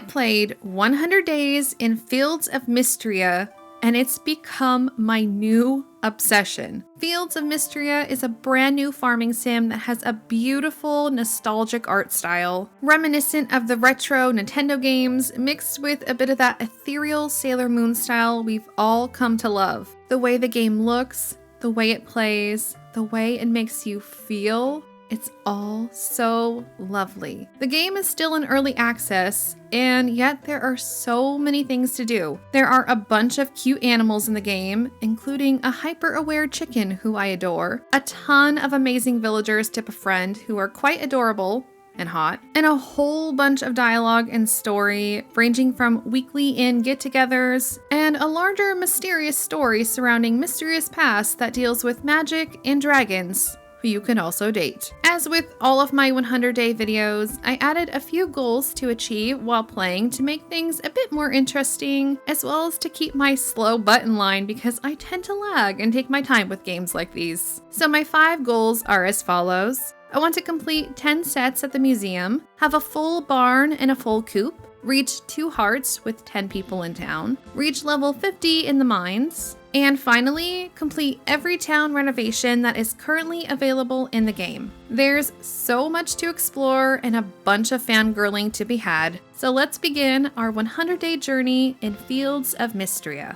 played 100 Days in Fields of Mistria, and it's become my new obsession. Fields of Mistria is a brand new farming sim that has a beautiful, nostalgic art style, reminiscent of the retro Nintendo games, mixed with a bit of that ethereal Sailor Moon style we've all come to love. The way the game looks, the way it plays, the way it makes you feel, it's all so lovely. The game is still in early access, and yet there are so many things to do. There are a bunch of cute animals in the game, including a hyper-aware chicken who I adore, a ton of amazing villagers to befriend who are quite adorable and hot, and a whole bunch of dialogue and story ranging from weekly inn get-togethers and a larger mysterious story surrounding Mistria's past that deals with magic and dragons, who you can also date. As with all of my 100-day videos, I added a few goals to achieve while playing to make things a bit more interesting, as well as to keep my slow button line because I tend to lag and take my time with games like these. So my 5 goals are as follows. I want to complete 10 sets at the museum, have a full barn and a full coop, reach 2 hearts with 10 people in town, reach level 50 in the mines, and finally, complete every town renovation that is currently available in the game. There's so much to explore and a bunch of fangirling to be had, so let's begin our 100-day journey in Fields of Mistria.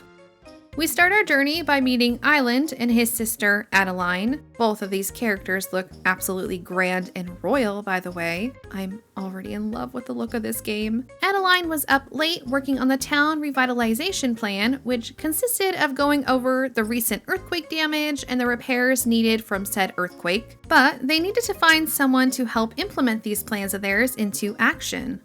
We start our journey by meeting Island and his sister, Adeline. Both of these characters look absolutely grand and royal, by the way. I'm already in love with the look of this game. Adeline was up late working on the town revitalization plan, which consisted of going over the recent earthquake damage and the repairs needed from said earthquake. But they needed to find someone to help implement these plans of theirs into action.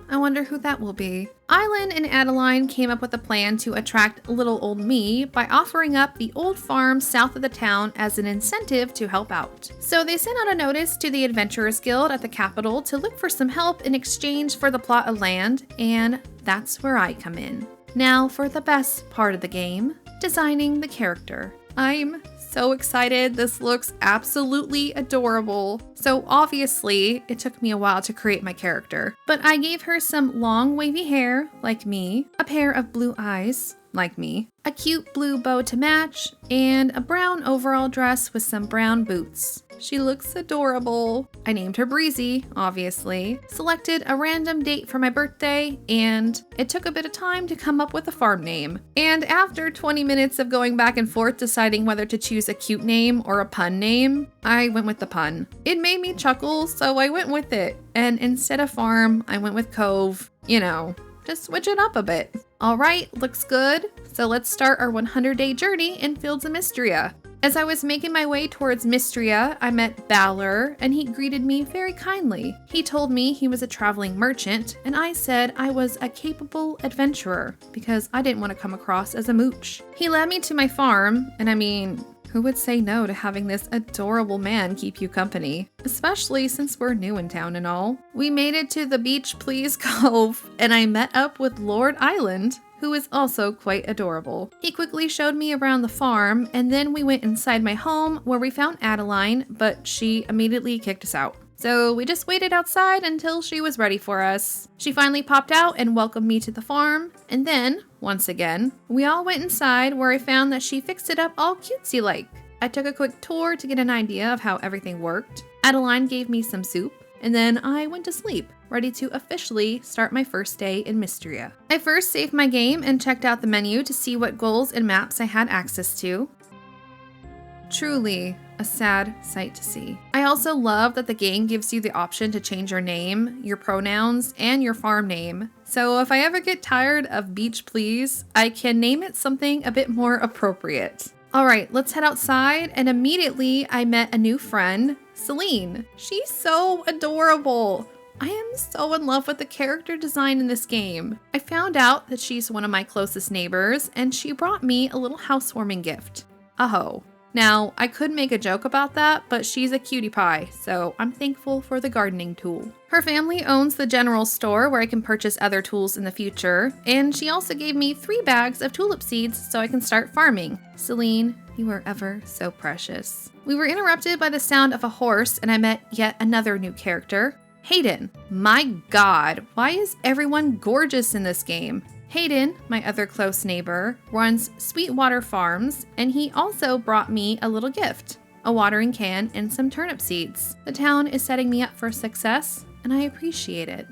I wonder who that will be. Island and Adeline came up with a plan to attract little old me by offering up the old farm south of the town as an incentive to help out. So they sent out a notice to the Adventurers Guild at the capital to look for some help in exchange for the plot of land, and that's where I come in. Now for the best part of the game, designing the character. I'm so excited. This looks absolutely adorable. So obviously, it took me a while to create my character, but I gave her some long wavy hair, like me, a pair of blue eyes, like me, a cute blue bow to match, and a brown overall dress with some brown boots. She looks adorable. I named her Breezy, obviously, selected a random date for my birthday, and it took a bit of time to come up with a farm name. And after 20 minutes of going back and forth deciding whether to choose a cute name or a pun name, I went with the pun. It made me chuckle, so I went with it. And instead of farm, I went with cove. You know, just switch it up a bit. All right, looks good. So let's start our 100-day journey in Fields of Mistria. As I was making my way towards Mistria, I met Balor, and he greeted me very kindly. He told me he was a traveling merchant, and I said I was a capable adventurer, because I didn't want to come across as a mooch. He led me to my farm, and I mean, who would say no to having this adorable man keep you company? Especially since we're new in town and all. We made it to the Beach Please Cove, and I met up with Lord Island, who is also quite adorable. He quickly showed me around the farm, and then we went inside my home where we found Adeline, but she immediately kicked us out. So we just waited outside until she was ready for us. She finally popped out and welcomed me to the farm, and then, once again, we all went inside where I found that she fixed it up all cutesy-like. I took a quick tour to get an idea of how everything worked. Adeline gave me some soup, and then I went to sleep, ready to officially start my first day in Mistria. I first saved my game and checked out the menu to see what goals and maps I had access to. Truly a sad sight to see. I also love that the game gives you the option to change your name, your pronouns, and your farm name. So if I ever get tired of Beach Please, I can name it something a bit more appropriate. All right, let's head outside, and immediately I met a new friend, Celine. She's so adorable. I am so in love with the character design in this game. I found out that she's one of my closest neighbors, and she brought me a little housewarming gift. A-ho. Now, I could make a joke about that, but she's a cutie pie, so I'm thankful for the gardening tool. Her family owns the general store where I can purchase other tools in the future, and she also gave me 3 bags of tulip seeds so I can start farming. Celine, you are ever so precious. We were interrupted by the sound of a horse, and I met yet another new character, Hayden. My God, why is everyone gorgeous in this game? Hayden, my other close neighbor, runs Sweetwater Farms, and he also brought me a little gift, a watering can and some turnip seeds. The town is setting me up for success, and I appreciate it.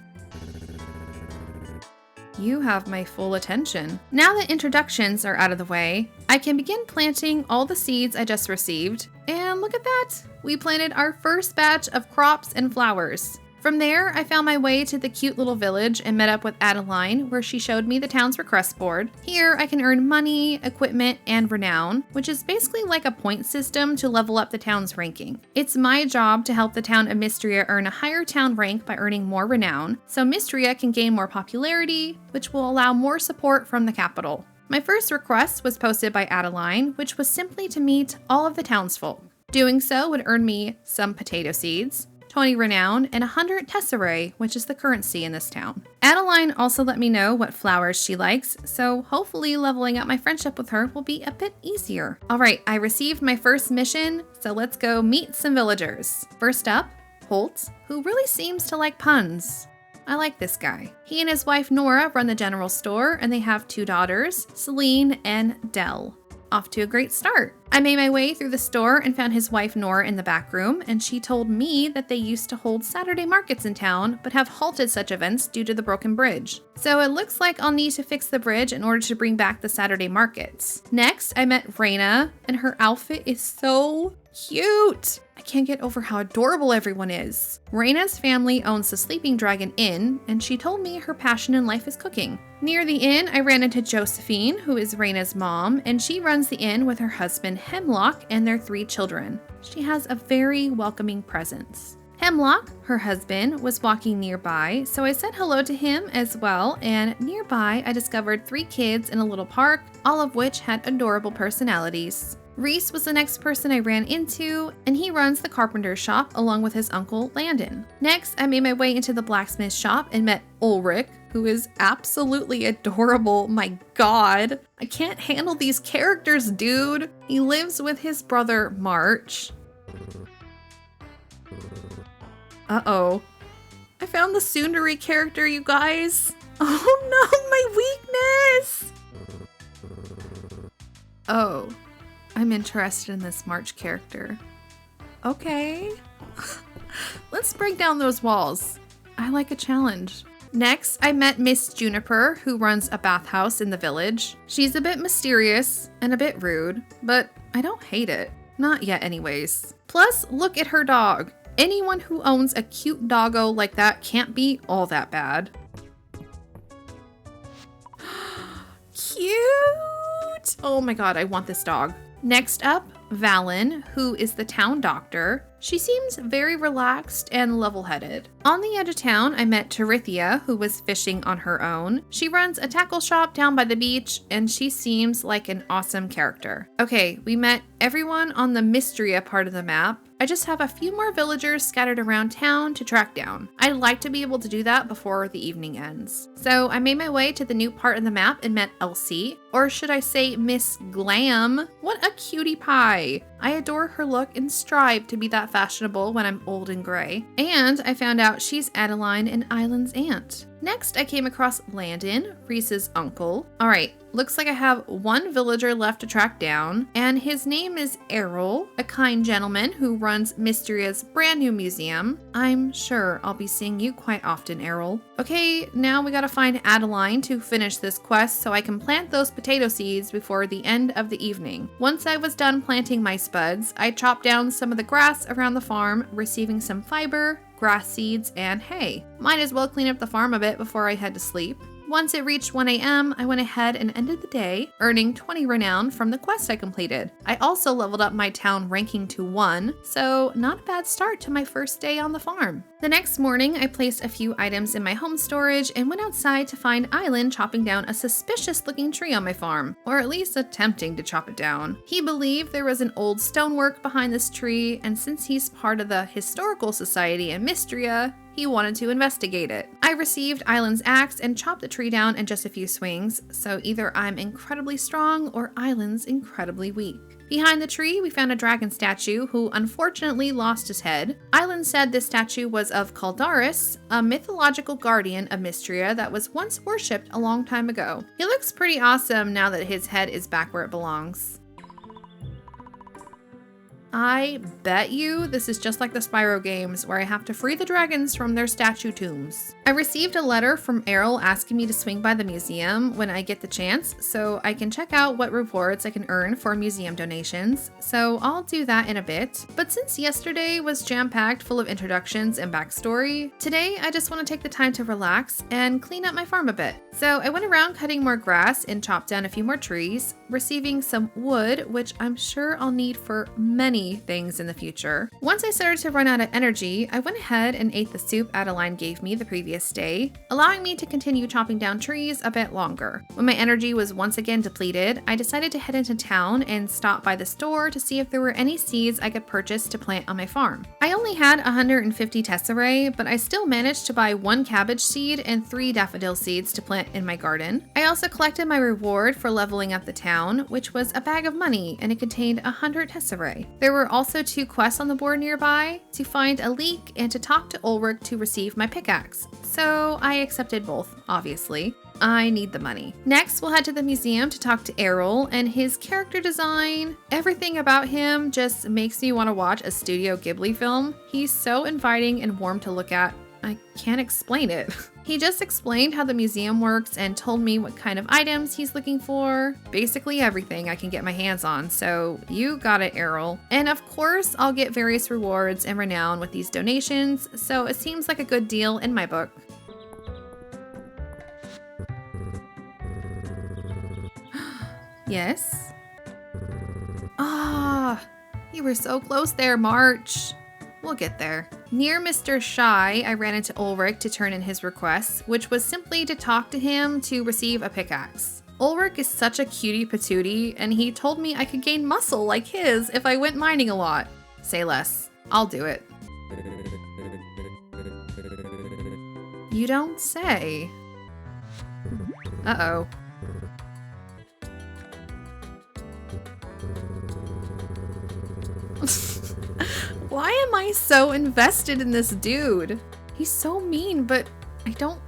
You have my full attention. Now that introductions are out of the way, I can begin planting all the seeds I just received. And look at that! We planted our first batch of crops and flowers. From there, I found my way to the cute little village and met up with Adeline, where she showed me the town's request board. Here, I can earn money, equipment, and renown, which is basically like a point system to level up the town's ranking. It's my job to help the town of Mistria earn a higher town rank by earning more renown, so Mistria can gain more popularity, which will allow more support from the capital. My first request was posted by Adeline, which was simply to meet all of the townsfolk. Doing so would earn me some potato seeds, 20 renown, and 100 tesserae, which is the currency in this town. Adeline also let me know what flowers she likes, so hopefully leveling up my friendship with her will be a bit easier. Alright, I received my first mission, so let's go meet some villagers. First up, Holt, who really seems to like puns. I like this guy. He and his wife Nora run the general store, and they have 2 daughters, Celine and Dell. Off to a great start. I made my way through the store and found his wife Nora in the back room, and she told me that they used to hold Saturday markets in town, but have halted such events due to the broken bridge. So it looks like I'll need to fix the bridge in order to bring back the Saturday markets. Next, I met Raina, and her outfit is so cute. I can't get over how adorable everyone is. Raina's family owns the Sleeping Dragon Inn, and she told me her passion in life is cooking. Near the inn, I ran into Josephine, who is Raina's mom, and she runs the inn with her husband Hemlock and their 3 children. She has a very welcoming presence. Hemlock, her husband, was walking nearby, so I said hello to him as well, and nearby I discovered 3 kids in a little park, all of which had adorable personalities. Reese was the next person I ran into, and he runs the carpenter shop along with his uncle Landon. Next, I made my way into the blacksmith shop and met Ulrich, who is absolutely adorable. My God, I can't handle these characters, dude. He lives with his brother March. Uh-oh. I found the Sundari character, you guys. Oh no, my weakness! Oh. I'm interested in this March character. Okay. Let's break down those walls. I like a challenge. Next, I met Miss Juniper, who runs a bathhouse in the village. She's a bit mysterious and a bit rude, but I don't hate it. Not yet anyways. Plus, look at her dog. Anyone who owns a cute doggo like that can't be all that bad. Cute! Oh my God, I want this dog. Next up, Valen, who is the town doctor. She seems very relaxed and level-headed. On the edge of town, I met Terithia, who was fishing on her own. She runs a tackle shop down by the beach, and she seems like an awesome character. Okay, we met everyone on the Mistria part of the map. I just have a few more villagers scattered around town to track down. I'd like to be able to do that before the evening ends. So I made my way to the new part of the map and met Elsie, or should I say Miss Glam? What a cutie pie! I adore her look and strive to be that fashionable when I'm old and gray. And I found out she's Adeline and Island's aunt. Next, I came across Landon, Reese's uncle. Alright, looks like I have 1 villager left to track down, and his name is Errol, a kind gentleman who runs Mistria's brand new museum. I'm sure I'll be seeing you quite often, Errol. Okay, now we gotta find Adeline to finish this quest so I can plant those potato seeds before the end of the evening. Once I was done planting my spuds, I chopped down some of the grass around the farm, receiving some fiber, grass seeds, and hay. Might as well clean up the farm a bit before I head to sleep. Once it reached 1 a.m., I went ahead and ended the day, earning 20 renown from the quest I completed. I also leveled up my town ranking to 1, so not a bad start to my first day on the farm. The next morning, I placed a few items in my home storage and went outside to find Island chopping down a suspicious-looking tree on my farm, or at least attempting to chop it down. He believed there was an old stonework behind this tree, and since he's part of the Historical Society in Mistria, he wanted to investigate it. I received Island's axe and chopped the tree down in just a few swings, so either I'm incredibly strong or Island's incredibly weak. Behind the tree, we found a dragon statue who unfortunately lost his head. Island said this statue was of Caldaris, a mythological guardian of Mistria that was once worshipped a long time ago. He looks pretty awesome now that his head is back where it belongs. I bet you this is just like the Spyro games where I have to free the dragons from their statue tombs. I received a letter from Errol asking me to swing by the museum when I get the chance so I can check out what rewards I can earn for museum donations, so I'll do that in a bit. But since yesterday was jam-packed full of introductions and backstory, today I just want to take the time to relax and clean up my farm a bit. So I went around cutting more grass and chopped down a few more trees, receiving some wood, which I'm sure I'll need for many things in the future. Once I started to run out of energy, I went ahead and ate the soup Adeline gave me the previous day, allowing me to continue chopping down trees a bit longer. When my energy was once again depleted, I decided to head into town and stop by the store to see if there were any seeds I could purchase to plant on my farm. I only had 150 tesserae, but I still managed to buy 1 cabbage seed and 3 daffodil seeds to plant in my garden. I also collected my reward for leveling up the town, which was a bag of money, and it contained 100 tesserae. There were also 2 quests on the board nearby, to find a leak and to talk to Ulrich to receive my pickaxe. So I accepted both, obviously. I need the money. Next, we'll head to the museum to talk to Errol, and his character design, everything about him just makes me want to watch a Studio Ghibli film. He's so inviting and warm to look at. I can't explain it. He just explained how the museum works and told me what kind of items he's looking for. Basically everything I can get my hands on, so you got it, Errol. And of course, I'll get various rewards and renown with these donations, so it seems like a good deal in my book. Yes? Ah, you were so close there, March. We'll get there. Near Mr. Shy, I ran into Ulrich to turn in his request, which was simply to talk to him to receive a pickaxe. Ulrich is such a cutie patootie, and he told me I could gain muscle like his if I went mining a lot. Say less. I'll do it. You don't say. Uh-oh. Why am I so invested in this dude? He's so mean, but I don't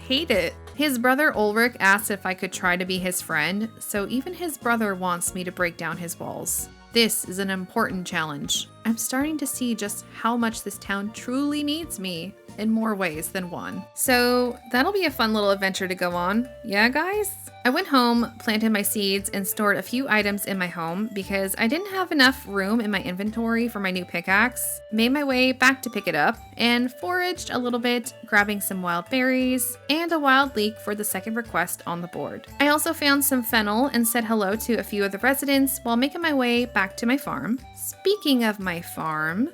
hate it. His brother Ulrich asked if I could try to be his friend, so even his brother wants me to break down his walls. This is an important challenge. I'm starting to see just how much this town truly needs me in more ways than one. So that'll be a fun little adventure to go on. Yeah, guys? I went home, planted my seeds, and stored a few items in my home because I didn't have enough room in my inventory for my new pickaxe, made my way back to pick it up, and foraged a little bit, grabbing some wild berries and a wild leek for the second request on the board. I also found some fennel and said hello to a few of the residents while making my way back to my farm. Speaking of my farm,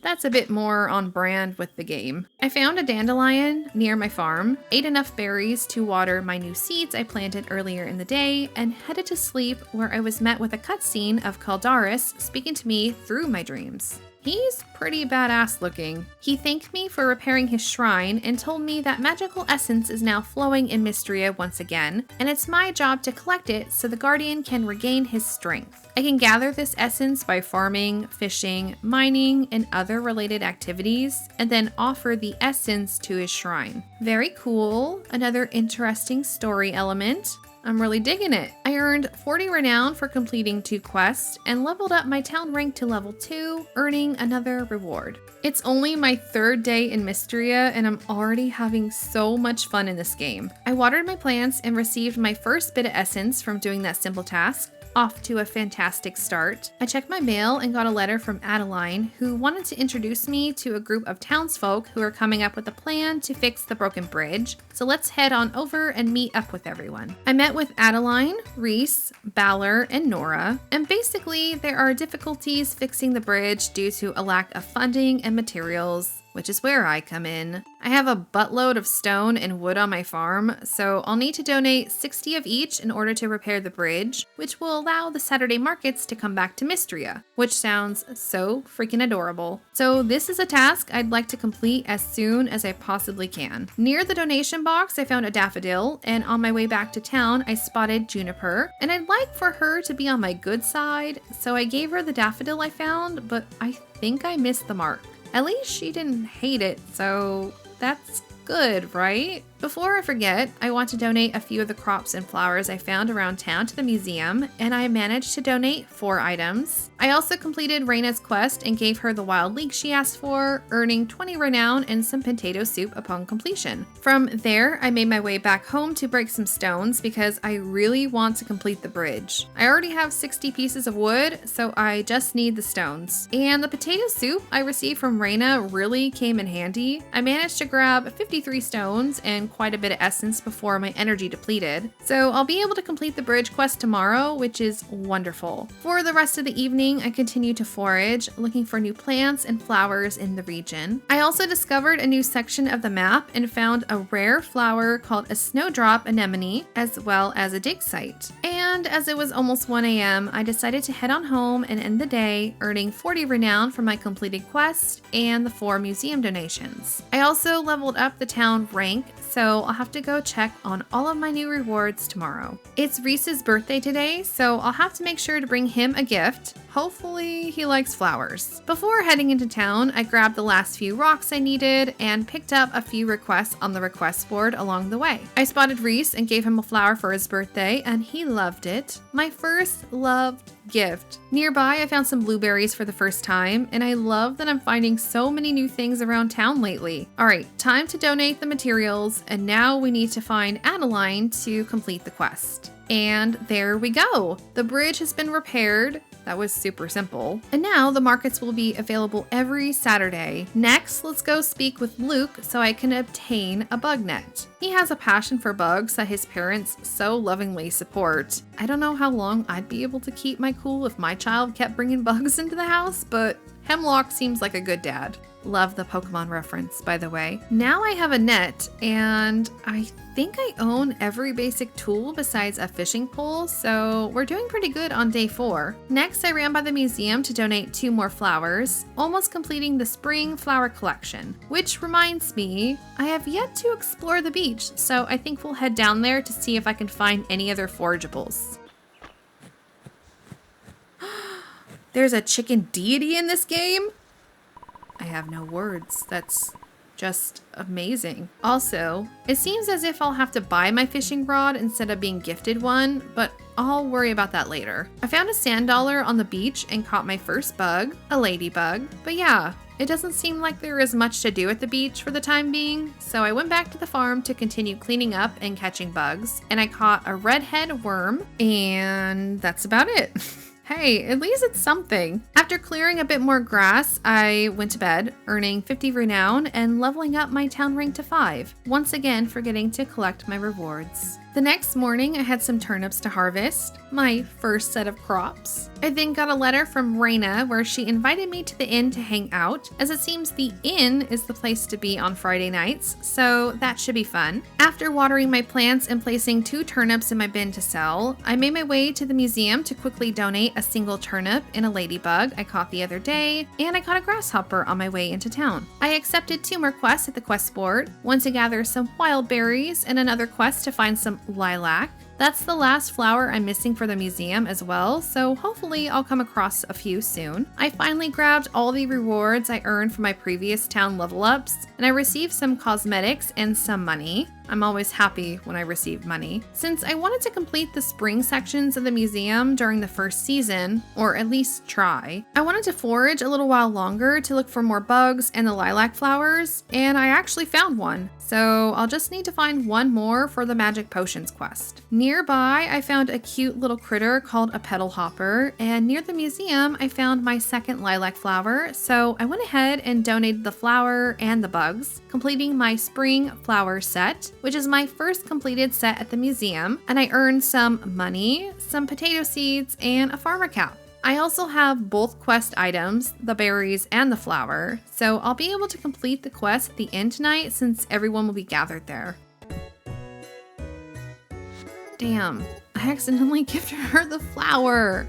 that's a bit more on brand with the game. I found a dandelion near my farm, ate enough berries to water my new seeds I planted earlier in the day, and headed to sleep where I was met with a cutscene of Caldaris speaking to me through my dreams. He's pretty badass looking. He thanked me for repairing his shrine and told me that magical essence is now flowing in Mistria once again, and it's my job to collect it so the guardian can regain his strength. I can gather this essence by farming, fishing, mining, and other related activities, and then offer the essence to his shrine. Very cool. Another interesting story element. I'm really digging it. I earned 40 renown for completing 2 quests and leveled up my town rank to level 2, earning another reward. It's only my 3rd day in Mistria and I'm already having so much fun in this game. I watered my plants and received my first bit of essence from doing that simple task. Off to a fantastic start. I checked my mail and got a letter from Adeline, who wanted to introduce me to a group of townsfolk who are coming up with a plan to fix the broken bridge. So let's head on over and meet up with everyone. I met with Adeline, Reese, Balor, and Nora, and basically there are difficulties fixing the bridge due to a lack of funding and materials, which is where I come in. I have a buttload of stone and wood on my farm, so I'll need to donate 60 of each in order to repair the bridge, which will allow the Saturday markets to come back to Mistria, which sounds so freaking adorable. So this is a task I'd like to complete as soon as I possibly can. Near the donation box, I found a daffodil, and on my way back to town, I spotted Juniper, and I'd like for her to be on my good side, so I gave her the daffodil I found, but I think I missed the mark. At least she didn't hate it, so that's good, right? Before I forget, I want to donate a few of the crops and flowers I found around town to the museum, and I managed to donate 4 items. I also completed Raina's quest and gave her the wild leek she asked for, earning 20 renown and some potato soup upon completion. From there, I made my way back home to break some stones because I really want to complete the bridge. I already have 60 pieces of wood, so I just need the stones. And the potato soup I received from Raina really came in handy. I managed to grab 53 stones and quite a bit of essence before my energy depleted. So I'll be able to complete the bridge quest tomorrow, which is wonderful. For the rest of the evening, I continue to forage, looking for new plants and flowers in the region. I also discovered a new section of the map and found a rare flower called a snowdrop anemone, as well as a dig site. And as it was almost 1 a.m., I decided to head on home and end the day, earning 40 renown for my completed quest and the 4 museum donations. I also leveled up the town rank, so I'll have to go check on all of my new rewards tomorrow. It's Reese's birthday today, so I'll have to make sure to bring him a gift. Hopefully he likes flowers. Before heading into town, I grabbed the last few rocks I needed and picked up a few requests on the request board along the way. I spotted Reese and gave him a flower for his birthday, and he loved it. My first loved gift. Nearby, I found some blueberries for the first time, and I love that I'm finding so many new things around town lately. Alright, time to donate the materials, and now we need to find Adeline to complete the quest. And there we go! The bridge has been repaired. That was super simple. And now the markets will be available every Saturday. Next, let's go speak with Luke so I can obtain a bug net. He has a passion for bugs that his parents so lovingly support. I don't know how long I'd be able to keep my cool if my child kept bringing bugs into the house, but Hemlock seems like a good dad. Love the Pokemon reference, by the way. Now I have a net, and I think I own every basic tool besides a fishing pole, so we're doing pretty good on day 4. Next, I ran by the museum to donate 2 more flowers, almost completing the spring flower collection. Which reminds me, I have yet to explore the beach, so I think we'll head down there to see if I can find any other forageables. There's a chicken deity in this game? I have no words. That's just amazing. Also, it seems as if I'll have to buy my fishing rod instead of being gifted one, but I'll worry about that later. I found a sand dollar on the beach and caught my first bug, a ladybug. But yeah, it doesn't seem like there is much to do at the beach for the time being, so I went back to the farm to continue cleaning up and catching bugs, and I caught a redhead worm, and that's about it. Hey, at least it's something. After clearing a bit more grass, I went to bed, earning 50 renown and leveling up my town rank to 5, once again forgetting to collect my rewards. The next morning, I had some turnips to harvest, my first set of crops. I then got a letter from Raina where she invited me to the inn to hang out, as it seems the inn is the place to be on Friday nights, so that should be fun. After watering my plants and placing 2 turnips in my bin to sell, I made my way to the museum to quickly donate a single turnip and a ladybug I caught the other day, and I caught a grasshopper on my way into town. I accepted 2 more quests at the quest board, one to gather some wild berries and another quest to find some lilac. That's the last flower I'm missing for the museum as well, so hopefully I'll come across a few soon. I finally grabbed all the rewards I earned from my previous town level ups, and I received some cosmetics and some money. I'm always happy when I receive money. Since I wanted to complete the spring sections of the museum during the first season, or at least try, I wanted to forage a little while longer to look for more bugs and the lilac flowers, and I actually found one. So I'll just need to find one more for the magic potions quest. Nearby, I found a cute little critter called a petal hopper, and near the museum, I found my second lilac flower, so I went ahead and donated the flower and the bugs, completing my spring flower set, which is my first completed set at the museum, and I earned some money, some potato seeds, and a farmer cap. I also have both quest items, the berries and the flower, so I'll be able to complete the quest at the end tonight since everyone will be gathered there. Damn, I accidentally gifted her the flower.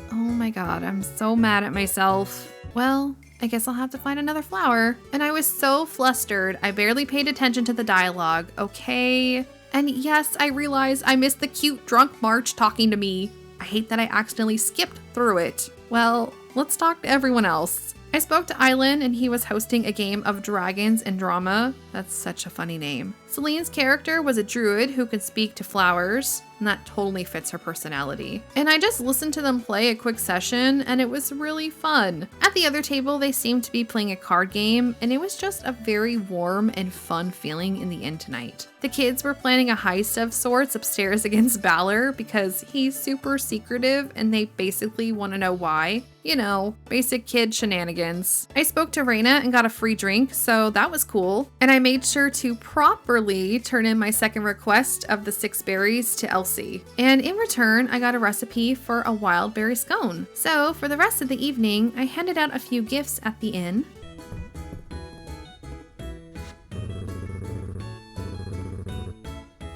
Oh my god, I'm so mad at myself. Well, I guess I'll have to find another flower. And I was so flustered, I barely paid attention to the dialogue, okay? And yes, I realize I missed the cute drunk March talking to me. I hate that I accidentally skipped through it. Well, let's talk to everyone else. I spoke to Island and he was hosting a game of Dragons and Drama. That's such a funny name. Celine's character was a druid who could speak to flowers, and that totally fits her personality. And I just listened to them play a quick session and it was really fun. At the other table, they seemed to be playing a card game and it was just a very warm and fun feeling in the end tonight. The kids were planning a heist of sorts upstairs against Balor because he's super secretive and they basically want to know why. You know, basic kid shenanigans. I spoke to Raina and got a free drink, so that was cool. And I made sure to properly turn in my second request of the 6 berries to Elsie. And in return, I got a recipe for a wild berry scone. So for the rest of the evening, I handed out a few gifts at the inn.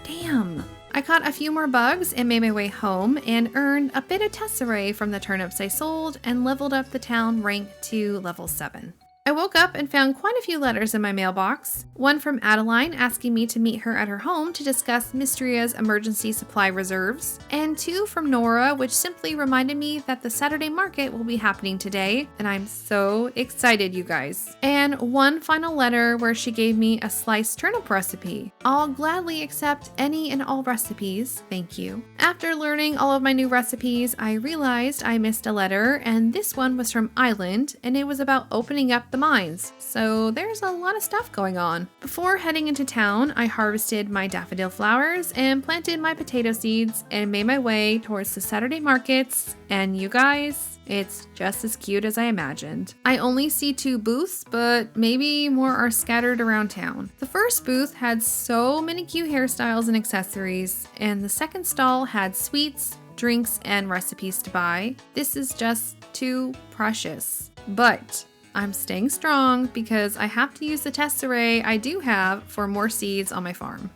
Damn. I caught a few more bugs and made my way home and earned a bit of tesserae from the turnips I sold and leveled up the town rank to level 7. I woke up and found quite a few letters in my mailbox. One from Adeline asking me to meet her at her home to discuss Mistria's emergency supply reserves, and 2 from Nora, which simply reminded me that the Saturday market will be happening today, and I'm so excited, you guys. And 1 final letter where she gave me a sliced turnip recipe. I'll gladly accept any and all recipes, thank you. After learning all of my new recipes, I realized I missed a letter, and this one was from Island, and it was about opening up the mines, so there's a lot of stuff going on. Before heading into town, I harvested my daffodil flowers and planted my potato seeds and made my way towards the Saturday markets, and you guys, it's just as cute as I imagined. I only see 2 booths, but maybe more are scattered around town. The first booth had so many cute hairstyles and accessories, and the second stall had sweets, drinks, and recipes to buy. This is just too precious. But I'm staying strong because I have to use the tesserae I do have for more seeds on my farm.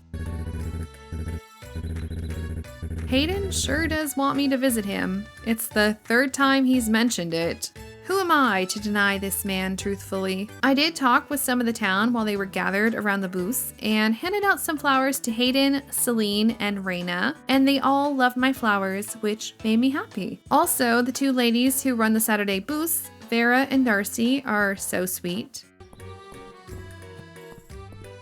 Hayden sure does want me to visit him. It's the 3rd time he's mentioned it. Who am I to deny this man truthfully? I did talk with some of the town while they were gathered around the booths and handed out some flowers to Hayden, Celine, and Raina, and they all loved my flowers, which made me happy. Also, the 2 ladies who run the Saturday booths, Vera and Darcy, are so sweet.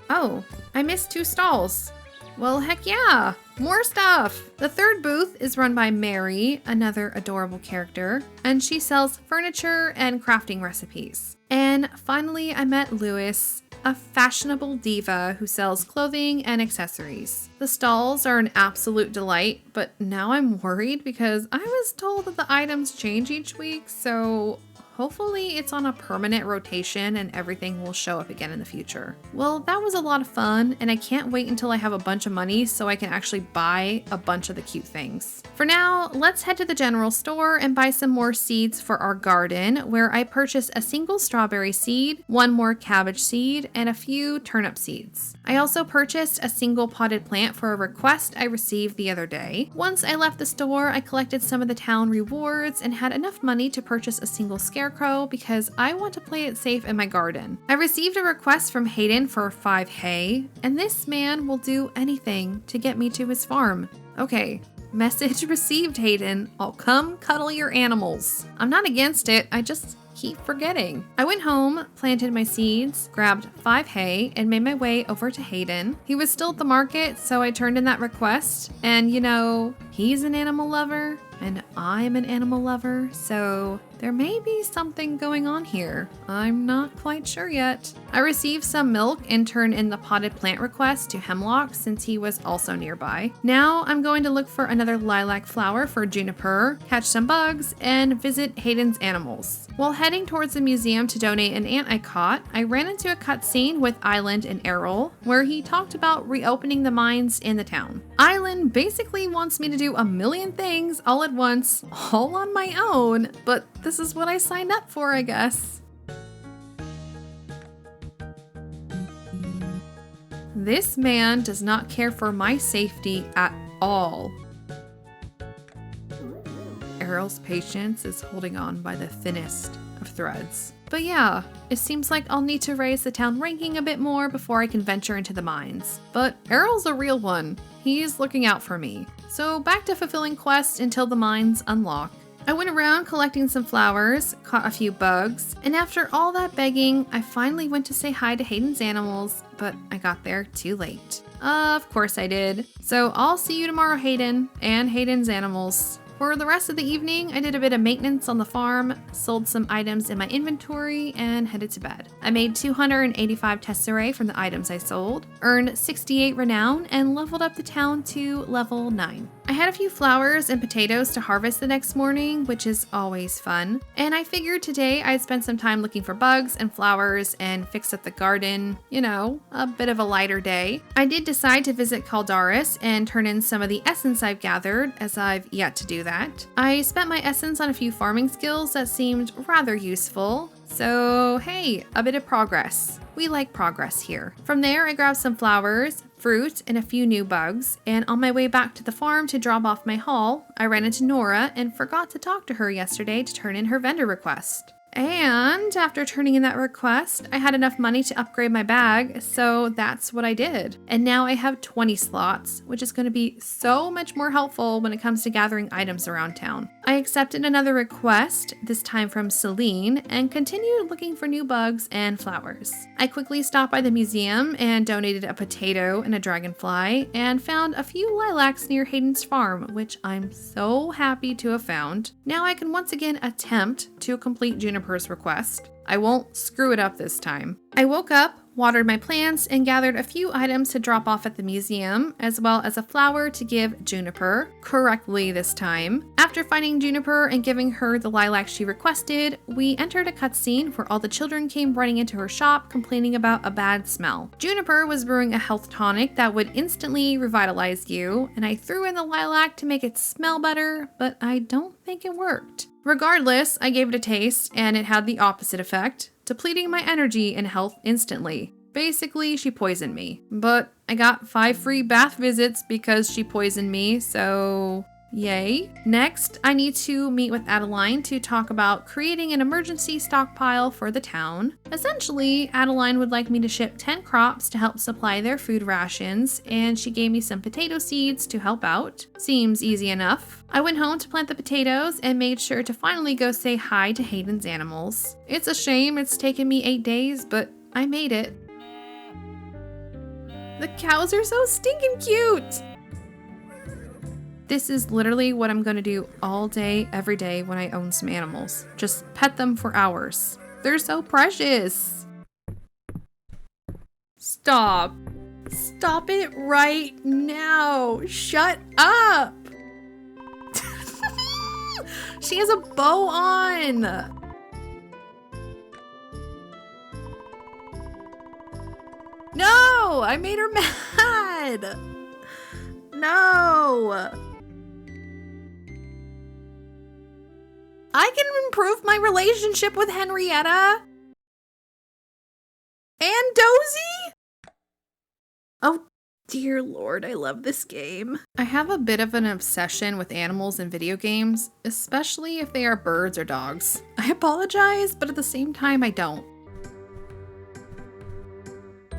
Oh, I missed 2 stalls. Well, heck yeah, more stuff. The 3rd booth is run by Mary, another adorable character, and she sells furniture and crafting recipes. And finally, I met Lewis, a fashionable diva who sells clothing and accessories. The stalls are an absolute delight, but now I'm worried because I was told that the items change each week, so hopefully it's on a permanent rotation and everything will show up again in the future. Well, that was a lot of fun, and I can't wait until I have a bunch of money so I can actually buy a bunch of the cute things. For now, let's head to the general store and buy some more seeds for our garden, where I purchased a single strawberry seed, 1 more cabbage seed, and a few turnip seeds. I also purchased a single potted plant for a request I received the other day. Once I left the store, I collected some of the town rewards and had enough money to purchase a single scarecrow because I want to play it safe in my garden. I received a request from Hayden for 5 hay, and this man will do anything to get me to his farm. Okay, message received, Hayden. I'll come cuddle your animals. I'm not against it, I just keep forgetting. I went home, planted my seeds, grabbed 5 hay, and made my way over to Hayden. He was still at the market, so I turned in that request. And you know, he's an animal lover, and I'm an animal lover, so there may be something going on here. I'm not quite sure yet. I received some milk and turned in the potted plant request to Hemlock since he was also nearby. Now I'm going to look for another lilac flower for Juniper, catch some bugs, and visit Hayden's animals. While heading towards the museum to donate an ant I caught, I ran into a cutscene with Island and Errol, where he talked about reopening the mines in the town. Island basically wants me to do a million things all at at once, all on my own, but this is what I signed up for, I guess. This man does not care for my safety at all. Errol's patience is holding on by the thinnest of threads. But yeah, it seems like I'll need to raise the town ranking a bit more before I can venture into the mines. But Errol's a real one. He's looking out for me. So back to fulfilling quests until the mines unlock. I went around collecting some flowers, caught a few bugs, and after all that begging, I finally went to say hi to Hayden's animals, but I got there too late. Of course I did. So I'll see you tomorrow, Hayden, and Hayden's animals. For the rest of the evening, I did a bit of maintenance on the farm, sold some items in my inventory, and headed to bed. I made 285 tesserae from the items I sold, earned 68 renown, and leveled up the town to level 9. I had a few flowers and potatoes to harvest the next morning, which is always fun, and I figured today I'd spend some time looking for bugs and flowers and fix up the garden, you know, a bit of a lighter day. I did decide to visit Caldaris and turn in some of the essence I've gathered, as I've yet to do that. I spent my essence on a few farming skills that seemed rather useful, so hey, a bit of progress. We like progress here. From there, I grabbed some flowers, fruit, and a few new bugs, and on my way back to the farm to drop off my haul, I ran into Nora and forgot to talk to her yesterday to turn in her vendor request. And after turning in that request, I had enough money to upgrade my bag, so that's what I did. And now I have 20 slots, which is going to be so much more helpful when it comes to gathering items around town. I accepted another request, this time from Celine, and continued looking for new bugs and flowers. I quickly stopped by the museum and donated a potato and a dragonfly, and found a few lilacs near Hayden's farm, which I'm so happy to have found. Now I can once again attempt to complete Juniper's request. I won't screw it up this time. I woke up, watered my plants, and gathered a few items to drop off at the museum, as well as a flower to give Juniper, correctly this time. After finding Juniper and giving her the lilac she requested, we entered a cutscene where all the children came running into her shop complaining about a bad smell. Juniper was brewing a health tonic that would instantly revitalize you, and I threw in the lilac to make it smell better, but I don't think it worked. Regardless, I gave it a taste, and it had the opposite effect, depleting my energy and health instantly. Basically, she poisoned me. But I got 5 free bath visits because she poisoned me, so yay. Next, I need to meet with Adeline to talk about creating an emergency stockpile for the town. Essentially, Adeline would like me to ship 10 crops to help supply their food rations, and she gave me some potato seeds to help out. Seems easy enough. I went home to plant the potatoes and made sure to finally go say hi to Hayden's animals. It's a shame it's taken me 8 days, but I made it. The cows are so stinking cute! This is literally what I'm gonna do all day, every day when I own some animals. Just pet them for hours. They're so precious. Stop. Stop it right now. Shut up. She has a bow on. No, I made her mad. No. I can improve my relationship with Henrietta and Dozy. Oh, dear Lord, I love this game. I have a bit of an obsession with animals in video games, especially if they are birds or dogs. I apologize, but at the same time, I don't.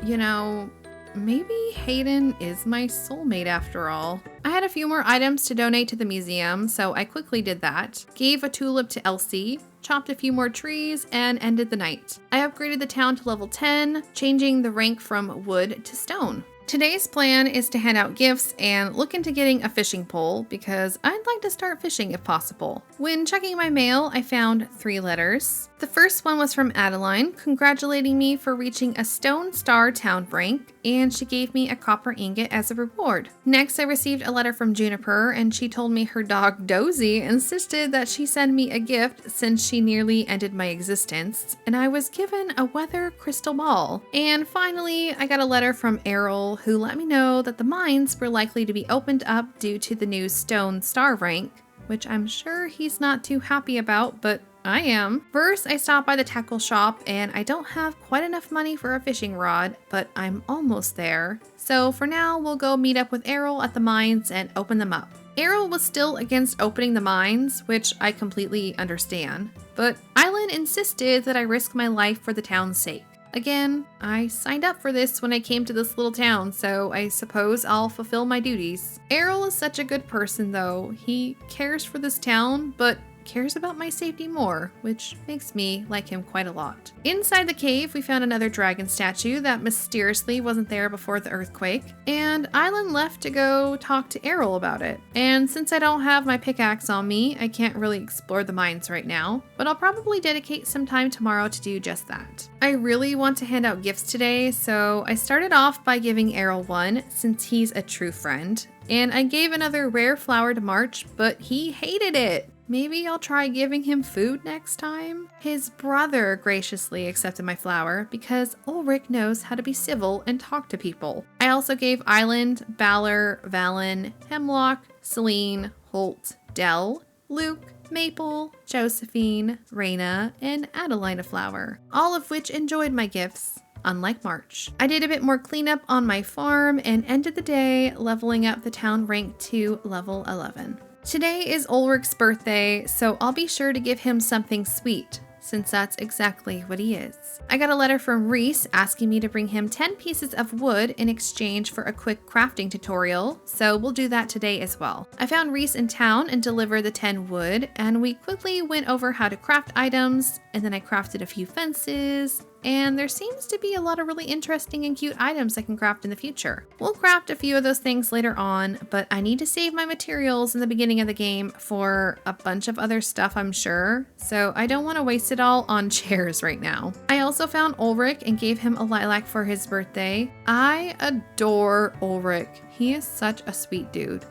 You know, maybe Hayden is my soulmate after all. I had a few more items to donate to the museum, so I quickly did that. Gave a tulip to Elsie, chopped a few more trees, and ended the night. I upgraded the town to level 10, changing the rank from wood to stone. Today's plan is to hand out gifts and look into getting a fishing pole because I'd like to start fishing if possible. When checking my mail, I found 3 letters. The first one was from Adeline, congratulating me for reaching a stone star town rank, and she gave me a copper ingot as a reward. Next, I received a letter from Juniper, and she told me her dog Dozy insisted that she send me a gift since she nearly ended my existence, and I was given a weather crystal ball. And finally, I got a letter from Errol, who let me know that the mines were likely to be opened up due to the new stone star rank, which I'm sure he's not too happy about, but I am. First, I stopped by the tackle shop and I don't have quite enough money for a fishing rod, but I'm almost there. So for now, we'll go meet up with Errol at the mines and open them up. Errol was still against opening the mines, which I completely understand, but Island insisted that I risk my life for the town's sake. Again, I signed up for this when I came to this little town, so I suppose I'll fulfill my duties. Errol is such a good person though. He cares for this town, but cares about my safety more, which makes me like him quite a lot. Inside the cave, we found another dragon statue that mysteriously wasn't there before the earthquake, and Island left to go talk to Errol about it. And since I don't have my pickaxe on me, I can't really explore the mines right now, but I'll probably dedicate some time tomorrow to do just that. I really want to hand out gifts today, so I started off by giving Errol one, since he's a true friend, and I gave another rare flower to March, but he hated it. Maybe I'll try giving him food next time? His brother graciously accepted my flower because Ulrich knows how to be civil and talk to people. I also gave Island, Balor, Valen, Hemlock, Celine, Holt, Dell, Luke, Maple, Josephine, Raina, and Adeline a flower, all of which enjoyed my gifts. Unlike March. I did a bit more cleanup on my farm and ended the day leveling up the town rank to level 11. Today is Ulrich's birthday, so I'll be sure to give him something sweet, since that's exactly what he is. I got a letter from Reese asking me to bring him 10 pieces of wood in exchange for a quick crafting tutorial, so we'll do that today as well. I found Reese in town and delivered the 10 wood, and we quickly went over how to craft items, and then I crafted a few fences, and there seems to be a lot of really interesting and cute items I can craft in the future. We'll craft a few of those things later on, but I need to save my materials in the beginning of the game for a bunch of other stuff, I'm sure, so I don't want to waste it all on chairs right now. I also found Ulrich and gave him a lilac for his birthday. I adore Ulrich. He is such a sweet dude.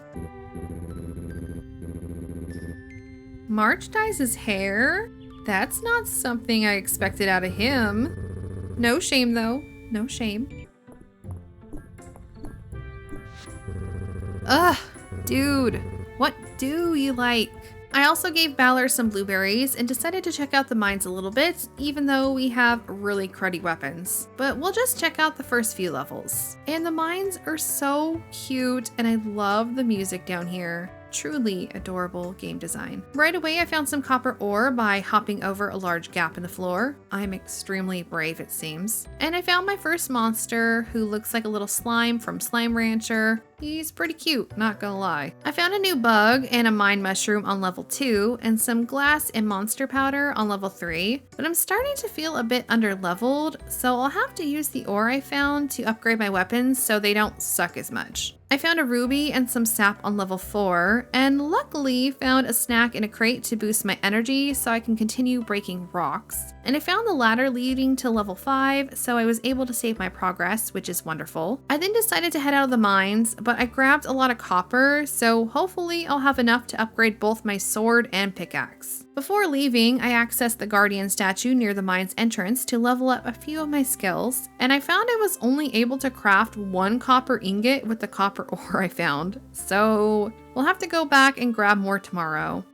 March dyes his hair? That's not something I expected out of him. No shame though, no shame. Ugh, dude, what do you like? I also gave Balor some blueberries and decided to check out the mines a little bit, even though we have really cruddy weapons. But we'll just check out the first few levels. And the mines are so cute, and I love the music down here. Truly adorable game design. Right away, I found some copper ore by hopping over a large gap in the floor. I'm extremely brave, it seems. And I found my first monster, who looks like a little slime from Slime Rancher. He's pretty cute, not gonna lie. I found a new bug and a mine mushroom on level 2, and some glass and monster powder on level 3, but I'm starting to feel a bit under-leveled, so I'll have to use the ore I found to upgrade my weapons so they don't suck as much. I found a ruby and some sap on level 4, and luckily found a snack in a crate to boost my energy so I can continue breaking rocks. And I found the ladder leading to level 5, so I was able to save my progress, which is wonderful. I then decided to head out of the mines, but I grabbed a lot of copper, so hopefully I'll have enough to upgrade both my sword and pickaxe. Before leaving, I accessed the guardian statue near the mine's entrance to level up a few of my skills, and I found I was only able to craft 1 copper ingot with the copper ore I found, so we'll have to go back and grab more tomorrow.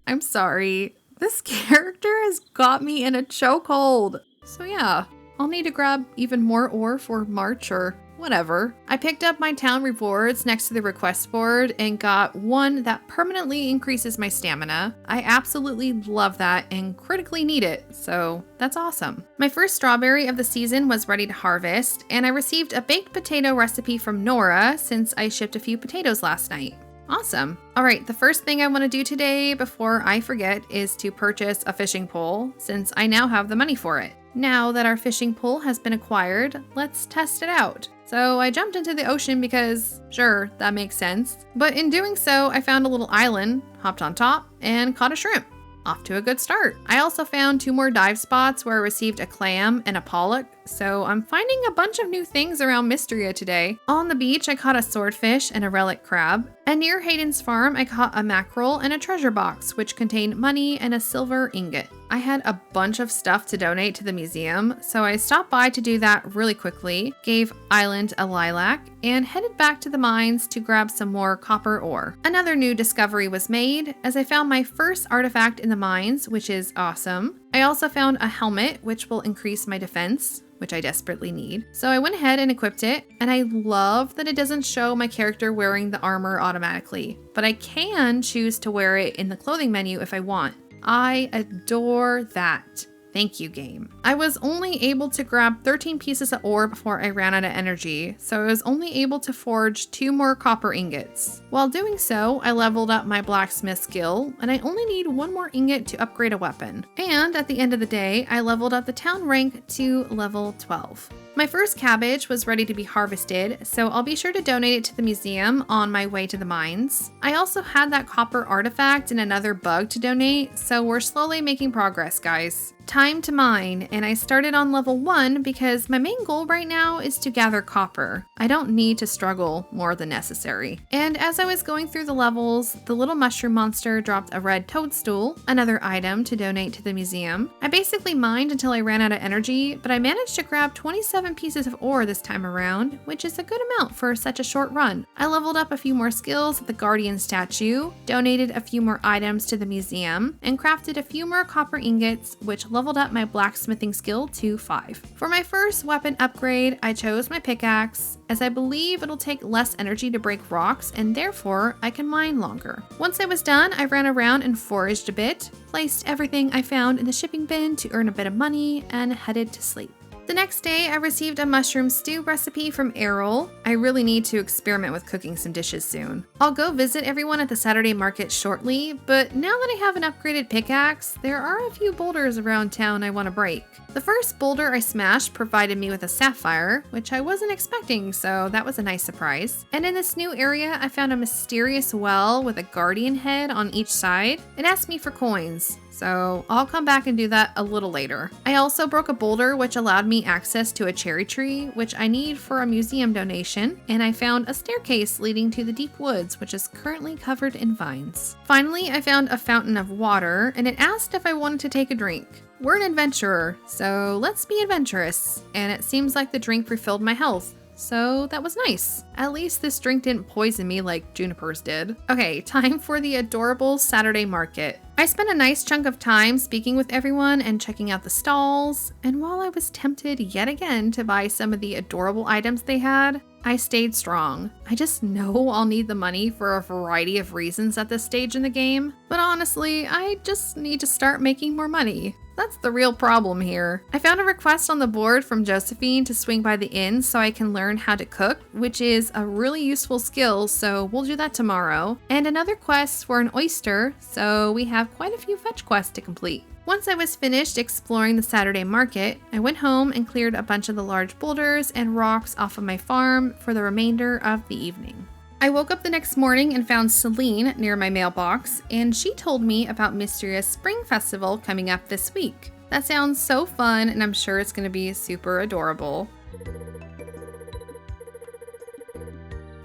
I'm sorry, this character has got me in a chokehold. So yeah, I'll need to grab even more ore for March or whatever. I picked up my town rewards next to the request board and got one that permanently increases my stamina. I absolutely love that and critically need it, so that's awesome. My first strawberry of the season was ready to harvest, and I received a baked potato recipe from Nora since I shipped a few potatoes last night. Awesome. All right, the first thing I want to do today before I forget is to purchase a fishing pole, since I now have the money for it. Now that our fishing pole has been acquired, let's test it out. So I jumped into the ocean because, sure, that makes sense. But in doing so, I found a little island, hopped on top, and caught a shrimp. Off to a good start. I also found 2 more dive spots where I received a clam and a pollock, so I'm finding a bunch of new things around Mistria today. On the beach, I caught a swordfish and a relic crab, and near Hayden's farm, I caught a mackerel and a treasure box, which contained money and a silver ingot. I had a bunch of stuff to donate to the museum, so I stopped by to do that really quickly, gave Island a lilac, and headed back to the mines to grab some more copper ore. Another new discovery was made, as I found my first artifact in the mines, which is awesome. I also found a helmet, which will increase my defense, which I desperately need. So I went ahead and equipped it, and I love that it doesn't show my character wearing the armor automatically, but I can choose to wear it in the clothing menu if I want. I adore that. Thank you, game. I was only able to grab 13 pieces of ore before I ran out of energy, so I was only able to forge 2 more copper ingots. While doing so, I leveled up my blacksmith skill, and I only need 1 more ingot to upgrade a weapon. And at the end of the day, I leveled up the town rank to level 12. My first cabbage was ready to be harvested, so I'll be sure to donate it to the museum on my way to the mines. I also had that copper artifact and another bug to donate, so we're slowly making progress, guys. Time to mine, and I started on level 1 because my main goal right now is to gather copper. I don't need to struggle more than necessary. And as I was going through the levels, the little mushroom monster dropped a red toadstool, another item to donate to the museum. I basically mined until I ran out of energy, but I managed to grab 27 pieces of ore this time around, which is a good amount for such a short run. I leveled up a few more skills at the guardian statue, donated a few more items to the museum, and crafted a few more copper ingots, which leveled up my blacksmithing skill to 5. For my first weapon upgrade, I chose my pickaxe, as I believe it'll take less energy to break rocks, and therefore I can mine longer. Once I was done, I ran around and foraged a bit, placed everything I found in the shipping bin to earn a bit of money, and headed to sleep. The next day, I received a mushroom stew recipe from Errol. I really need to experiment with cooking some dishes soon. I'll go visit everyone at the Saturday market shortly, but now that I have an upgraded pickaxe, there are a few boulders around town I want to break. The first boulder I smashed provided me with a sapphire, which I wasn't expecting, so that was a nice surprise. And in this new area, I found a mysterious well with a guardian head on each side. It asked me for coins, so I'll come back and do that a little later. I also broke a boulder which allowed me access to a cherry tree, which I need for a museum donation, and I found a staircase leading to the deep woods, which is currently covered in vines. Finally, I found a fountain of water, and it asked if I wanted to take a drink. We're an adventurer, so let's be adventurous, and it seems like the drink refilled my health. So that was nice. At least this drink didn't poison me like Juniper's did. Okay, time for the adorable Saturday market. I spent a nice chunk of time speaking with everyone and checking out the stalls, and while I was tempted yet again to buy some of the adorable items they had, I stayed strong. I just know I'll need the money for a variety of reasons at this stage in the game, but honestly, I just need to start making more money. That's the real problem here. I found a request on the board from Josephine to swing by the inn so I can learn how to cook, which is a really useful skill, so we'll do that tomorrow. And another quest for an oyster, so we have quite a few fetch quests to complete. Once I was finished exploring the Saturday market, I went home and cleared a bunch of the large boulders and rocks off of my farm for the remainder of the evening. I woke up the next morning and found Celine near my mailbox, and she told me about Mistria's Spring Festival coming up this week. That sounds so fun, and I'm sure it's going to be super adorable.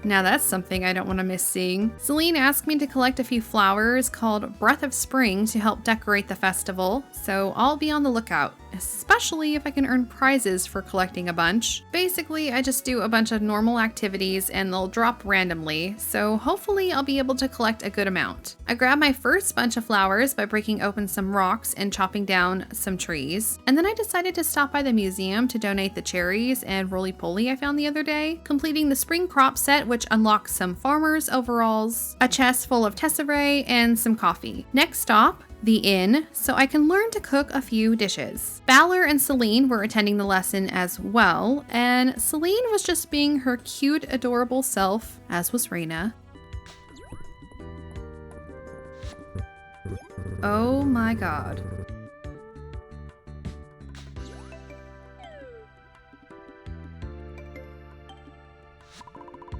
Now that's something I don't want to miss seeing. Celine asked me to collect a few flowers called Breath of Spring to help decorate the festival, so I'll be on the lookout, especially if I can earn prizes for collecting a bunch. Basically, I just do a bunch of normal activities and they'll drop randomly, so hopefully I'll be able to collect a good amount. I grabbed my first bunch of flowers by breaking open some rocks and chopping down some trees, and then I decided to stop by the museum to donate the cherries and roly-poly I found the other day, completing the spring crop set, which unlocks some farmer's overalls, a chest full of tesserae, and some coffee. Next stop, the inn, so I can learn to cook a few dishes. Balor and Celine were attending the lesson as well, and Celine was just being her cute, adorable self, as was Reina. Oh my god.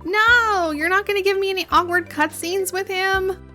No, you're not gonna give me any awkward cutscenes with him?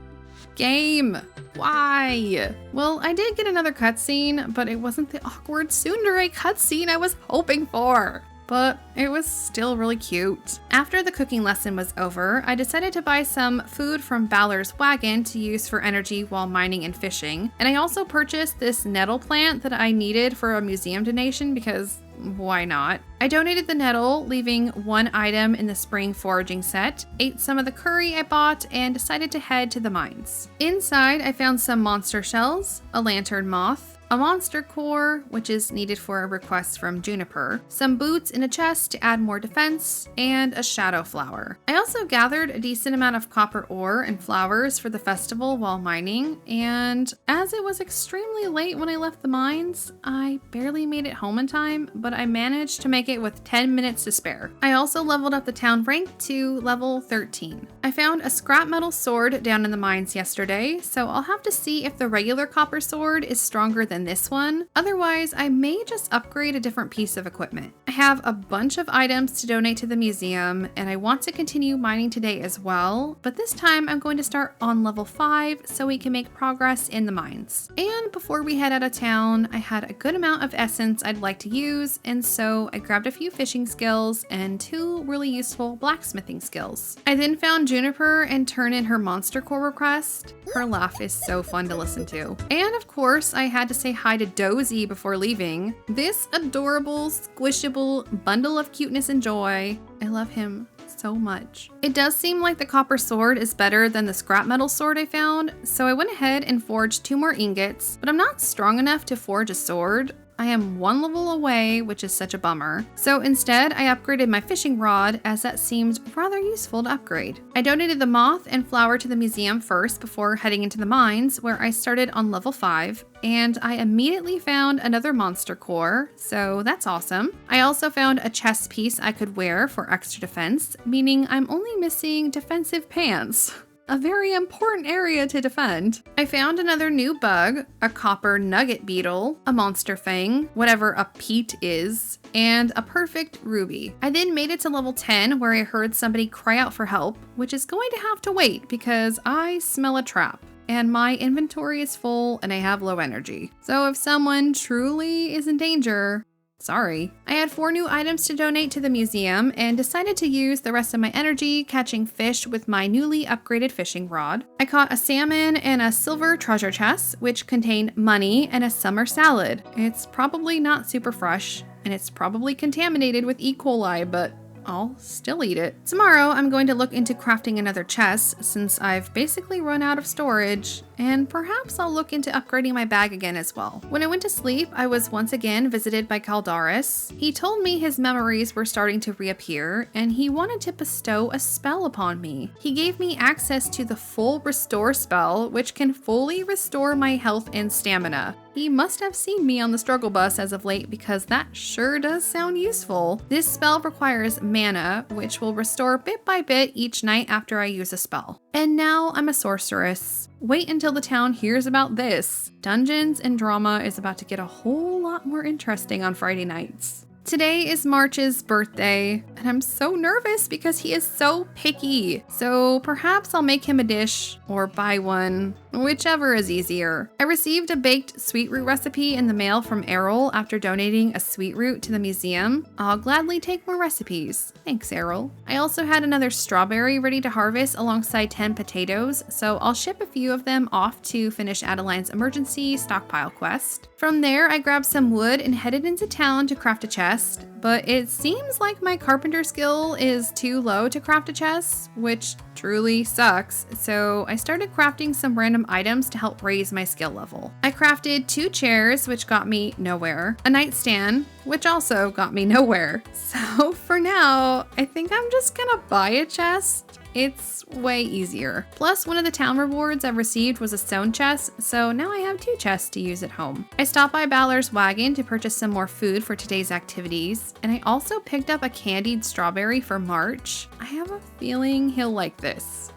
Game. Why? Well, I did get another cutscene, but it wasn't the awkward tsundere cutscene I was hoping for. But it was still really cute. After the cooking lesson was over, I decided to buy some food from Balor's wagon to use for energy while mining and fishing. And I also purchased this nettle plant that I needed for a museum donation because why not? I donated the nettle, leaving one item in the spring foraging set, ate some of the curry I bought, and decided to head to the mines. Inside, I found some monster shells, a lantern moth, a monster core, which is needed for a request from Juniper, some boots in a chest to add more defense, and a shadow flower. I also gathered a decent amount of copper ore and flowers for the festival while mining, and as it was extremely late when I left the mines, I barely made it home in time, but I managed to make it with 10 minutes to spare. I also leveled up the town rank to level 13. I found a scrap metal sword down in the mines yesterday, so I'll have to see if the regular copper sword is stronger than this one. Otherwise, I may just upgrade a different piece of equipment. I have a bunch of items to donate to the museum, and I want to continue mining today as well, but this time I'm going to start on level 5 so we can make progress in the mines. And before we head out of town, I had a good amount of essence I'd like to use, and so I grabbed a few fishing skills and 2 really useful blacksmithing skills. I then found Juniper and turned in her monster core request. Her laugh is so fun to listen to. And of course, I had to say hi to Dozy before leaving. This adorable, squishable bundle of cuteness and joy. I love him so much. It does seem like the copper sword is better than the scrap metal sword I found, so I went ahead and forged 2 more ingots, but I'm not strong enough to forge a sword. I am 1 level away, which is such a bummer. So instead, I upgraded my fishing rod as that seemed rather useful to upgrade. I donated the moth and flower to the museum first before heading into the mines, where I started on level 5, and I immediately found another monster core, so that's awesome. I also found a chest piece I could wear for extra defense, meaning I'm only missing defensive pants. A very important area to defend. I found another new bug, a copper nugget beetle, a monster fang, whatever a peat is, and a perfect ruby. I then made it to level 10 where I heard somebody cry out for help, which is going to have to wait because I smell a trap. And my inventory is full and I have low energy. So if someone truly is in danger, sorry. I had 4 new items to donate to the museum and decided to use the rest of my energy catching fish with my newly upgraded fishing rod. I caught a salmon and a silver treasure chest, which contained money and a summer salad. It's probably not super fresh, and it's probably contaminated with E. coli, but I'll still eat it. Tomorrow, I'm going to look into crafting another chest since I've basically run out of storage, and perhaps I'll look into upgrading my bag again as well. When I went to sleep, I was once again visited by Caldaris. He told me his memories were starting to reappear, and he wanted to bestow a spell upon me. He gave me access to the full restore spell, which can fully restore my health and stamina. He must have seen me on the struggle bus as of late because that sure does sound useful. This spell requires mana, which will restore bit by bit each night after I use a spell. And now I'm a sorceress. Wait until the town hears about this. Dungeons and drama is about to get a whole lot more interesting on Friday nights. Today is March's birthday, and I'm so nervous because he is so picky. So perhaps I'll make him a dish or buy one, whichever is easier. I received a baked sweet root recipe in the mail from Errol after donating a sweet root to the museum. I'll gladly take more recipes. Thanks, Errol. I also had another strawberry ready to harvest alongside 10 potatoes, so I'll ship a few of them off to finish Adeline's emergency stockpile quest. From there, I grabbed some wood and headed into town to craft a chest, but it seems like my carpenter skill is too low to craft a chest, which truly sucks, so I started crafting some random items to help raise my skill level. I crafted 2 chairs, which got me nowhere, a nightstand, which also got me nowhere. So for now, I think I'm just gonna buy a chest. It's way easier. Plus, one of the town rewards I've received was a stone chest, so now I have 2 chests to use at home. I stopped by Balor's wagon to purchase some more food for today's activities, and I also picked up a candied strawberry for March. I have a feeling he'll like this.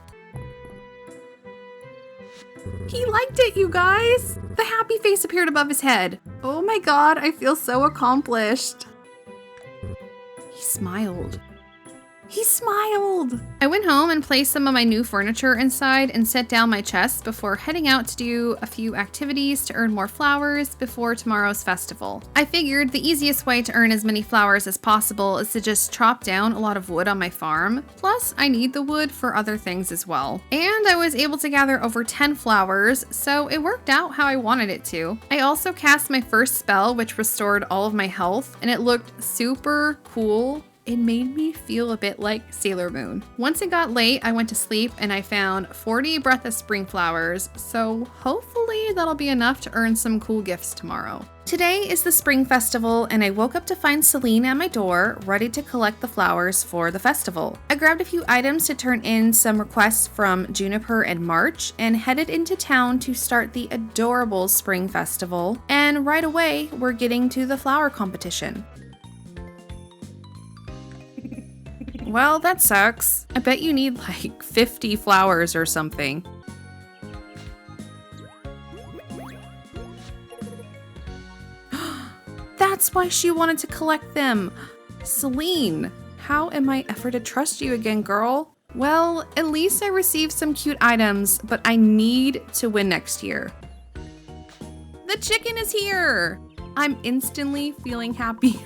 He liked it, you guys! The happy face appeared above his head. Oh my god, I feel so accomplished. He smiled. He smiled! I went home and placed some of my new furniture inside and set down my chest before heading out to do a few activities to earn more flowers before tomorrow's festival. I figured the easiest way to earn as many flowers as possible is to just chop down a lot of wood on my farm. Plus, I need the wood for other things as well. And I was able to gather over 10 flowers, so it worked out how I wanted it to. I also cast my first spell, which restored all of my health, and it looked super cool. It made me feel a bit like Sailor Moon. Once it got late, I went to sleep and I found 40 Breath of Spring flowers, so hopefully that'll be enough to earn some cool gifts tomorrow. Today is the Spring Festival and I woke up to find Celine at my door, ready to collect the flowers for the festival. I grabbed a few items to turn in some requests from Juniper and March and headed into town to start the adorable Spring Festival, and right away we're getting to the flower competition. Well, that sucks. I bet you need like 50 flowers or something. That's why she wanted to collect them. Celine, how am I ever to trust you again, girl? Well, at least I received some cute items, but I need to win next year. The chicken is here. I'm instantly feeling happier.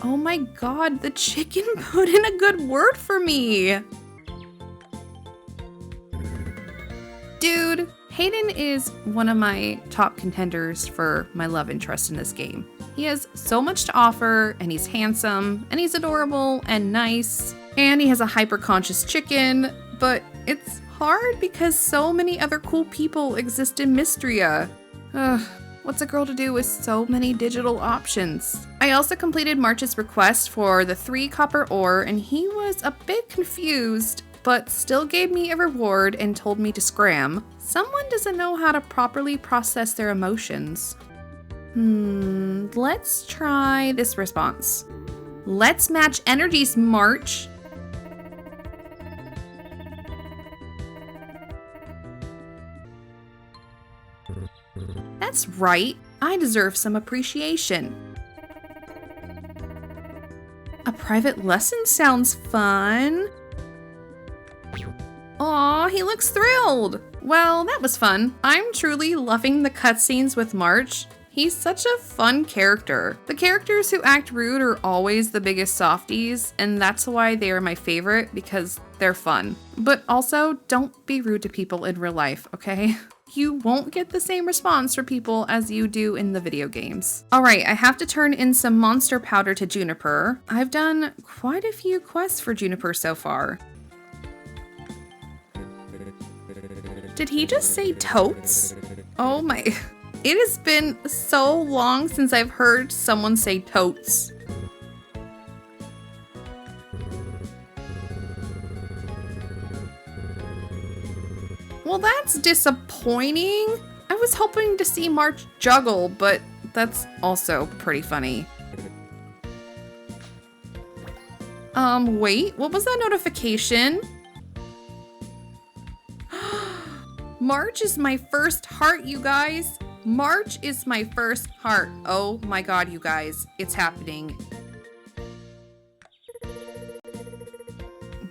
Oh my god, the chicken put in a good word for me! Dude, Hayden is one of my top contenders for my love interest in this game. He has so much to offer, and he's handsome, and he's adorable and nice, and he has a hyper-conscious chicken, but it's hard because so many other cool people exist in Mistria. Ugh. What's a girl to do with so many digital options? I also completed March's request for the 3 copper ore, and he was a bit confused, but still gave me a reward and told me to scram. Someone doesn't know how to properly process their emotions. Let's try this response. Let's match energies, March. That's right, I deserve some appreciation. A private lesson sounds fun. Aw, he looks thrilled. Well, that was fun. I'm truly loving the cutscenes with March. He's such a fun character. The characters who act rude are always the biggest softies, and that's why they are my favorite, because they're fun. But also, don't be rude to people in real life, okay? You won't get the same response from people as you do in the video games. Alright, I have to turn in some monster powder to Juniper. I've done quite a few quests for Juniper so far. Did he just say totes? Oh my... It has been so long since I've heard someone say totes. Well, that's disappointing. I was hoping to see March juggle, but that's also pretty funny. Wait, what was that notification? March is my first heart, you guys. March is my first heart. Oh my god, you guys, it's happening.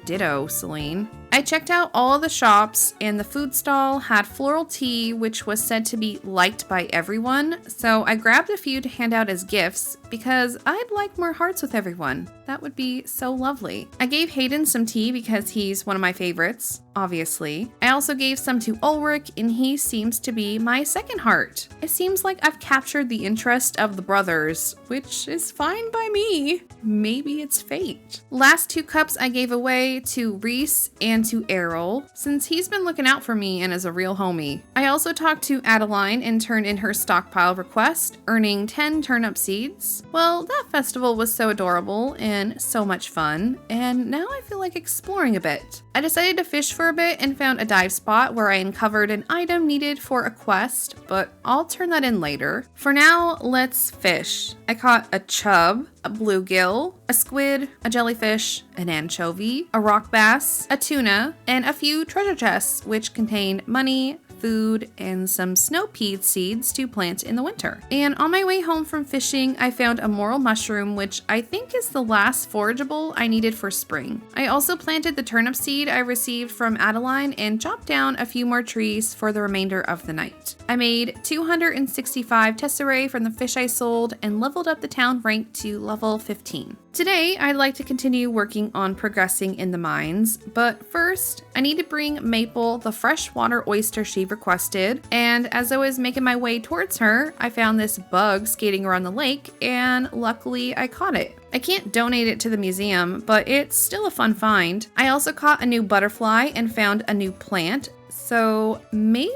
Ditto, Celine. I checked out all of the shops, and the food stall had floral tea, which was said to be liked by everyone, so I grabbed a few to hand out as gifts because I'd like more hearts with everyone. That would be so lovely. I gave Hayden some tea because he's one of my favorites, obviously. I also gave some to Ulrich, and he seems to be my second heart. It seems like I've captured the interest of the brothers, which is fine by me. Maybe it's fate. Last 2 cups I gave away to Reese and to Errol, since he's been looking out for me and is a real homie. I also talked to Adeline and turned in her stockpile request, earning 10 turnip seeds. Well, that festival was so adorable and so much fun, and now I feel like exploring a bit. I decided to fish for a bit and found a dive spot where I uncovered an item needed for a quest, but I'll turn that in later. For now, let's fish. I caught a chub, a bluegill, a squid, a jellyfish, an anchovy, a rock bass, a tuna, and a few treasure chests which contain money, food and some snow pea seeds to plant in the winter. And on my way home from fishing, I found a morel mushroom, which I think is the last forageable I needed for spring. I also planted the turnip seed I received from Adeline and chopped down a few more trees for the remainder of the night. I made 265 tesserae from the fish I sold and leveled up the town rank to level 15. Today, I'd like to continue working on progressing in the mines, but first, I need to bring Maple the freshwater oyster she requested, and as I was making my way towards her, I found this bug skating around the lake, and luckily I caught it. I can't donate it to the museum, but it's still a fun find. I also caught a new butterfly and found a new plant, so maybe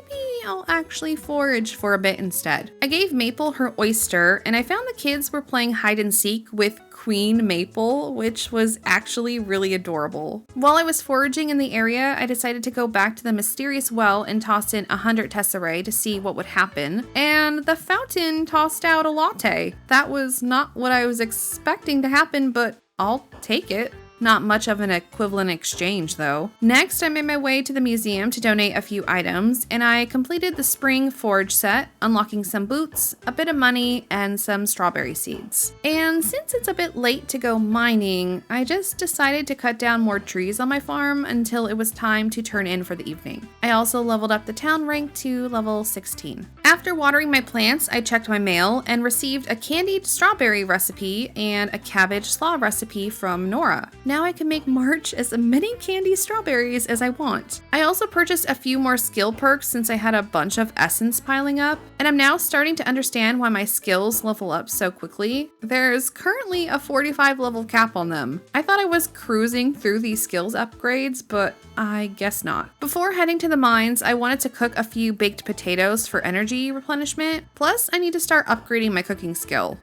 I'll actually forage for a bit instead. I gave Maple her oyster, and I found the kids were playing hide and seek with Queen Maple, which was actually really adorable. While I was foraging in the area, I decided to go back to the mysterious well and toss in 100 tesserae to see what would happen, and the fountain tossed out a latte. That was not what I was expecting to happen, but I'll take it. Not much of an equivalent exchange though. Next, I made my way to the museum to donate a few items, and I completed the spring forage set, unlocking some boots, a bit of money, and some strawberry seeds. And since it's a bit late to go mining, I just decided to cut down more trees on my farm until it was time to turn in for the evening. I also leveled up the town rank to level 16. After watering my plants, I checked my mail and received a candied strawberry recipe and a cabbage slaw recipe from Nora. Now I can make March as many candy strawberries as I want. I also purchased a few more skill perks since I had a bunch of essence piling up, and I'm now starting to understand why my skills level up so quickly. There's currently a 45 level cap on them. I thought I was cruising through these skills upgrades, but I guess not. Before heading to the mines, I wanted to cook a few baked potatoes for energy replenishment, plus I need to start upgrading my cooking skill.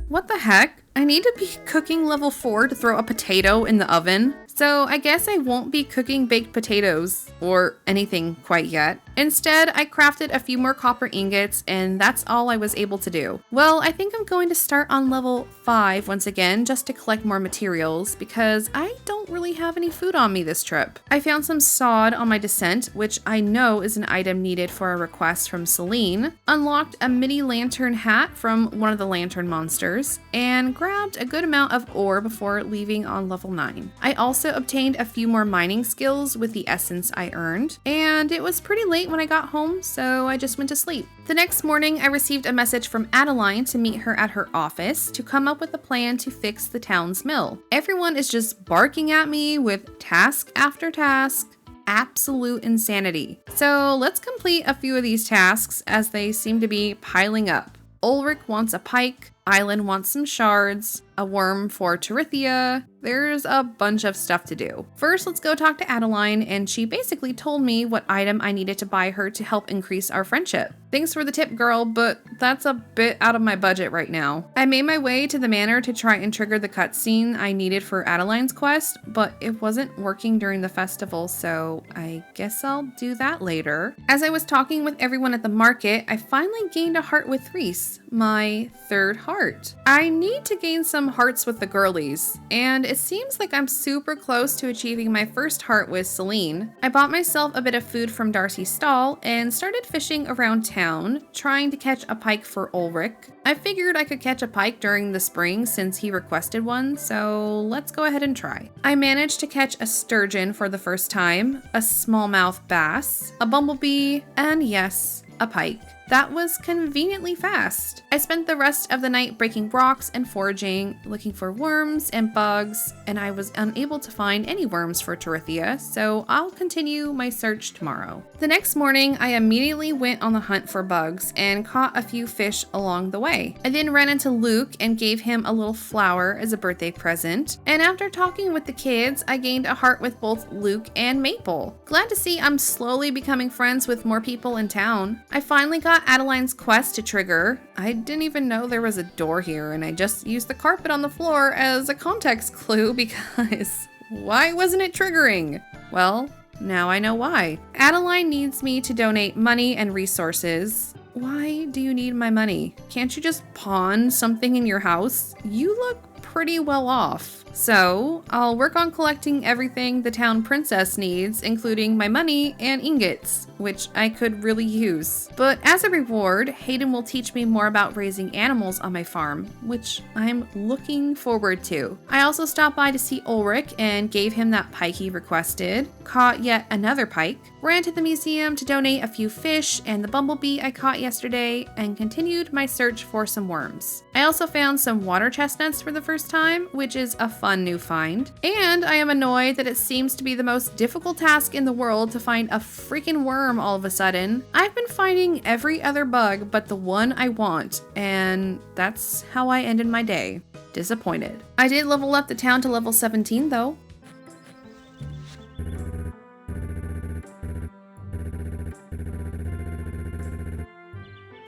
What the heck? I need to be cooking level 4 to throw a potato in the oven. So I guess I won't be cooking baked potatoes or anything quite yet. Instead, I crafted a few more copper ingots, and that's all I was able to do. Well, I think I'm going to start on level 5 once again just to collect more materials because I don't really have any food on me this trip. I found some sod on my descent, which I know is an item needed for a request from Celine, unlocked a mini lantern hat from one of the lantern monsters, and grabbed a good amount of ore before leaving on level 9. I also obtained a few more mining skills with the essence I earned, and it was pretty late when I got home, so I just went to sleep. The next morning, I received a message from Adeline to meet her at her office to come up with a plan to fix the town's mill. Everyone is just barking at me with task after task. Absolute insanity. So let's complete a few of these tasks as they seem to be piling up. Ulrich wants a pike, Island wants some shards, a worm for Terithia. There's a bunch of stuff to do. First, let's go talk to Adeline, and she basically told me what item I needed to buy her to help increase our friendship. Thanks for the tip, girl, but that's a bit out of my budget right now. I made my way to the manor to try and trigger the cutscene I needed for Adeline's quest, but it wasn't working during the festival, so I guess I'll do that later. As I was talking with everyone at the market, I finally gained a heart with Reese, my third heart. I need to gain some hearts with the girlies, and it seems like I'm super close to achieving my first heart with Celine. I bought myself a bit of food from Darcy's stall and started fishing around town, trying to catch a pike for Ulrich. I figured I could catch a pike during the spring since he requested one, so let's go ahead and try. I managed to catch a sturgeon for the first time, a smallmouth bass, a bumblebee, and yes, a pike. That was conveniently fast. I spent the rest of the night breaking rocks and foraging, looking for worms and bugs, and I was unable to find any worms for Terithia, so I'll continue my search tomorrow. The next morning, I immediately went on the hunt for bugs and caught a few fish along the way. I then ran into Luke and gave him a little flower as a birthday present, and after talking with the kids, I gained a heart with both Luke and Maple. Glad to see I'm slowly becoming friends with more people in town. I finally got Adeline's quest to trigger. I didn't even know there was a door here, and I just used the carpet on the floor as a context clue because why wasn't it triggering? Well, now I know why. Adeline needs me to donate money and resources. Why do you need my money? Can't you just pawn something in your house? You look pretty well off. So I'll work on collecting everything the town princess needs, including my money and ingots, which I could really use. But as a reward, Hayden will teach me more about raising animals on my farm, which I'm looking forward to. I also stopped by to see Ulrich and gave him that pike he requested, caught yet another pike, ran to the museum to donate a few fish and the bumblebee I caught yesterday, and continued my search for some worms. I also found some water chestnuts for the first time, which is a fun new find. And I am annoyed that it seems to be the most difficult task in the world to find a freaking worm all of a sudden. I've been finding every other bug but the one I want, and that's how I ended my day. Disappointed. I did level up the town to level 17 though.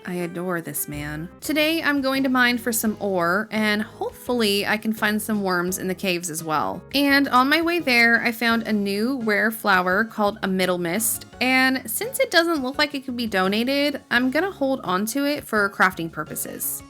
I adore this man. Today I'm going to mine for some ore, and hopefully I can find some worms in the caves as well. And on my way there, I found a new rare flower called a middle mist, and since it doesn't look like it could be donated, I'm gonna hold on to it for crafting purposes.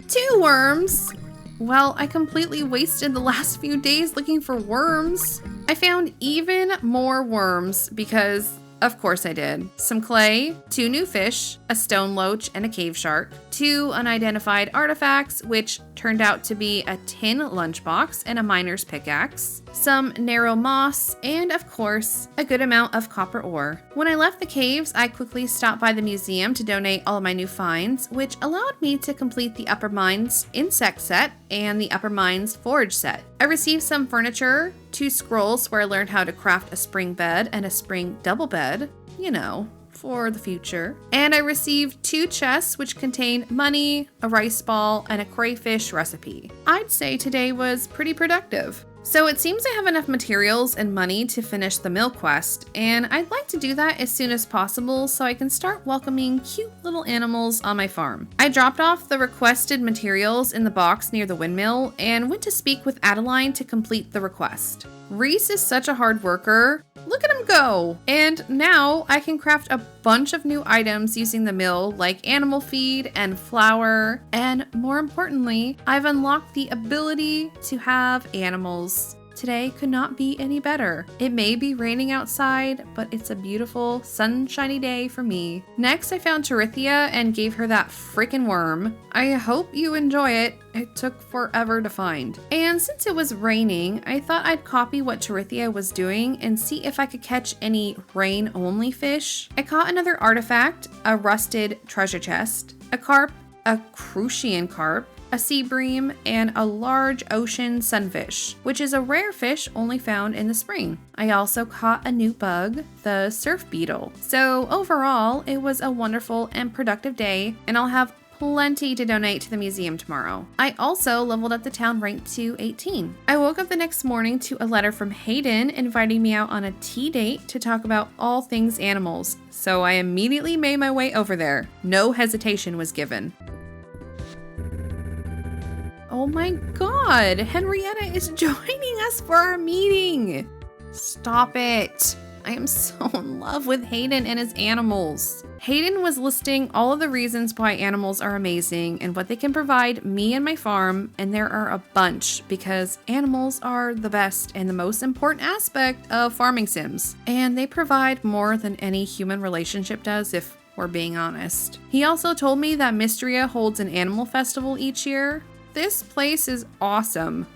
2 worms! Well, I completely wasted the last few days looking for worms. I found even more worms because of course I did. Some clay, 2 new fish, a stone loach, and a cave shark, 2 unidentified artifacts, which turned out to be a tin lunchbox and a miner's pickaxe, some narrow moss, and of course, a good amount of copper ore. When I left the caves, I quickly stopped by the museum to donate all of my new finds, which allowed me to complete the Upper Mines insect set and the Upper Mines forage set. I received some furniture, 2 scrolls where I learned how to craft a spring bed and a spring double bed, you know, for the future. And I received 2 chests which contain money, a rice ball, and a crayfish recipe. I'd say today was pretty productive. So it seems I have enough materials and money to finish the mill quest, and I'd like to do that as soon as possible so I can start welcoming cute little animals on my farm. I dropped off the requested materials in the box near the windmill and went to speak with Adeline to complete the request. Reese is such a hard worker. Look at him go! And now I can craft a bunch of new items using the mill like animal feed and flour, and more importantly, I've unlocked the ability to have animals. Today could not be any better. It may be raining outside, but it's a beautiful, sunshiny day for me. Next, I found Torithia and gave her that freaking worm. I hope you enjoy it. It took forever to find. And since it was raining, I thought I'd copy what Torithia was doing and see if I could catch any rain-only fish. I caught another artifact, a rusted treasure chest, a carp, a crucian carp, a sea bream, and a large ocean sunfish, which is a rare fish only found in the spring. I also caught a new bug, the surf beetle. So overall, it was a wonderful and productive day, and I'll have plenty to donate to the museum tomorrow. I also leveled up the town rank to 18. I woke up the next morning to a letter from Hayden inviting me out on a tea date to talk about all things animals, so I immediately made my way over there. No hesitation was given. Oh my god, Henrietta is joining us for our meeting. Stop it. I am so in love with Hayden and his animals. Hayden was listing all of the reasons why animals are amazing and what they can provide me and my farm, and there are a bunch because animals are the best and the most important aspect of farming sims, and they provide more than any human relationship does if we're being honest. He also told me that Mistria holds an animal festival each year. This place is awesome.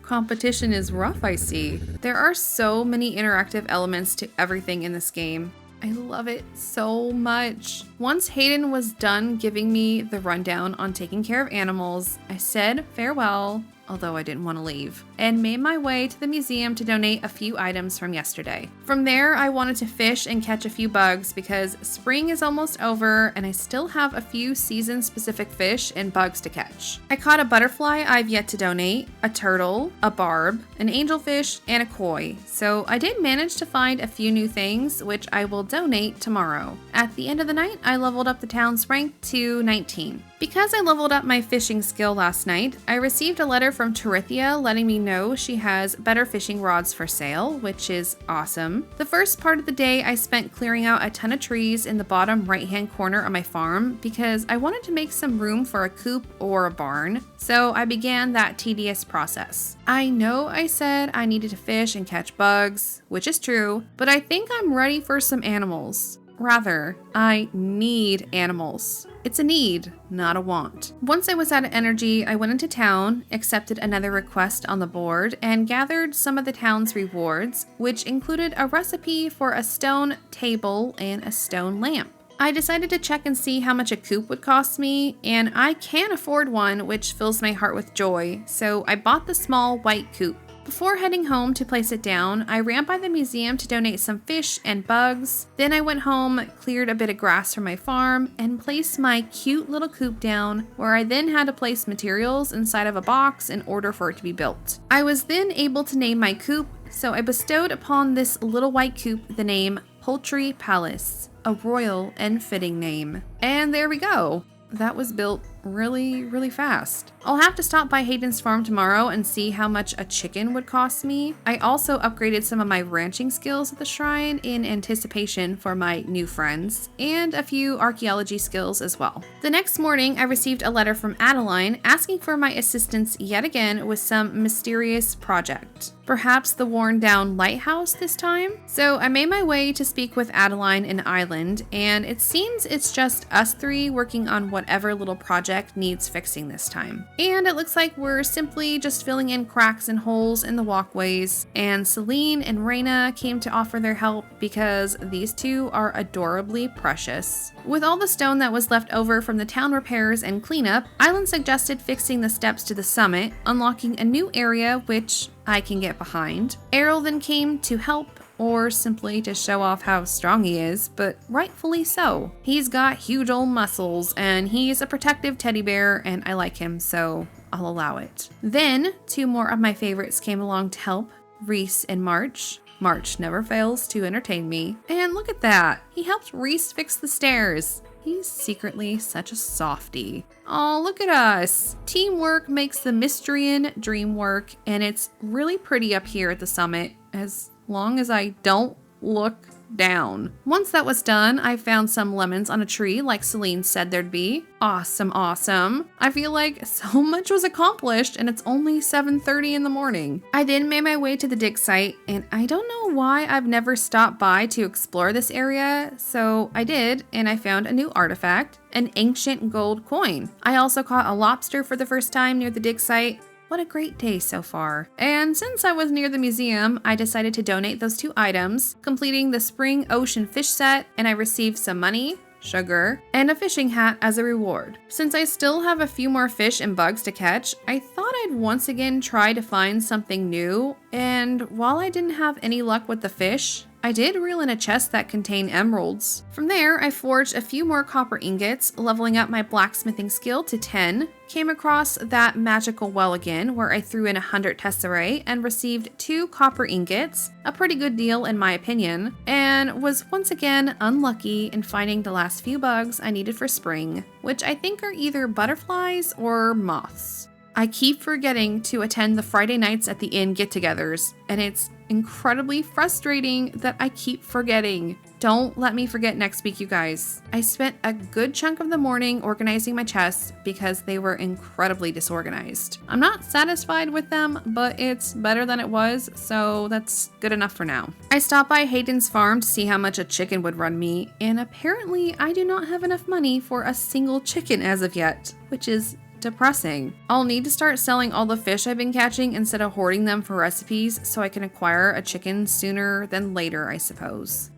Competition is rough, I see. There are so many interactive elements to everything in this game. I love it so much. Once Hayden was done giving me the rundown on taking care of animals, I said farewell, although I didn't want to leave, and made my way to the museum to donate a few items from yesterday. From there, I wanted to fish and catch a few bugs because spring is almost over and I still have a few season-specific fish and bugs to catch. I caught a butterfly I've yet to donate, a turtle, a barb, an angelfish, and a koi, so I did manage to find a few new things, which I will donate tomorrow. At the end of the night, I leveled up the town's rank to 19. Because I leveled up my fishing skill last night, I received a letter from Torithia letting me know she has better fishing rods for sale, which is awesome. The first part of the day I spent clearing out a ton of trees in the bottom right-hand corner of my farm because I wanted to make some room for a coop or a barn, so I began that tedious process. I know I said I needed to fish and catch bugs, which is true, but I think I'm ready for some animals. Rather, I need animals. It's a need, not a want. Once I was out of energy, I went into town, accepted another request on the board, and gathered some of the town's rewards, which included a recipe for a stone table and a stone lamp. I decided to check and see how much a coop would cost me, and I can afford one, which fills my heart with joy, so I bought the small white coop. Before heading home to place it down, I ran by the museum to donate some fish and bugs. Then I went home, cleared a bit of grass from my farm, and placed my cute little coop down, where I then had to place materials inside of a box in order for it to be built. I was then able to name my coop, so I bestowed upon this little white coop the name Poultry Palace, a royal and fitting name. And there we go. That was built really fast. I'll have to stop by Hayden's farm tomorrow and see how much a chicken would cost me. I also upgraded some of my ranching skills at the shrine in anticipation for my new friends, and a few archaeology skills as well. The next morning, I received a letter from Adeline asking for my assistance yet again with some mysterious project. Perhaps the worn down lighthouse this time? So I made my way to speak with Adeline in Island, and it seems it's just us three working on whatever little project needs fixing this time. And it looks like we're simply just filling in cracks and holes in the walkways, and Celine and Raina came to offer their help because these two are adorably precious. With all the stone that was left over from the town repairs and cleanup, Island suggested fixing the steps to the summit, unlocking a new area which I can get behind. Errol then came to help, or simply to show off how strong he is, but rightfully so. He's got huge old muscles, and he's a protective teddy bear, and I like him, so I'll allow it. Then, two more of my favorites came along to help, Reese and March. March never fails to entertain me. And look at that! He helped Reese fix the stairs. He's secretly such a softie. Oh, look at us. Teamwork makes the Mistrian dream work, and it's really pretty up here at the summit, as long as I don't look down. Once that was done, I found some lemons on a tree like Celine said there'd be. Awesome. I feel like so much was accomplished and it's only 7:30 in the morning. I then made my way to the dig site, and I don't know why I've never stopped by to explore this area, so I did, and I found a new artifact, an ancient gold coin. I also caught a lobster for the first time near the dig site. What a great day so far. And since I was near the museum, I decided to donate those two items, completing the spring ocean fish set, and I received some money, sugar, and a fishing hat as a reward. Since I still have a few more fish and bugs to catch, I thought I'd once again try to find something new, and while I didn't have any luck with the fish, I did reel in a chest that contained emeralds. From there, I forged a few more copper ingots, leveling up my blacksmithing skill to 10, came across that magical well again, where I threw in 100 tesserae and received 2 copper ingots, a pretty good deal in my opinion, and was once again unlucky in finding the last few bugs I needed for spring, which I think are either butterflies or moths. I keep forgetting to attend the Friday nights at the inn get-togethers, and it's incredibly frustrating that I keep forgetting. Don't let me forget next week, you guys. I spent a good chunk of the morning organizing my chests because they were incredibly disorganized. I'm not satisfied with them, but it's better than it was, so that's good enough for now. I stopped by Hayden's farm to see how much a chicken would run me, and apparently I do not have enough money for a single chicken as of yet, which is depressing. I'll need to start selling all the fish I've been catching instead of hoarding them for recipes so I can acquire a chicken sooner than later, I suppose.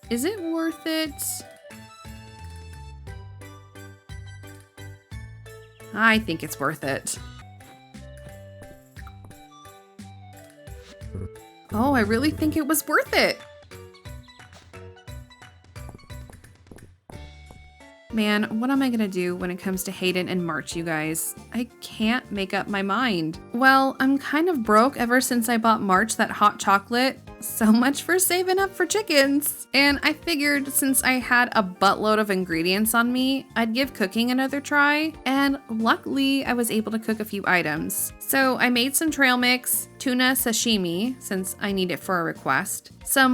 Is it worth it? I think it's worth it. Oh, I really think it was worth it. Man, what am I gonna do when it comes to Hayden and March, you guys? I can't make up my mind. Well, I'm kind of broke ever since I bought March that hot chocolate, so much for saving up for chickens. And I figured since I had a buttload of ingredients on me, I'd give cooking another try. And luckily, I was able to cook a few items. So I made some trail mix, tuna sashimi, since I need it for a request,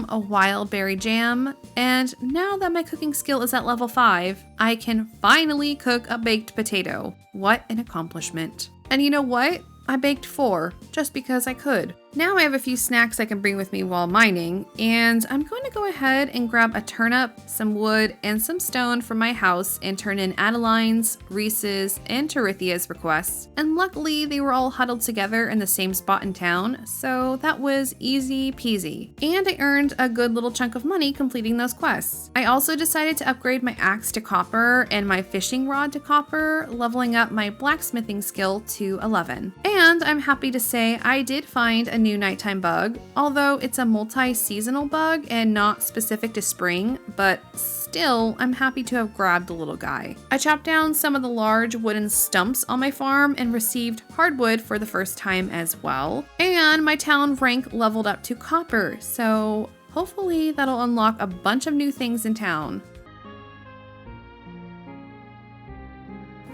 a wild berry jam, and now that my cooking skill is at level 5, I can finally cook a baked potato. What an accomplishment. And you know what? I baked 4, just because I could. Now I have a few snacks I can bring with me while mining, and I'm going to go ahead and grab a turnip, some wood, and some stone from my house and turn in Adeline's, Reese's, and Terithia's requests. And luckily, they were all huddled together in the same spot in town, so that was easy peasy. And I earned a good little chunk of money completing those quests. I also decided to upgrade my axe to copper and my fishing rod to copper, leveling up my blacksmithing skill to 11. And I'm happy to say I did find a new nighttime bug, although it's a multi-seasonal bug and not specific to spring, but still, I'm happy to have grabbed the little guy. I chopped down some of the large wooden stumps on my farm and received hardwood for the first time as well. And my town rank leveled up to copper, so hopefully that'll unlock a bunch of new things in town.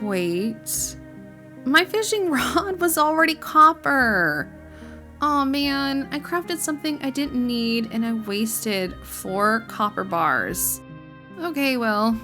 Wait, my fishing rod was already copper. Oh man, I crafted something I didn't need and I wasted 4 copper bars. Okay, well,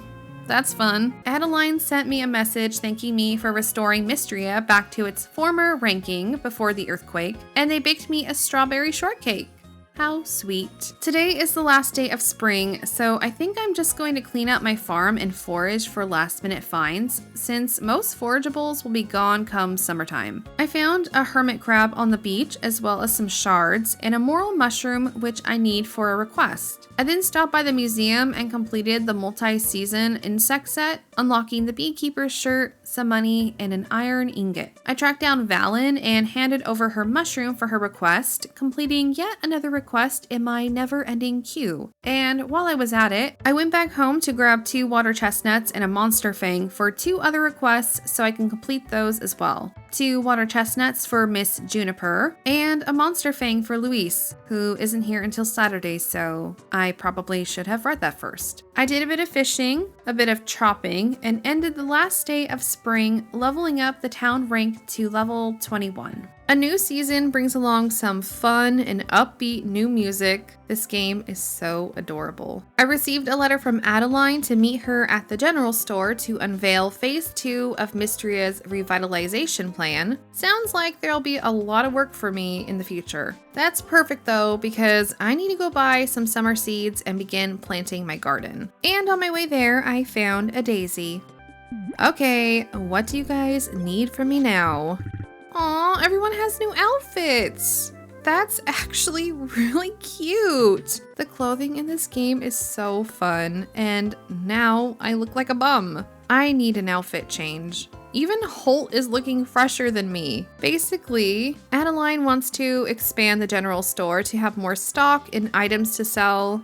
that's fun. Adeline sent me a message thanking me for restoring Mistria back to its former ranking before the earthquake, and they baked me a strawberry shortcake. How sweet. Today is the last day of spring, so I think I'm just going to clean up my farm and forage for last minute finds, since most forageables will be gone come summertime. I found a hermit crab on the beach, as well as some shards, and a moral mushroom which I need for a request. I then stopped by the museum and completed the multi-season insect set, unlocking the beekeeper's shirt, some money, and an iron ingot. I tracked down Valen and handed over her mushroom for her request, completing yet another request in my never-ending queue. And while I was at it, I went back home to grab 2 water chestnuts and a monster fang for 2 other requests so I can complete those as well. 2 water chestnuts for Miss Juniper, and a monster fang for Luis, who isn't here until Saturday, so I probably should have read that first. I did a bit of fishing, a bit of chopping, and ended the last day of spring leveling up the town rank to level 21. A new season brings along some fun and upbeat new music. This game is so adorable. I received a letter from Adeline to meet her at the general store to unveil phase 2 of Mistria's revitalization plan. Sounds like there'll be a lot of work for me in the future. That's perfect though, because I need to go buy some summer seeds and begin planting my garden. And on my way there, I found a daisy. Okay, what do you guys need from me now? Aw, everyone has new outfits! That's actually really cute! The clothing in this game is so fun, and now I look like a bum. I need an outfit change. Even Holt is looking fresher than me. Basically, Adeline wants to expand the general store to have more stock and items to sell.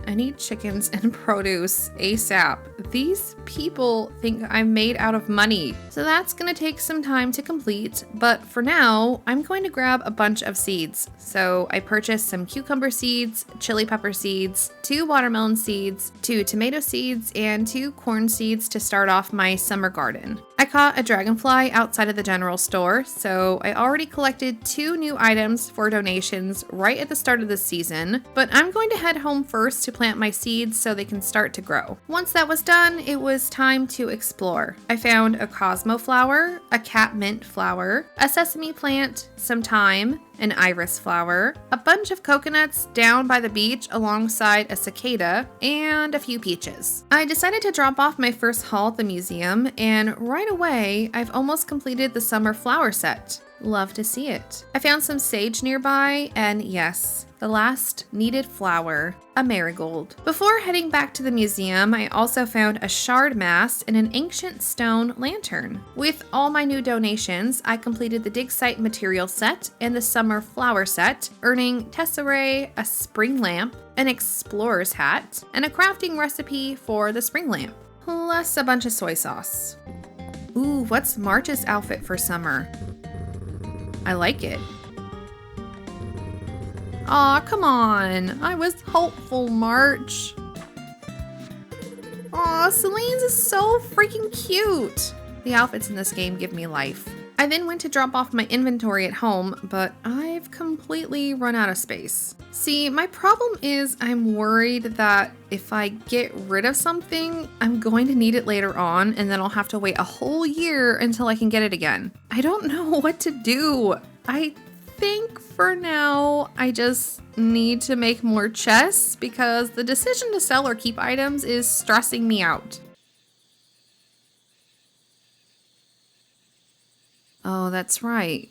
I need chickens and produce ASAP. These people think I'm made out of money. So that's gonna take some time to complete, but for now, I'm going to grab a bunch of seeds. So I purchased some cucumber seeds, chili pepper seeds, 2 watermelon seeds, 2 tomato seeds, and 2 corn seeds to start off my summer garden. I caught a dragonfly outside of the general store, so I already collected 2 new items for donations right at the start of the season, but I'm going to head home first to plant my seeds so they can start to grow. Once that was done, it was time to explore. I found a cosmo flower, a catmint flower, a sesame plant, some thyme, an iris flower, a bunch of coconuts down by the beach alongside a cicada, and a few peaches. I decided to drop off my first haul at the museum, and right away, I've almost completed the summer flower set. Love to see it. I found some sage nearby, and yes, the last needed flower, a marigold. Before heading back to the museum, I also found a shard mast and an ancient stone lantern. With all my new donations, I completed the dig site material set and the summer flower set, earning tesserae, a spring lamp, an explorer's hat, and a crafting recipe for the spring lamp, plus a bunch of soy sauce. Ooh, what's March's outfit for summer? I like it. Aw, come on. I was hopeful, March. Aw, Celine's is so freaking cute. The outfits in this game give me life. I then went to drop off my inventory at home, but I've completely run out of space. See, my problem is I'm worried that if I get rid of something, I'm going to need it later on, and then I'll have to wait a whole year until I can get it again. I don't know what to do. I think for now, I just need to make more chests because the decision to sell or keep items is stressing me out. Oh, that's right.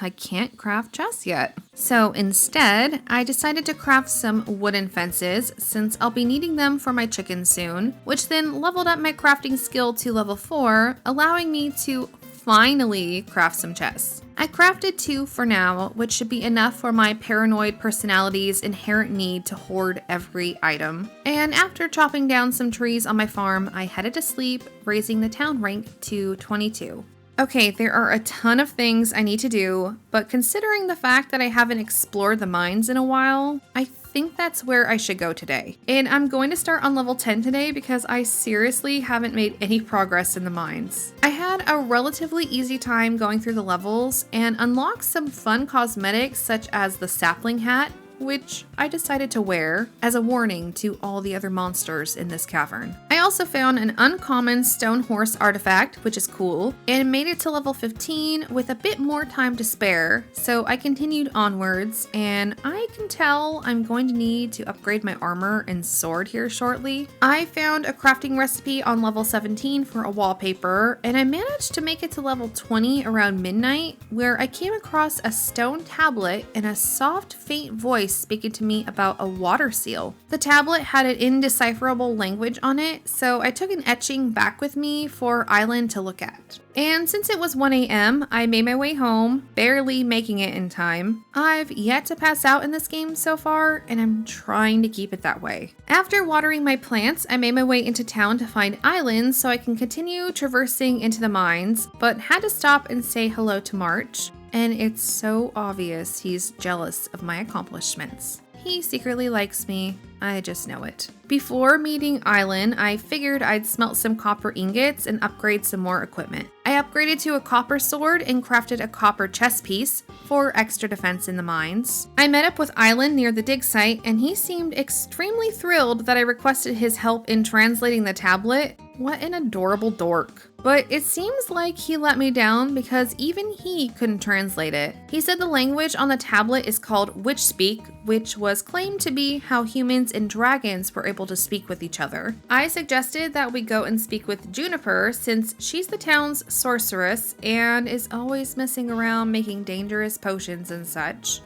I can't craft chests yet. So instead, I decided to craft some wooden fences since I'll be needing them for my chickens soon, which then leveled up my crafting skill to level 4, allowing me to finally craft some chests. I crafted 2 for now, which should be enough for my paranoid personality's inherent need to hoard every item. And after chopping down some trees on my farm, I headed to sleep, raising the town rank to 22. Okay, there are a ton of things I need to do, but considering the fact that I haven't explored the mines in a while, I think that's where I should go today. And I'm going to start on level 10 today because I seriously haven't made any progress in the mines. I had a relatively easy time going through the levels and unlocked some fun cosmetics such as the sapling hat, which I decided to wear as a warning to all the other monsters in this cavern. I also found an uncommon stone horse artifact, which is cool, and made it to level 15 with a bit more time to spare, so I continued onwards, and I can tell I'm going to need to upgrade my armor and sword here shortly. I found a crafting recipe on level 17 for a wallpaper, and I managed to make it to level 20 around midnight, where I came across a stone tablet and a soft, faint voice speaking to me about a water seal. The tablet had an indecipherable language on it, so I took an etching back with me for Island to look at. And since it was 1 a.m., I made my way home, barely making it in time. I've yet to pass out in this game so far, and I'm trying to keep it that way. After watering my plants, I made my way into town to find Island so I can continue traversing into the mines, but had to stop and say hello to March. And it's so obvious he's jealous of my accomplishments. He secretly likes me. I just know it. Before meeting Island, I figured I'd smelt some copper ingots and upgrade some more equipment. I upgraded to a copper sword and crafted a copper chest piece for extra defense in the mines. I met up with Island near the dig site, and he seemed extremely thrilled that I requested his help in translating the tablet. What an adorable dork. But it seems like he let me down because even he couldn't translate it. He said the language on the tablet is called witch speak, which was claimed to be how humans and dragons were able to speak with each other. I suggested that we go and speak with Juniper since she's the town's sorceress and is always messing around making dangerous potions and such.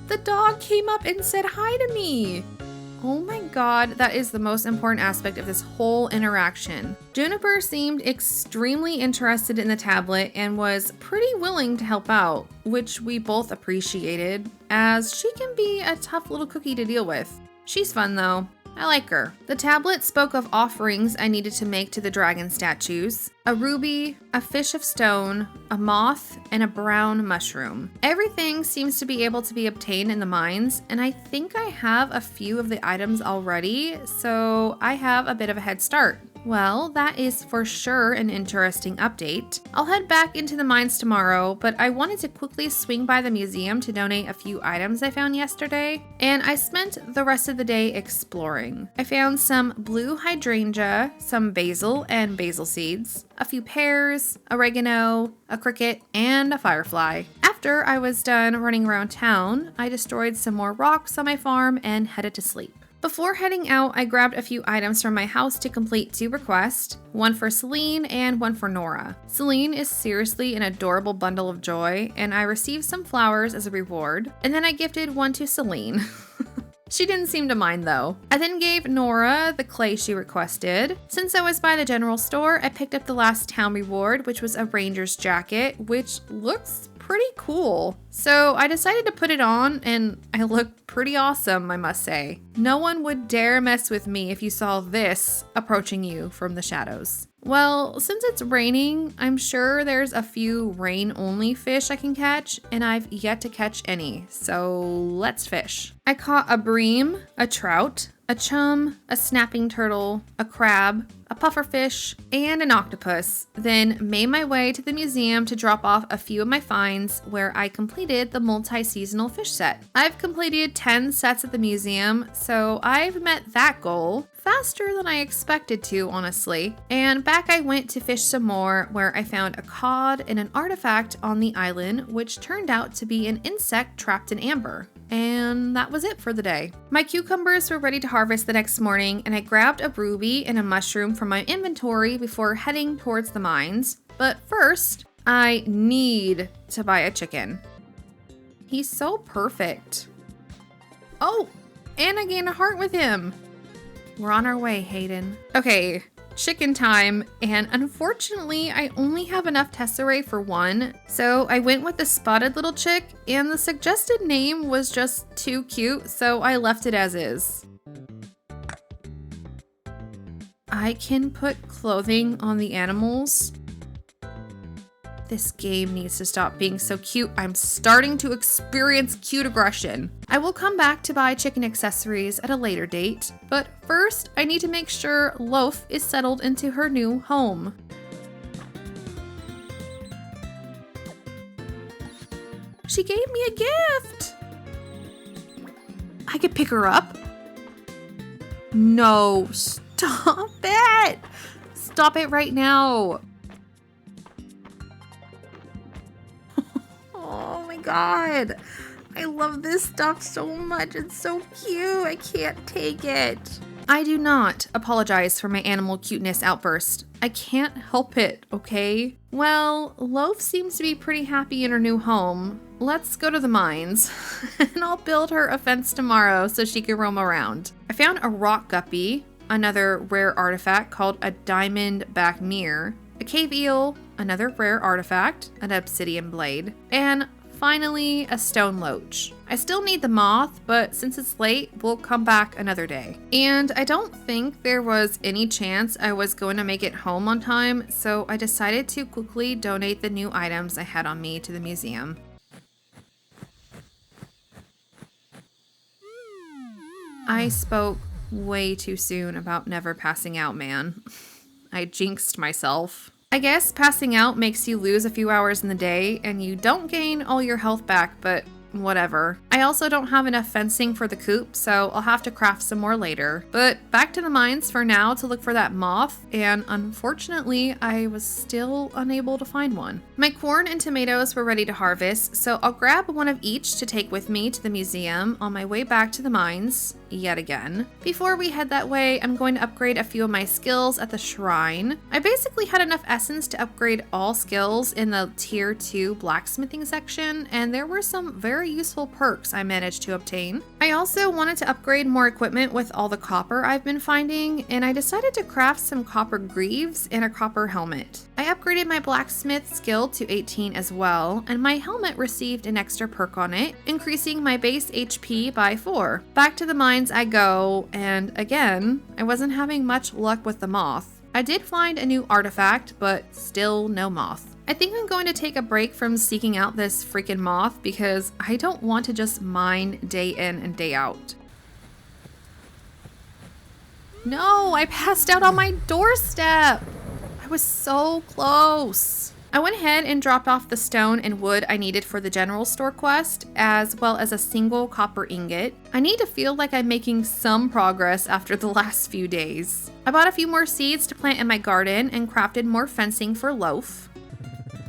The dog came up and said hi to me. Oh my god, that is the most important aspect of this whole interaction. Juniper seemed extremely interested in the tablet and was pretty willing to help out, which we both appreciated, as she can be a tough little cookie to deal with. She's fun though. I like her. The tablet spoke of offerings I needed to make to the dragon statues: a ruby, a fish of stone, a moth, and a brown mushroom. Everything seems to be able to be obtained in the mines, and I think I have a few of the items already, so I have a bit of a head start. Well, that is for sure an interesting update. I'll head back into the mines tomorrow, but I wanted to quickly swing by the museum to donate a few items I found yesterday, and I spent the rest of the day exploring. I found some blue hydrangea, some basil and basil seeds, a few pears, oregano, a cricket, and a firefly. After I was done running around town, I destroyed some more rocks on my farm and headed to sleep. Before heading out, I grabbed a few items from my house to complete 2 requests, one for Celine and one for Nora. Celine is seriously an adorable bundle of joy, and I received some flowers as a reward, and then I gifted one to Celine. She didn't seem to mind though. I then gave Nora the clay she requested. Since I was by the general store, I picked up the last town reward, which was a ranger's jacket, which looks pretty cool. So I decided to put it on and I looked pretty awesome, I must say. No one would dare mess with me if you saw this approaching you from the shadows. Well, since it's raining, I'm sure there's a few rain-only fish I can catch, and I've yet to catch any, so let's fish. I caught a bream, a trout, a chum, a snapping turtle, a crab, a pufferfish, and an octopus, then made my way to the museum to drop off a few of my finds where I completed the multi-seasonal fish set. I've completed 10 sets at the museum, so I've met that goal faster than I expected to, honestly. And back I went to fish some more, where I found a cod and an artifact on the island, which turned out to be an insect trapped in amber. And that was it for the day. My cucumbers were ready to harvest the next morning, and I grabbed a ruby and a mushroom from my inventory before heading towards the mines. But first, I need to buy a chicken. He's so perfect. Oh, and I gained a heart with him. We're on our way, Hayden. Okay, chicken time, and unfortunately, I only have enough tesserae for one, so I went with the spotted little chick, and the suggested name was just too cute, so I left it as is. I can put clothing on the animals. This game needs to stop being so cute. I'm starting to experience cute aggression. I will come back to buy chicken accessories at a later date, but first I need to make sure Loaf is settled into her new home. She gave me a gift! I could pick her up? No, stop it! Stop it right now. Oh my god, I love this stuff so much. It's so cute. I can't take it. I do not apologize for my animal cuteness outburst. I can't help it, okay? Well, Loaf seems to be pretty happy in her new home. Let's go to the mines, and I'll build her a fence tomorrow so she can roam around. I found a rock guppy, another rare artifact called a diamond back mirror, a cave eel, another rare artifact, an obsidian blade, and finally a stone loach. I still need the moth, but since it's late, we'll come back another day. And I don't think there was any chance I was going to make it home on time, so I decided to quickly donate the new items I had on me to the museum. I spoke way too soon about never passing out, man. I jinxed myself. I guess passing out makes you lose a few hours in the day, and you don't gain all your health back, but whatever. I also don't have enough fencing for the coop, so I'll have to craft some more later. But back to the mines for now to look for that moth, and unfortunately, I was still unable to find one. My corn and tomatoes were ready to harvest, so I'll grab one of each to take with me to the museum on my way back to the mines, yet again. Before we head that way, I'm going to upgrade a few of my skills at the shrine. I basically had enough essence to upgrade all skills in the tier 2 blacksmithing section, and there were some very useful perks I managed to obtain. I also wanted to upgrade more equipment with all the copper I've been finding, and I decided to craft some copper greaves and a copper helmet. I upgraded my blacksmith skill to 18 as well, and my helmet received an extra perk on it, increasing my base HP by 4. Back to the mines I go, and again, I wasn't having much luck with the moth. I did find a new artifact, but still no moth. I think I'm going to take a break from seeking out this freaking moth because I don't want to just mine day in and day out. No, I passed out on my doorstep. I was so close. I went ahead and dropped off the stone and wood I needed for the general store quest, as well as a single copper ingot. I need to feel like I'm making some progress after the last few days. I bought a few more seeds to plant in my garden and crafted more fencing for Loaf.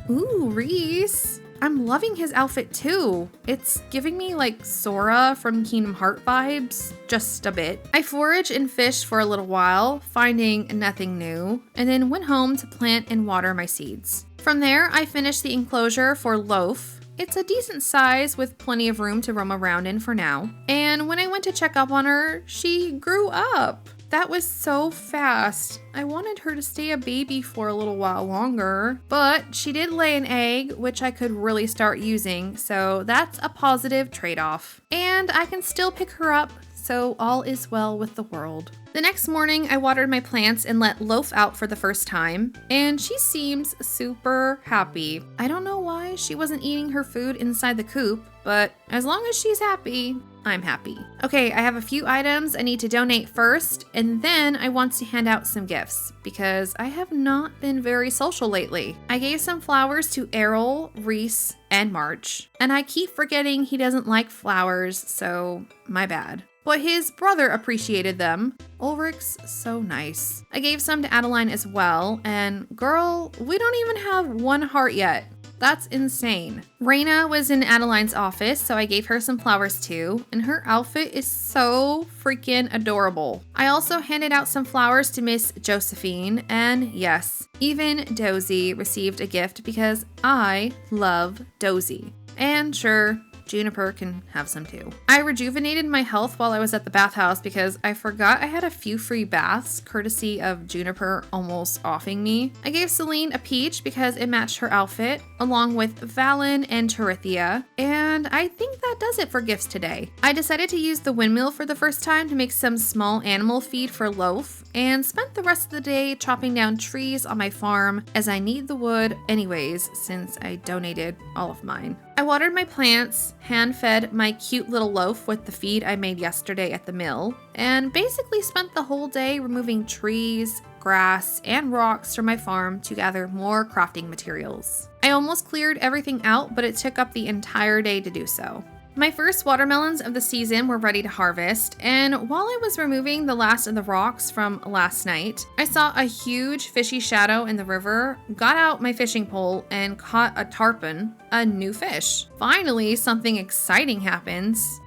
Ooh, Reese. I'm loving his outfit too. It's giving me like Sora from Kingdom Hearts vibes, just a bit. I foraged and fished for a little while, finding nothing new, and then went home to plant and water my seeds. From there, I finished the enclosure for Loaf. It's a decent size with plenty of room to roam around in for now. And when I went to check up on her, she grew up. That was so fast. I wanted her to stay a baby for a little while longer, but she did lay an egg, which I could really start using, so that's a positive trade-off. And I can still pick her up, so all is well with the world. The next morning, I watered my plants and let Loaf out for the first time, and she seems super happy. I don't know why she wasn't eating her food inside the coop, but as long as she's happy, I'm happy. Okay, I have a few items I need to donate first, and then I want to hand out some gifts because I have not been very social lately. I gave some flowers to Errol, Reese, and March, and I keep forgetting he doesn't like flowers, so my bad. But his brother appreciated them. Ulrich's so nice. I gave some to Adeline as well, and girl, we don't even have one heart yet. That's insane. Raina was in Adeline's office, so I gave her some flowers too, and her outfit is so freaking adorable. I also handed out some flowers to Miss Josephine, and yes, even Dozy received a gift because I love Dozy. And sure, Juniper can have some too. I rejuvenated my health while I was at the bathhouse because I forgot I had a few free baths courtesy of Juniper almost offing me. I gave Celine a peach because it matched her outfit, along with Valen and Terithia, and I think that does it for gifts today. I decided to use the windmill for the first time to make some small animal feed for Loaf, and spent the rest of the day chopping down trees on my farm as I need the wood anyways since I donated all of mine. I watered my plants, hand-fed my cute little Loaf with the feed I made yesterday at the mill, and basically spent the whole day removing trees, grass, and rocks from my farm to gather more crafting materials. I almost cleared everything out, but it took up the entire day to do so. My first watermelons of the season were ready to harvest, and while I was removing the last of the rocks from last night, I saw a huge fishy shadow in the river, got out my fishing pole, and caught a tarpon, a new fish. Finally, something exciting happens.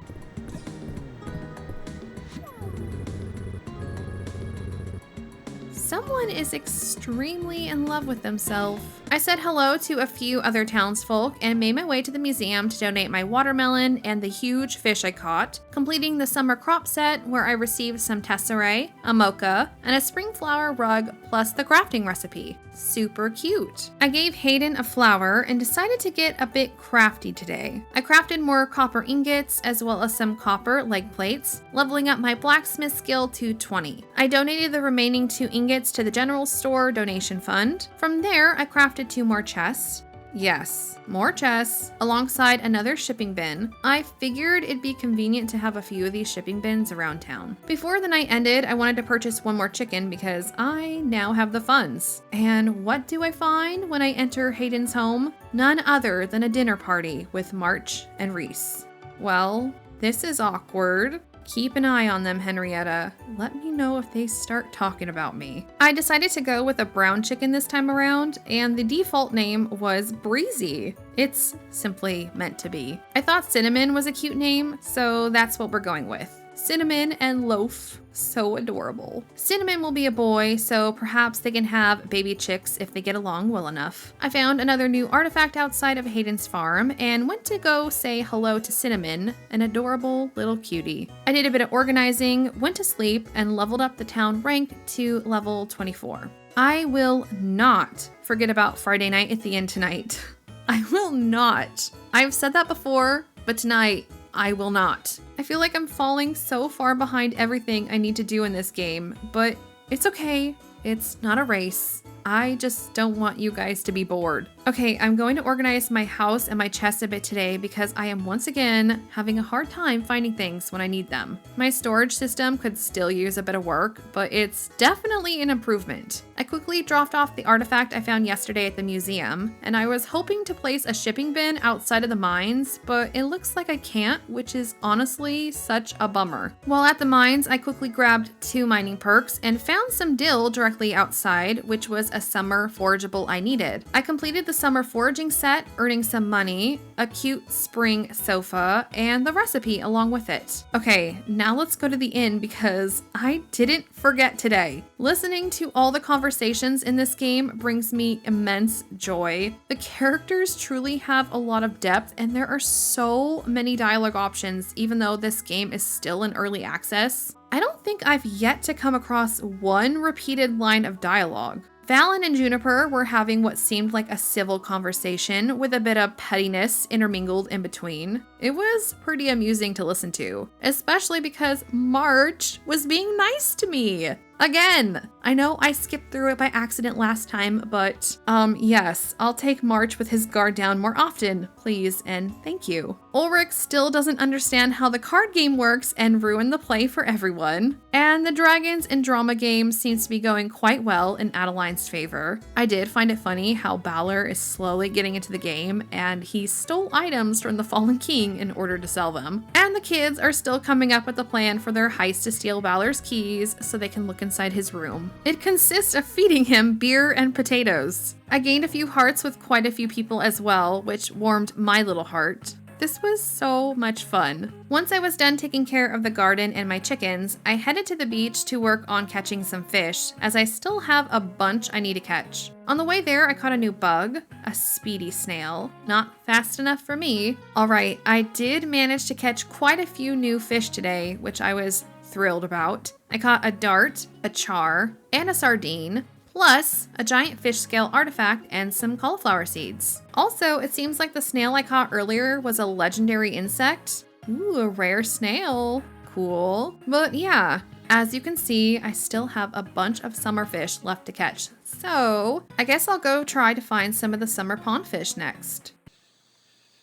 Someone is extremely in love with themselves. I said hello to a few other townsfolk and made my way to the museum to donate my watermelon and the huge fish I caught, completing the summer crop set where I received some tesserae, a mocha, and a spring flower rug plus the crafting recipe. Super cute. I gave Hayden a flower and decided to get a bit crafty today. I crafted more copper ingots as well as some copper leg plates, leveling up my blacksmith skill to 20. I donated the remaining 2 ingots to the general store donation fund. From there, I crafted 2 more chests. Yes, more chests, alongside another shipping bin. I figured it'd be convenient to have a few of these shipping bins around town. Before the night ended, I wanted to purchase 1 more chicken because I now have the funds. And what do I find when I enter Hayden's home? None other than a dinner party with March and Reese. Well, this is awkward. Keep an eye on them, Henrietta. Let me know if they start talking about me. I decided to go with a brown chicken this time around, and the default name was Breezy. It's simply meant to be. I thought Cinnamon was a cute name, so that's what we're going with. Cinnamon and Loaf. So adorable. Cinnamon will be a boy, so perhaps they can have baby chicks if they get along well enough. I found another new artifact outside of Hayden's farm and went to go say hello to Cinnamon, an adorable little cutie. I did a bit of organizing, went to sleep, and leveled up the town rank to level 24. I will not forget about Friday night at the inn tonight. I will not. I've said that before, but tonight, I will not. I feel like I'm falling so far behind everything I need to do in this game, but it's okay. It's not a race. I just don't want you guys to be bored. Okay, I'm going to organize my house and my chest a bit today because I am once again having a hard time finding things when I need them. My storage system could still use a bit of work, but it's definitely an improvement. I quickly dropped off the artifact I found yesterday at the museum, and I was hoping to place a shipping bin outside of the mines, but it looks like I can't, which is honestly such a bummer. While at the mines, I quickly grabbed 2 mining perks and found some dill directly outside, which was a summer forageable I needed. I completed the summer foraging set, earning some money, a cute spring sofa, and the recipe along with it. Okay, now let's go to the inn because I didn't forget today. Listening to all the conversations in this game brings me immense joy. The characters truly have a lot of depth and there are so many dialogue options even though this game is still in early access. I don't think I've yet to come across one repeated line of dialogue. Valen and Juniper were having what seemed like a civil conversation with a bit of pettiness intermingled in between. It was pretty amusing to listen to, especially because March was being nice to me. Again, I know I skipped through it by accident last time, but yes, I'll take March with his guard down more often, please, and thank you. Ulrich still doesn't understand how the card game works and ruined the play for everyone. And the Dragons and Drama game seems to be going quite well in Adeline's favor. I did find it funny how Balor is slowly getting into the game and he stole items from the Fallen King in order to sell them. And the kids are still coming up with a plan for their heist to steal Balor's keys so they can look inside his room. It consists of feeding him beer and potatoes. I gained a few hearts with quite a few people as well, which warmed my little heart. This was so much fun. Once I was done taking care of the garden and my chickens, I headed to the beach to work on catching some fish, as I still have a bunch I need to catch. On the way there, I caught a new bug, a speedy snail. Not fast enough for me. Alright, I did manage to catch quite a few new fish today, which I was thrilled about. I caught a dart, a char, and a sardine, plus a giant fish scale artifact and some cauliflower seeds. Also, it seems like the snail I caught earlier was a legendary insect. Ooh, a rare snail. Cool. But yeah, as you can see, I still have a bunch of summer fish left to catch. So I guess I'll go try to find some of the summer pond fish next.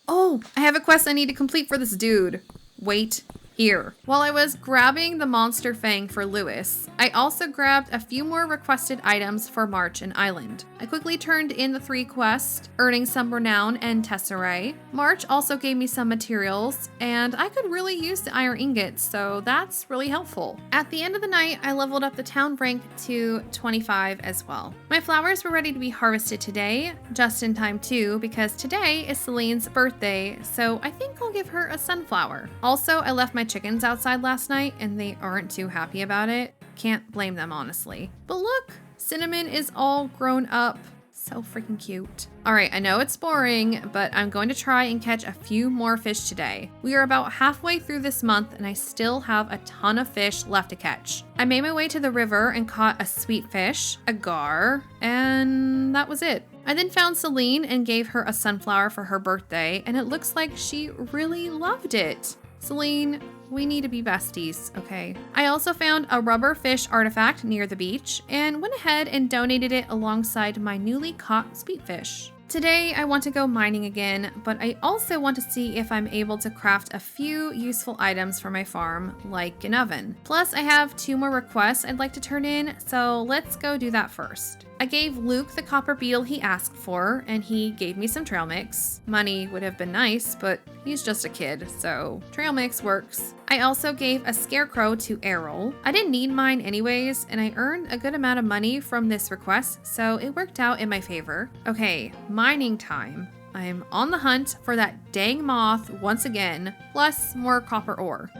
Oh, I have a quest I need to complete for this dude. Wait. Here. While I was grabbing the monster fang for Lewis, I also grabbed a few more requested items for March and Island. I quickly turned in the 3 quests, earning some renown and tesserae. March also gave me some materials, and I could really use the iron ingots, so that's really helpful. At the end of the night, I leveled up the town rank to 25 as well. My flowers were ready to be harvested today, just in time too, because today is Celine's birthday, so I think I'll give her a sunflower. Also, I left my chickens outside last night and they aren't too happy about it. Can't blame them, honestly. But look, Cinnamon is all grown up. So freaking cute. All right, I know it's boring, but I'm going to try and catch a few more fish today. We are about halfway through this month and I still have a ton of fish left to catch. I made my way to the river and caught a sweet fish, a gar, and that was it. I then found Celine and gave her a sunflower for her birthday, and it looks like she really loved it. Celine, we need to be besties, okay? I also found a rubber fish artifact near the beach and went ahead and donated it alongside my newly caught speedfish. Today, I want to go mining again, but I also want to see if I'm able to craft a few useful items for my farm, like an oven. Plus, I have 2 more requests I'd like to turn in, so let's go do that first. I gave Luke the copper beetle he asked for, and he gave me some trail mix. Money would have been nice, but he's just a kid, so trail mix works. I also gave a scarecrow to Errol. I didn't need mine anyways, and I earned a good amount of money from this request, so it worked out in my favor. Okay, mining time. I'm on the hunt for that dang moth once again, plus more copper ore.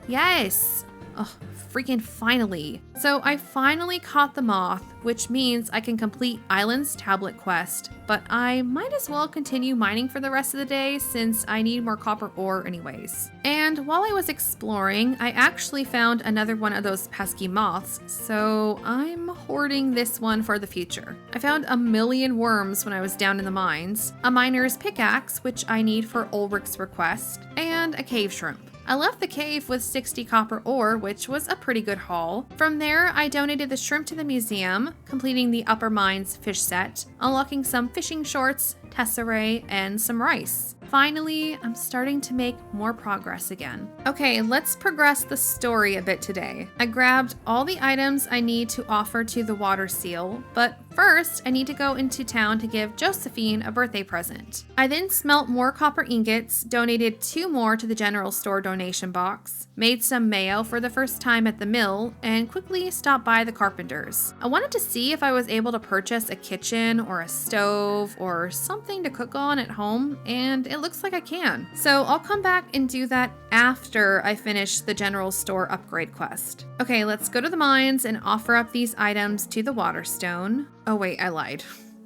Yes! Oh, freaking finally. So I finally caught the moth, which means I can complete Island's tablet quest, but I might as well continue mining for the rest of the day since I need more copper ore anyways. And while I was exploring, I actually found another one of those pesky moths, so I'm hoarding this one for the future. I found a million worms when I was down in the mines, a miner's pickaxe, which I need for Ulrich's request, and a cave shrimp. I left the cave with 60 copper ore, which was a pretty good haul. From there, I donated the shrimp to the museum, completing the Upper Mines fish set, unlocking some fishing shorts, tesserae, and some rice. Finally, I'm starting to make more progress again. Okay, let's progress the story a bit today. I grabbed all the items I need to offer to the water seal, but first I need to go into town to give Josephine a birthday present. I then smelt more copper ingots, donated 2 more to the general store donation box, made some mayo for the first time at the mill, and quickly stopped by the carpenters. I wanted to see if I was able to purchase a kitchen or a stove or something to cook on at home, and it looks like I can. So I'll come back and do that after I finish the general store upgrade quest. Okay, let's go to the mines and offer up these items to the Waterstone. Oh wait, I lied.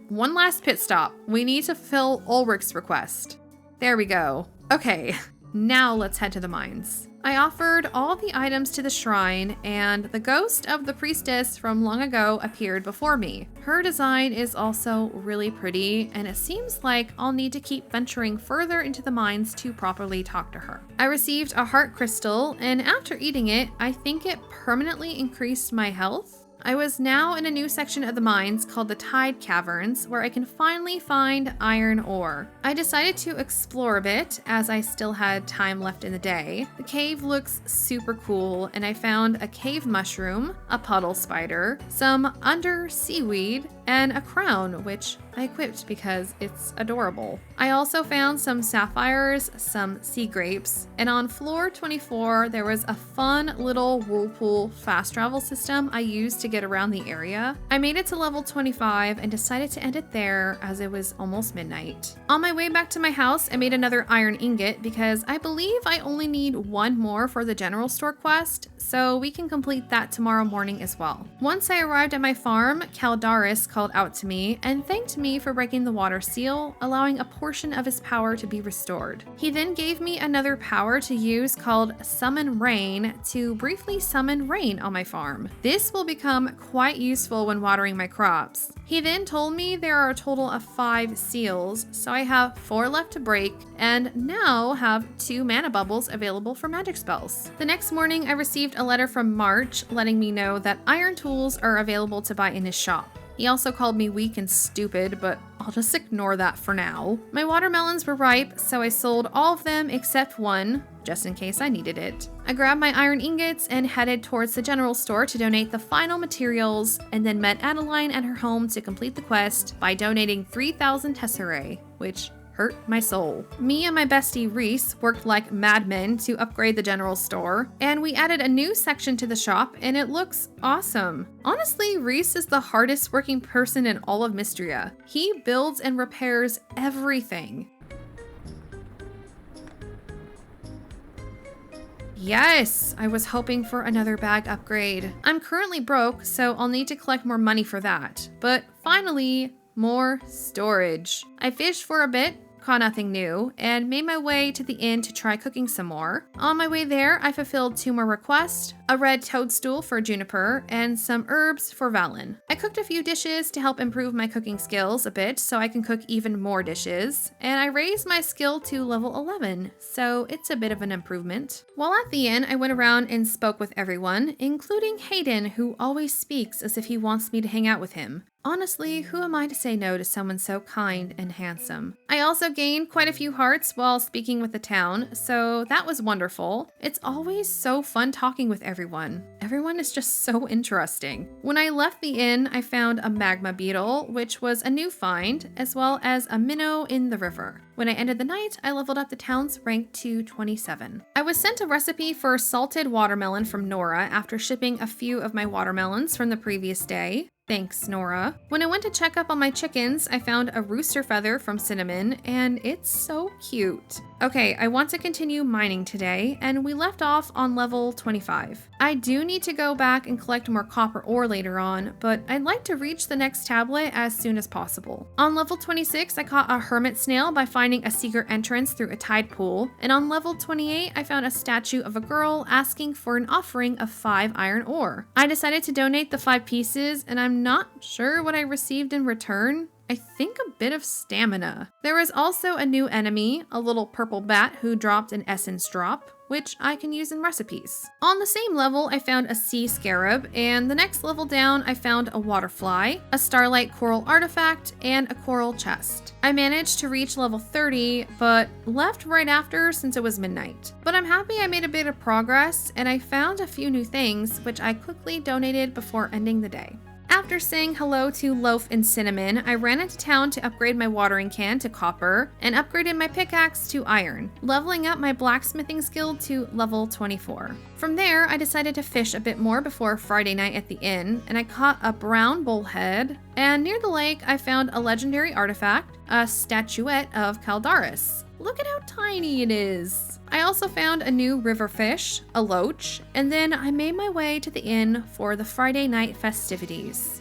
One last pit stop. We need to fulfill Ulrich's request. There we go. Okay, now let's head to the mines. I offered all the items to the shrine, and the ghost of the priestess from long ago appeared before me. Her design is also really pretty, and it seems like I'll need to keep venturing further into the mines to properly talk to her. I received a heart crystal, and after eating it, I think it permanently increased my health. I was now in a new section of the mines called the Tide Caverns, where I can finally find iron ore. I decided to explore a bit as I still had time left in the day. The cave looks super cool, and I found a cave mushroom, a puddle spider, some under seaweed, and a crown, which I equipped because it's adorable. I also found some sapphires, some sea grapes, and on floor 24 there was a fun little whirlpool fast travel system I used to get around the area. I made it to level 25 and decided to end it there as it was almost midnight. On my way back to my house, I made another iron ingot because I believe I only need one more for the general store quest, so we can complete that tomorrow morning as well. Once I arrived at my farm, Caldaris called out to me and thanked me for breaking the water seal, allowing a portion of his power to be restored. He then gave me another power to use called Summon Rain to briefly summon rain on my farm. This will become quite useful when watering my crops. He then told me there are a total of 5 seals, so I have 4 left to break and now have 2 mana bubbles available for magic spells. The next morning I received a letter from March letting me know that iron tools are available to buy in his shop. He also called me weak and stupid, but I'll just ignore that for now. My watermelons were ripe, so I sold all of them except one, just in case I needed it. I grabbed my iron ingots and headed towards the general store to donate the final materials, and then met Adeline at her home to complete the quest by donating 3,000 tesserae, which hurt my soul. Me and my bestie Reese worked like madmen to upgrade the general store, and we added a new section to the shop, and it looks awesome. Honestly, Reese is the hardest working person in all of Mistria. He builds and repairs everything. Yes, I was hoping for another bag upgrade. I'm currently broke, so I'll need to collect more money for that. But finally, more storage. I fished for a bit, caught nothing new, and made my way to the inn to try cooking some more. On my way there, I fulfilled 2 more requests, a red toadstool for Juniper, and some herbs for Valen. I cooked a few dishes to help improve my cooking skills a bit so I can cook even more dishes, and I raised my skill to level 11, so it's a bit of an improvement. While at the inn, I went around and spoke with everyone, including Hayden, who always speaks as if he wants me to hang out with him. Honestly, who am I to say no to someone so kind and handsome? I also gained quite a few hearts while speaking with the town, so that was wonderful. It's always so fun talking with everyone. Everyone is just so interesting. When I left the inn, I found a magma beetle, which was a new find, as well as a minnow in the river. When I ended the night, I leveled up the town's rank to 27. I was sent a recipe for salted watermelon from Nora after shipping a few of my watermelons from the previous day. Thanks, Nora. When I went to check up on my chickens, I found a rooster feather from Cinnamon, and it's so cute. Okay, I want to continue mining today, and we left off on level 25. I do need to go back and collect more copper ore later on, but I'd like to reach the next tablet as soon as possible. On level 26, I caught a hermit snail by finding a secret entrance through a tide pool, and on level 28, I found a statue of a girl asking for an offering of 5 iron ore. I decided to donate the 5 pieces, and I'm not sure what I received in return. I think a bit of stamina. There was also a new enemy, a little purple bat who dropped an essence drop, which I can use in recipes. On the same level, I found a sea scarab, and the next level down, I found a waterfly, a starlight coral artifact, and a coral chest. I managed to reach level 30, but left right after since it was midnight. But I'm happy I made a bit of progress, and I found a few new things, which I quickly donated before ending the day. After saying hello to Loaf and Cinnamon, I ran into town to upgrade my watering can to copper and upgraded my pickaxe to iron, leveling up my blacksmithing skill to level 24. From there, I decided to fish a bit more before Friday night at the inn, and I caught a brown bullhead, and near the lake I found a legendary artifact, a statuette of Caldaris. Look at how tiny it is! I also found a new river fish, a loach, and then I made my way to the inn for the Friday night festivities.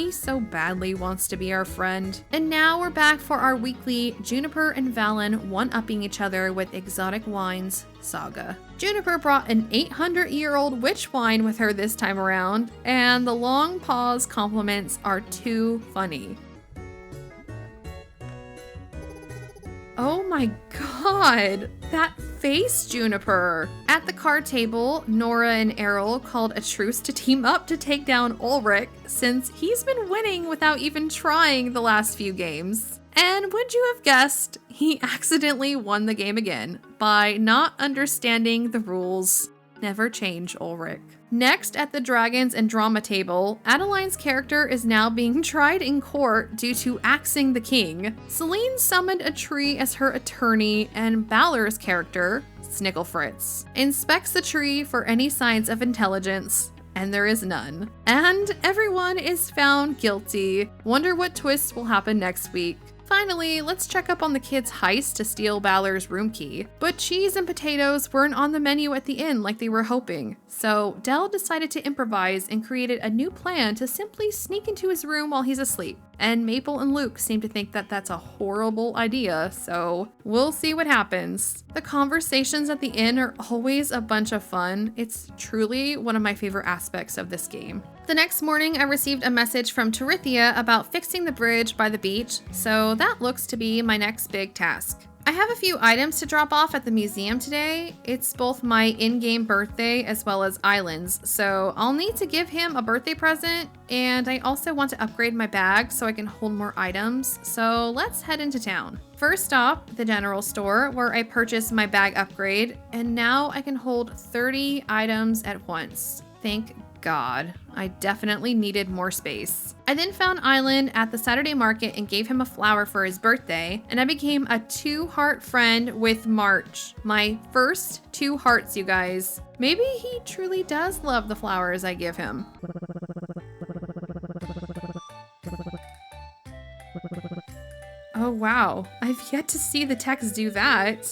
He so badly wants to be our friend. And now we're back for our weekly Juniper and Valen one-upping each other with exotic wines saga. Juniper brought an 800-year-old witch wine with her this time around, and the long pause compliments are too funny. Oh my god, that face, Juniper! At the card table, Nora and Errol called a truce to team up to take down Ulrich, since he's been winning without even trying the last few games. And would you have guessed, he accidentally won the game again by not understanding the rules. Never change, Ulrich. Next, at the Dragons and Drama table, Adeline's character is now being tried in court due to axing the king. Celine summoned a tree as her attorney, and Balor's character, Snicklefritz, inspects the tree for any signs of intelligence, and there is none. And everyone is found guilty. Wonder what twists will happen next week. Finally, let's check up on the kids' heist to steal Balor's room key. But cheese and potatoes weren't on the menu at the inn like they were hoping. So Dell decided to improvise and created a new plan to simply sneak into his room while he's asleep. And Maple and Luke seem to think that that's a horrible idea, so we'll see what happens. The conversations at the inn are always a bunch of fun. It's truly one of my favorite aspects of this game. The next morning, I received a message from Torithia about fixing the bridge by the beach, so that looks to be my next big task. I have a few items to drop off at the museum today. It's both my in-game birthday as well as Island's, so I'll need to give him a birthday present, and I also want to upgrade my bag so I can hold more items, so let's head into town. First stop, the general store, where I purchased my bag upgrade, and now I can hold 30 items at once. Thank God, I definitely needed more space. I then found Island at the Saturday market and gave him a flower for his birthday, and I became a 2-heart friend with March. My first 2 hearts, you guys. Maybe he truly does love the flowers I give him. Oh wow, I've yet to see the text do that.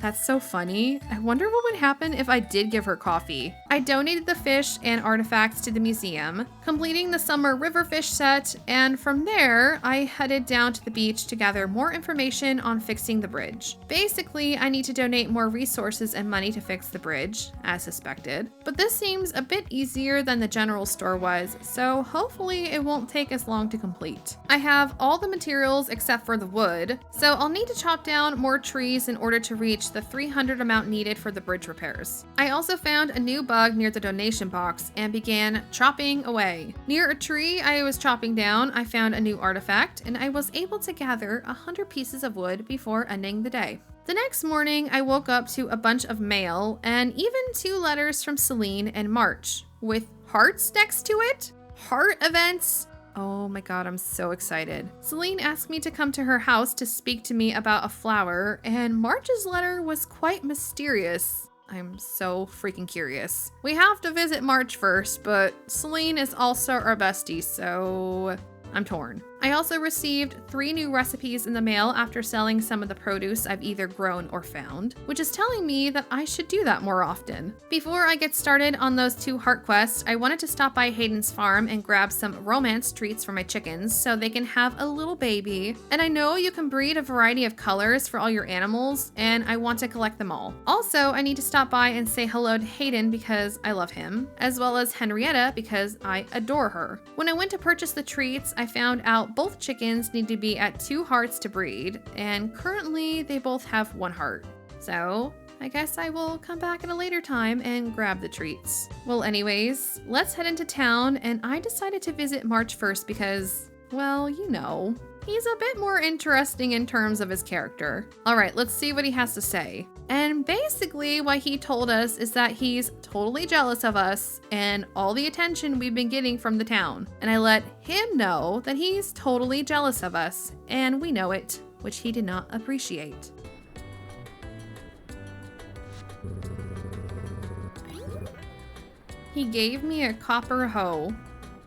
That's so funny. I wonder what would happen if I did give her coffee. I donated the fish and artifacts to the museum, completing the summer river fish set, and from there, I headed down to the beach to gather more information on fixing the bridge. Basically, I need to donate more resources and money to fix the bridge, as suspected, but this seems a bit easier than the general store was, so hopefully it won't take as long to complete. I have all the materials except for the wood, so I'll need to chop down more trees in order to reach the 300 amount needed for the bridge repairs. I also found a new bug near the donation box and began chopping away. Near a tree I was chopping down, I found a new artifact, and I was able to gather 100 pieces of wood before ending the day. The next morning, I woke up to a bunch of mail and even 2 letters from Celine and March, with hearts next to it? Heart events? Oh my god, I'm so excited. Celine asked me to come to her house to speak to me about a flower, and March's letter was quite mysterious. I'm so freaking curious. We have to visit March first, but Celine is also our bestie, so I'm torn. I also received 3 new recipes in the mail after selling some of the produce I've either grown or found, which is telling me that I should do that more often. Before I get started on those 2 heart quests, I wanted to stop by Hayden's farm and grab some romance treats for my chickens so they can have a little baby. And I know you can breed a variety of colors for all your animals, and I want to collect them all. Also, I need to stop by and say hello to Hayden because I love him, as well as Henrietta because I adore her. When I went to purchase the treats, I found out both chickens need to be at 2 hearts to breed, and currently they both have 1 heart. So I guess I will come back at a later time and grab the treats. Well, anyways, let's head into town, and I decided to visit March first because, well, you know, he's a bit more interesting in terms of his character. All right, let's see what he has to say. And basically what he told us is that he's totally jealous of us and all the attention we've been getting from the town. And I let him know that he's totally jealous of us, and we know it, which he did not appreciate. He gave me a copper hoe.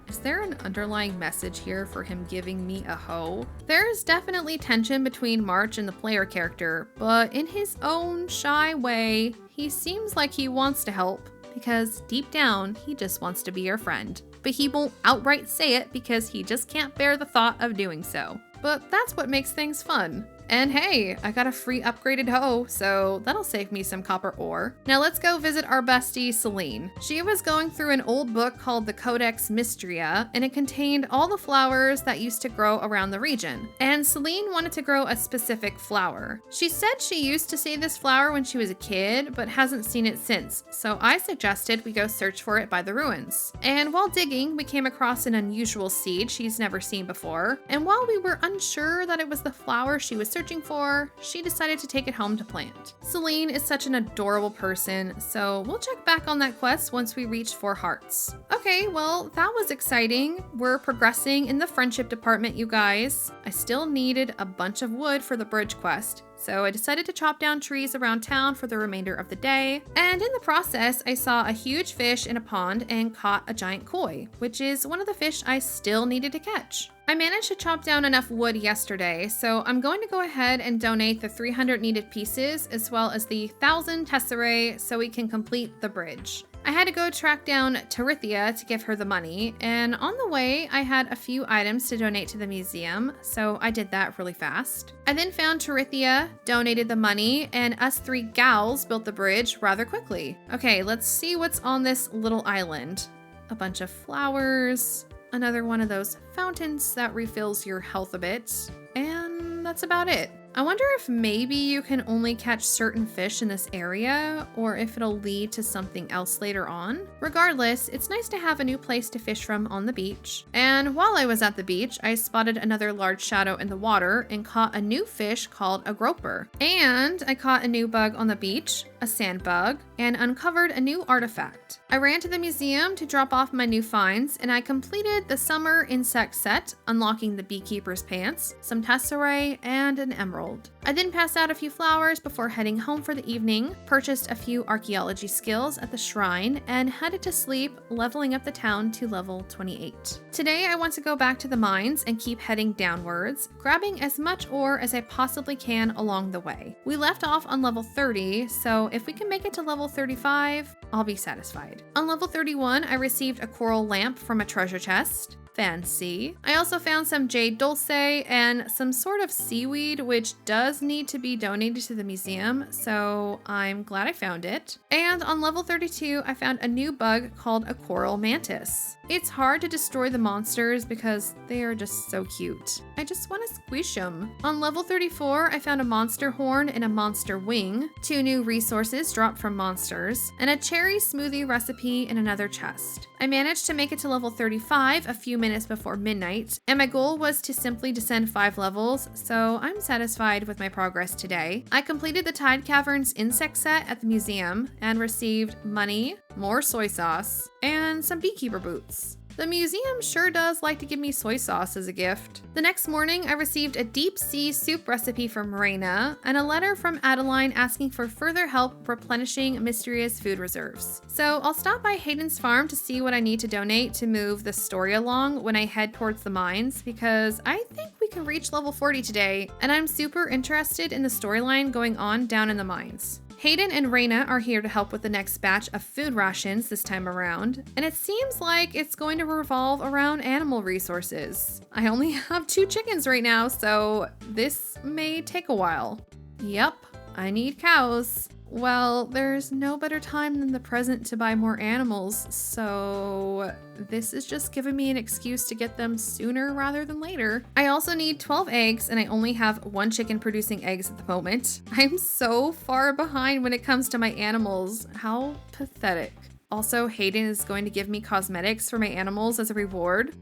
Is there an underlying message here for him giving me a hoe? There is definitely tension between March and the player character, but in his own shy way, he seems like he wants to help, because deep down, he just wants to be your friend. but he won't outright say it because he just can't bear the thought of doing so. But that's what makes things fun. And hey, I got a free upgraded hoe, so that'll save me some copper ore. Now let's go visit our bestie, Celine. She was going through an old book called the Codex Mistria, and it contained all the flowers that used to grow around the region. And Celine wanted to grow a specific flower. She said she used to see this flower when she was a kid, but hasn't seen it since, so I suggested we go search for it by the ruins. And while digging, we came across an unusual seed she's never seen before, and while we were unsure that it was the flower she was searching for, she decided to take it home to plant. Celine is such an adorable person, so we'll check back on that quest once we reach 4 hearts. Okay, well, that was exciting. We're progressing in the friendship department, you guys. I still needed a bunch of wood for the bridge quest, so I decided to chop down trees around town for the remainder of the day. And in the process, I saw a huge fish in a pond and caught a giant koi, which is one of the fish I still needed to catch. I managed to chop down enough wood yesterday, so I'm going to go ahead and donate the 300 needed pieces as well as the 1,000 tesserae so we can complete the bridge. I had to go track down Tarithia to give her the money, and on the way, I had a few items to donate to the museum, so I did that really fast. I then found Tarithia, donated the money, and us 3 gals built the bridge rather quickly. Okay, let's see what's on this little island. A bunch of flowers, another one of those fountains that refills your health a bit, and that's about it. I wonder if maybe you can only catch certain fish in this area, or if it'll lead to something else later on. Regardless, it's nice to have a new place to fish from on the beach. And while I was at the beach, I spotted another large shadow in the water and caught a new fish called a groper. And I caught a new bug on the beach, a sand bug, and uncovered a new artifact. I ran to the museum to drop off my new finds, and I completed the summer insect set, unlocking the beekeeper's pants, some tesserae, and an emerald. I then passed out a few flowers before heading home for the evening, purchased a few archaeology skills at the shrine, and headed to sleep, leveling up the town to level 28. Today I want to go back to the mines and keep heading downwards, grabbing as much ore as I possibly can along the way. We left off on level 30, so if we can make it to level 35, I'll be satisfied. On level 31, I received a coral lamp from a treasure chest. Fancy. I also found some jade dulce and some sort of seaweed, which does need to be donated to the museum, so I'm glad I found it. And on level 32, I found a new bug called a coral mantis. It's hard to destroy the monsters because they are just so cute. I just want to squish them. On level 34, I found a monster horn and a monster wing, 2 new resources dropped from monsters, and a cherry smoothie recipe in another chest. I managed to make it to level 35 a few minutes before midnight, and my goal was to simply descend 5 levels, so I'm satisfied with my progress today. I completed the Tide Caverns insect set at the museum and received money, more soy sauce, and some beekeeper boots. The museum sure does like to give me soy sauce as a gift. The next morning, I received a deep sea soup recipe from Reina and a letter from Adeline asking for further help replenishing Mistria's food reserves. So I'll stop by Hayden's farm to see what I need to donate to move the story along when I head towards the mines, because I think we can reach level 40 today, and I'm super interested in the storyline going on down in the mines. Hayden and Reina are here to help with the next batch of food rations this time around, and it seems like it's going to revolve around animal resources. I only have 2 chickens right now, so this may take a while. Yep, I need cows. Well, there's no better time than the present to buy more animals, so this is just giving me an excuse to get them sooner rather than later. I also need 12 eggs, and I only have 1 chicken producing eggs at the moment. I'm so far behind when it comes to my animals. How pathetic. Also, Hayden is going to give me cosmetics for my animals as a reward.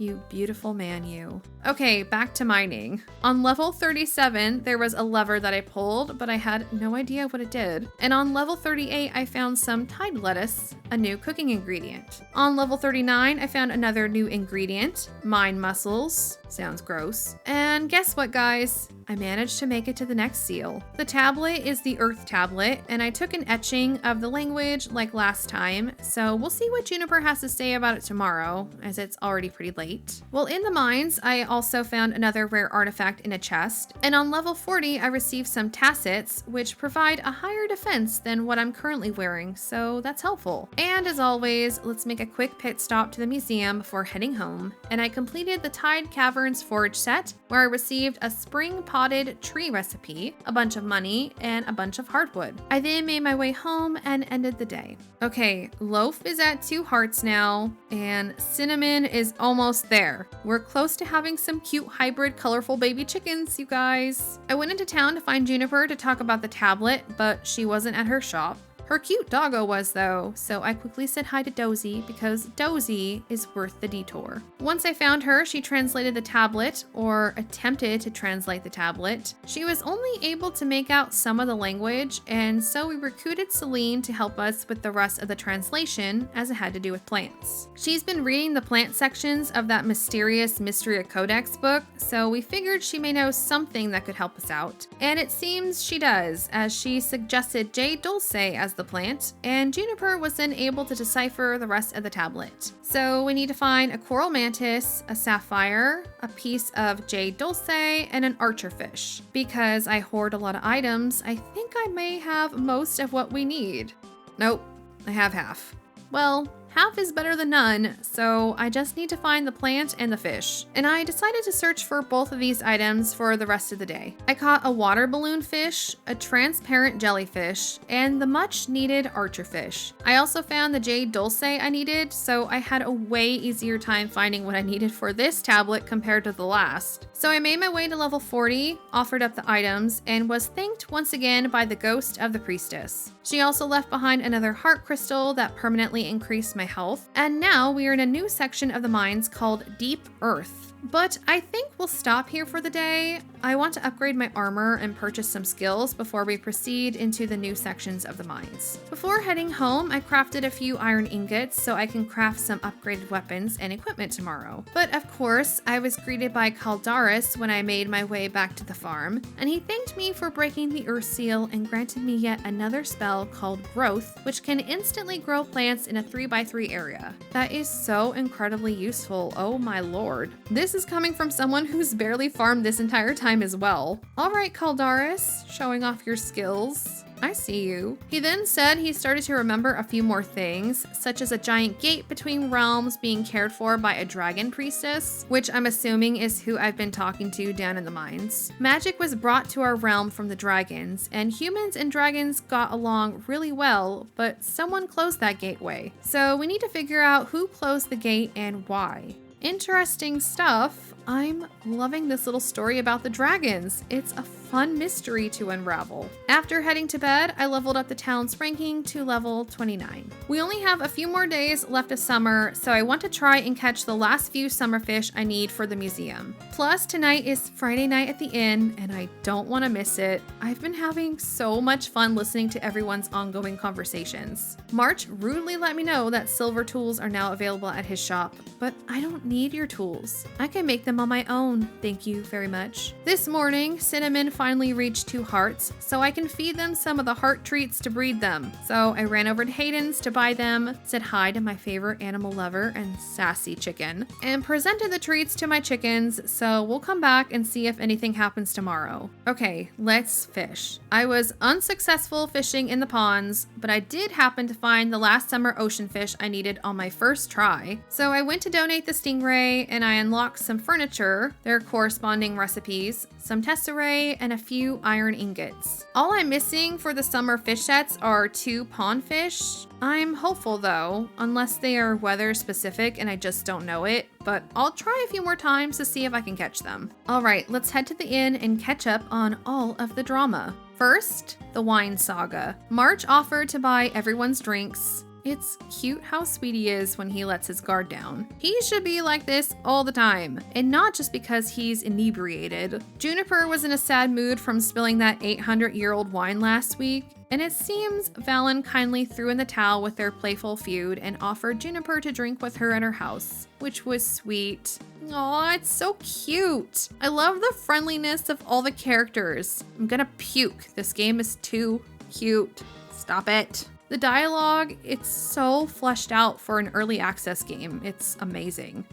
You beautiful man, you. Okay, back to mining. On level 37, there was a lever that I pulled, but I had no idea what it did. And on level 38, I found some tide lettuce, a new cooking ingredient. On level 39, I found another new ingredient, mine mussels. Sounds gross. And guess what, guys? I managed to make it to the next seal. The tablet is the Earth tablet, and I took an etching of the language like last time, so we'll see what Juniper has to say about it tomorrow, as it's already pretty late. Well, in the mines, I also found another rare artifact in a chest, and on level 40, I received some tassets, which provide a higher defense than what I'm currently wearing, so that's helpful. And as always, let's make a quick pit stop to the museum before heading home, and I completed the Tide Caverns Forage set, where I received a spring potted tree recipe, a bunch of money, and a bunch of hardwood. I then made my way home and ended the day. Okay, Loaf is at 2 hearts now, and Cinnamon is almost there. We're close to having some cute hybrid colorful baby chickens, you guys. I went into town to find Juniper to talk about the tablet, but she wasn't at her shop. Her cute doggo was though, so I quickly said hi to Dozy because Dozy is worth the detour. Once I found her, she translated the tablet, or attempted to translate the tablet. She was only able to make out some of the language, and so we recruited Celine to help us with the rest of the translation, as it had to do with plants. She's been reading the plant sections of that mysterious Mistria Codex book, so we figured she may know something that could help us out. And it seems she does, as she suggested Jade Dulce as the plant, and Juniper was then able to decipher the rest of the tablet. So we need to find a coral mantis, a sapphire, a piece of jade dulce, and an archerfish. Because I hoard a lot of items, I think I may have most of what we need. Nope, I have half. Well, half is better than none, so I just need to find the plant and the fish. And I decided to search for both of these items for the rest of the day. I caught a water balloon fish, a transparent jellyfish, and the much needed archerfish. I also found the jade dulce I needed, so I had a way easier time finding what I needed for this tablet compared to the last. So I made my way to level 40, offered up the items, and was thanked once again by the ghost of the priestess. She also left behind another heart crystal that permanently increased my health, and now we are in a new section of the mines called Deep Earth. But I think we'll stop here for the day. I want to upgrade my armor and purchase some skills before we proceed into the new sections of the mines. Before heading home, I crafted a few iron ingots so I can craft some upgraded weapons and equipment tomorrow. But of course, I was greeted by Caldaris when I made my way back to the farm, and he thanked me for breaking the earth seal and granted me yet another spell called Growth, which can instantly grow plants in a 3x3 area. That is so incredibly useful, oh my lord. This is coming from someone who's barely farmed this entire time as well. Alright, Caldaris, showing off your skills. I see you. He then said he started to remember a few more things, such as a giant gate between realms being cared for by a dragon priestess, which I'm assuming is who I've been talking to down in the mines. Magic was brought to our realm from the dragons, and humans and dragons got along really well, but someone closed that gateway. So we need to figure out who closed the gate and why. Interesting stuff. I'm loving this little story about the dragons. It's a fun mystery to unravel. After heading to bed, I leveled up the town's ranking to level 29. We only have a few more days left of summer, so I want to try and catch the last few summer fish I need for the museum. Plus, tonight is Friday night at the inn, and I don't want to miss it. I've been having so much fun listening to everyone's ongoing conversations. March rudely let me know that silver tools are now available at his shop, but I don't need your tools. I can make them on my own, thank you very much. This morning, Cinnamon finally reached 2 hearts, so I can feed them some of the heart treats to breed them. So I ran over to Hayden's to buy them, said hi to my favorite animal lover and sassy chicken, and presented the treats to my chickens, so we'll come back and see if anything happens tomorrow. Okay, let's fish. I was unsuccessful fishing in the ponds, but I did happen to find the last summer ocean fish I needed on my first try. So I went to donate the stingray, and I unlocked some furniture, their corresponding recipes, some tesserae, and a few iron ingots. All I'm missing for the summer fish sets are 2 pond fish. I'm hopeful though, unless they are weather specific and I just don't know it, but I'll try a few more times to see if I can catch them. Alright, let's head to the inn and catch up on all of the drama. First, the wine saga. March offered to buy everyone's drinks. It's cute how sweet he is when he lets his guard down. He should be like this all the time, and not just because he's inebriated. Juniper was in a sad mood from spilling that 800-year-old wine last week, and it seems Valen kindly threw in the towel with their playful feud and offered Juniper to drink with her in her house, which was sweet. Aw, it's so cute. I love the friendliness of all the characters. I'm gonna puke. This game is too cute. Stop it. The dialogue, it's so fleshed out for an early access game. It's amazing.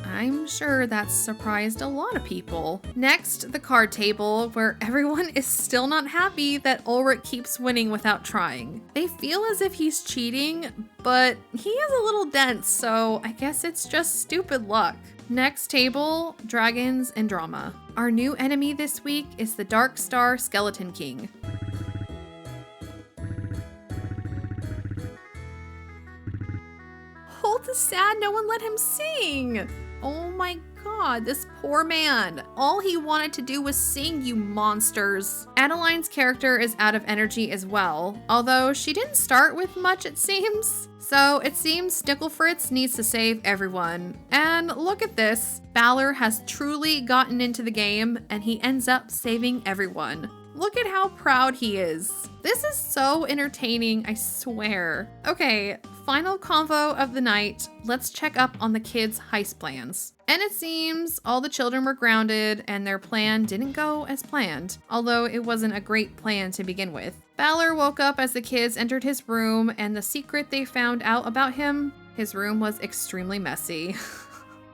I'm sure that's surprised a lot of people. Next, the card table, where everyone is still not happy that Ulrich keeps winning without trying. They feel as if he's cheating, but he is a little dense, so I guess it's just stupid luck. Next table, dragons and drama. Our new enemy this week is the Dark Star Skeleton King. Holt is sad no one let him sing. Oh my god, this poor man. All he wanted to do was sing, you monsters. Adeline's character is out of energy as well, although she didn't start with much, it seems. So it seems Snicklefritz needs to save everyone. And look at this. Balor has truly gotten into the game and he ends up saving everyone. Look at how proud he is. This is so entertaining, I swear. Okay, final convo of the night. Let's check up on the kids' heist plans. And it seems all the children were grounded and their plan didn't go as planned, although it wasn't a great plan to begin with. Balor woke up as the kids entered his room, and the secret they found out about him, his room was extremely messy.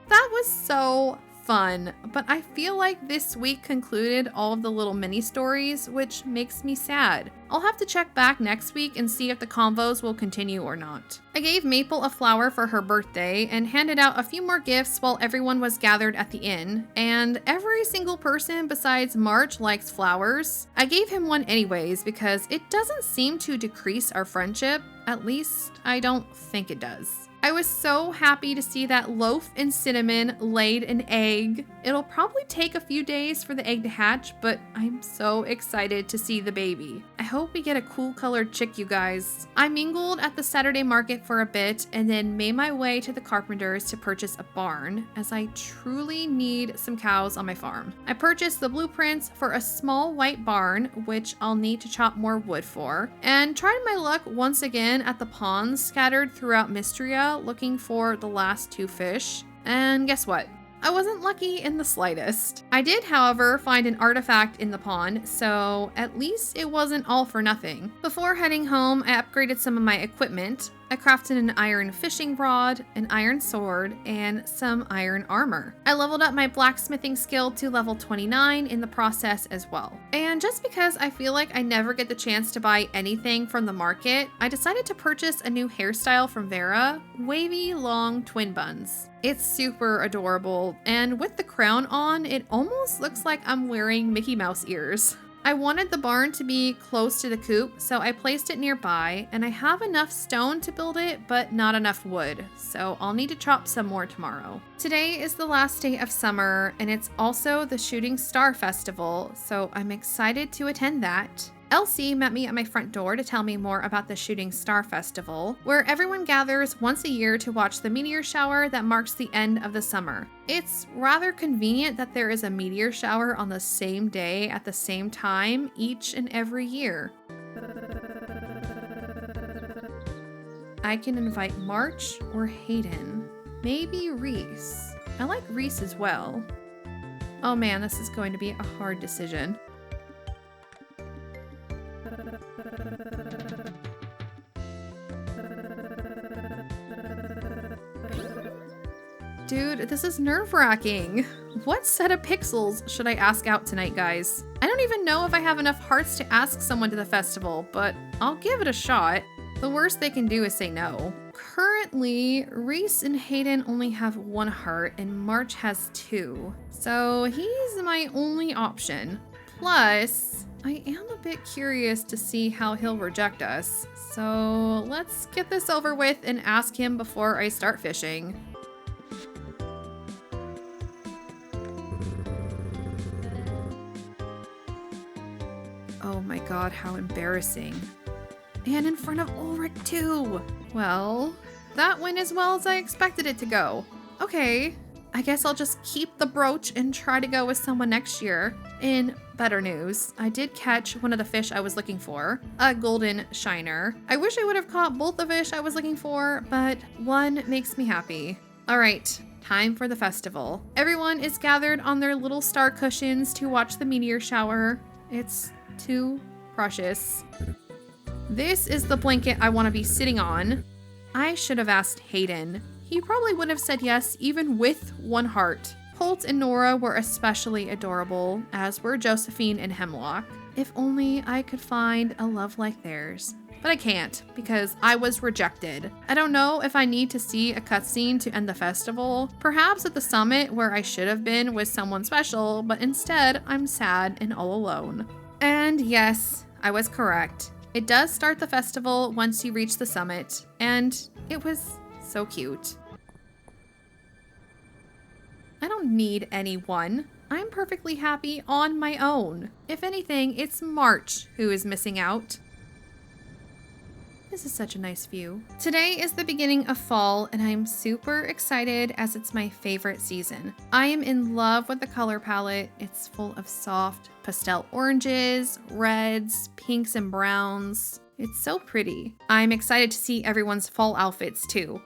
That was so fun, but I feel like this week concluded all of the little mini stories, which makes me sad. I'll have to check back next week and see if the convos will continue or not. I gave Maple a flower for her birthday and handed out a few more gifts while everyone was gathered at the inn, and every single person besides March likes flowers. I gave him one anyways because it doesn't seem to decrease our friendship. At least I don't think it does. I was so happy to see that Loaf and Cinnamon laid an egg. It'll probably take a few days for the egg to hatch, but I'm so excited to see the baby. I hope we get a cool colored chick, you guys. I mingled at the Saturday market for a bit and then made my way to the carpenters to purchase a barn, as I truly need some cows on my farm. I purchased the blueprints for a small white barn, which I'll need to chop more wood for, and tried my luck once again at the ponds scattered throughout Mistria, looking for the last 2 fish. And guess what? I wasn't lucky in the slightest. I did, however, find an artifact in the pond, so at least it wasn't all for nothing. Before heading home, I upgraded some of my equipment. I crafted an iron fishing rod, an iron sword, and some iron armor. I leveled up my blacksmithing skill to level 29 in the process as well. And just because I feel like I never get the chance to buy anything from the market, I decided to purchase a new hairstyle from Vera, wavy long twin buns. It's super adorable, and with the crown on, it almost looks like I'm wearing Mickey Mouse ears. I wanted the barn to be close to the coop, so I placed it nearby, and I have enough stone to build it, but not enough wood, so I'll need to chop some more tomorrow. Today is the last day of summer, and it's also the Shooting Star Festival, so I'm excited to attend that. Elsie met me at my front door to tell me more about the Shooting Star Festival, where everyone gathers once a year to watch the meteor shower that marks the end of the summer. It's rather convenient that there is a meteor shower on the same day at the same time each and every year. I can invite March or Hayden. Maybe Reese. I like Reese as well. Oh man, this is going to be a hard decision. Dude, this is nerve-wracking. What set of pixels should I ask out tonight, guys? I don't even know if I have enough hearts to ask someone to the festival, but I'll give it a shot. The worst they can do is say no. Currently, Reese and Hayden only have 1 heart and March has 2, so he's my only option. Plus, I am a bit curious to see how he'll reject us, so let's get this over with and ask him before I start fishing. Oh my god, how embarrassing. And in front of Ulrich too! Well, that went as well as I expected it to go. Okay, I guess I'll just keep the brooch and try to go with someone next year. In better news, I did catch one of the fish I was looking for, a golden shiner. I wish I would have caught both the fish I was looking for, but one makes me happy. All right, time for the festival. Everyone is gathered on their little star cushions to watch the meteor shower. It's too precious. This is the blanket I want to be sitting on. I should have asked Hayden. He probably would have said yes, even with one heart. Holt and Nora were especially adorable, as were Josephine and Hemlock. If only I could find a love like theirs. But I can't, because I was rejected. I don't know if I need to see a cutscene to end the festival. Perhaps at the summit, where I should have been with someone special, but instead, I'm sad and all alone. And yes, I was correct. It does start the festival once you reach the summit, and it was so cute. I don't need anyone. I'm perfectly happy on my own. If anything, it's March who is missing out. This is such a nice view. Today is the beginning of fall, and I'm super excited as it's my favorite season. I am in love with the color palette. It's full of soft pastel oranges, reds, pinks, and browns. It's so pretty. I'm excited to see everyone's fall outfits too.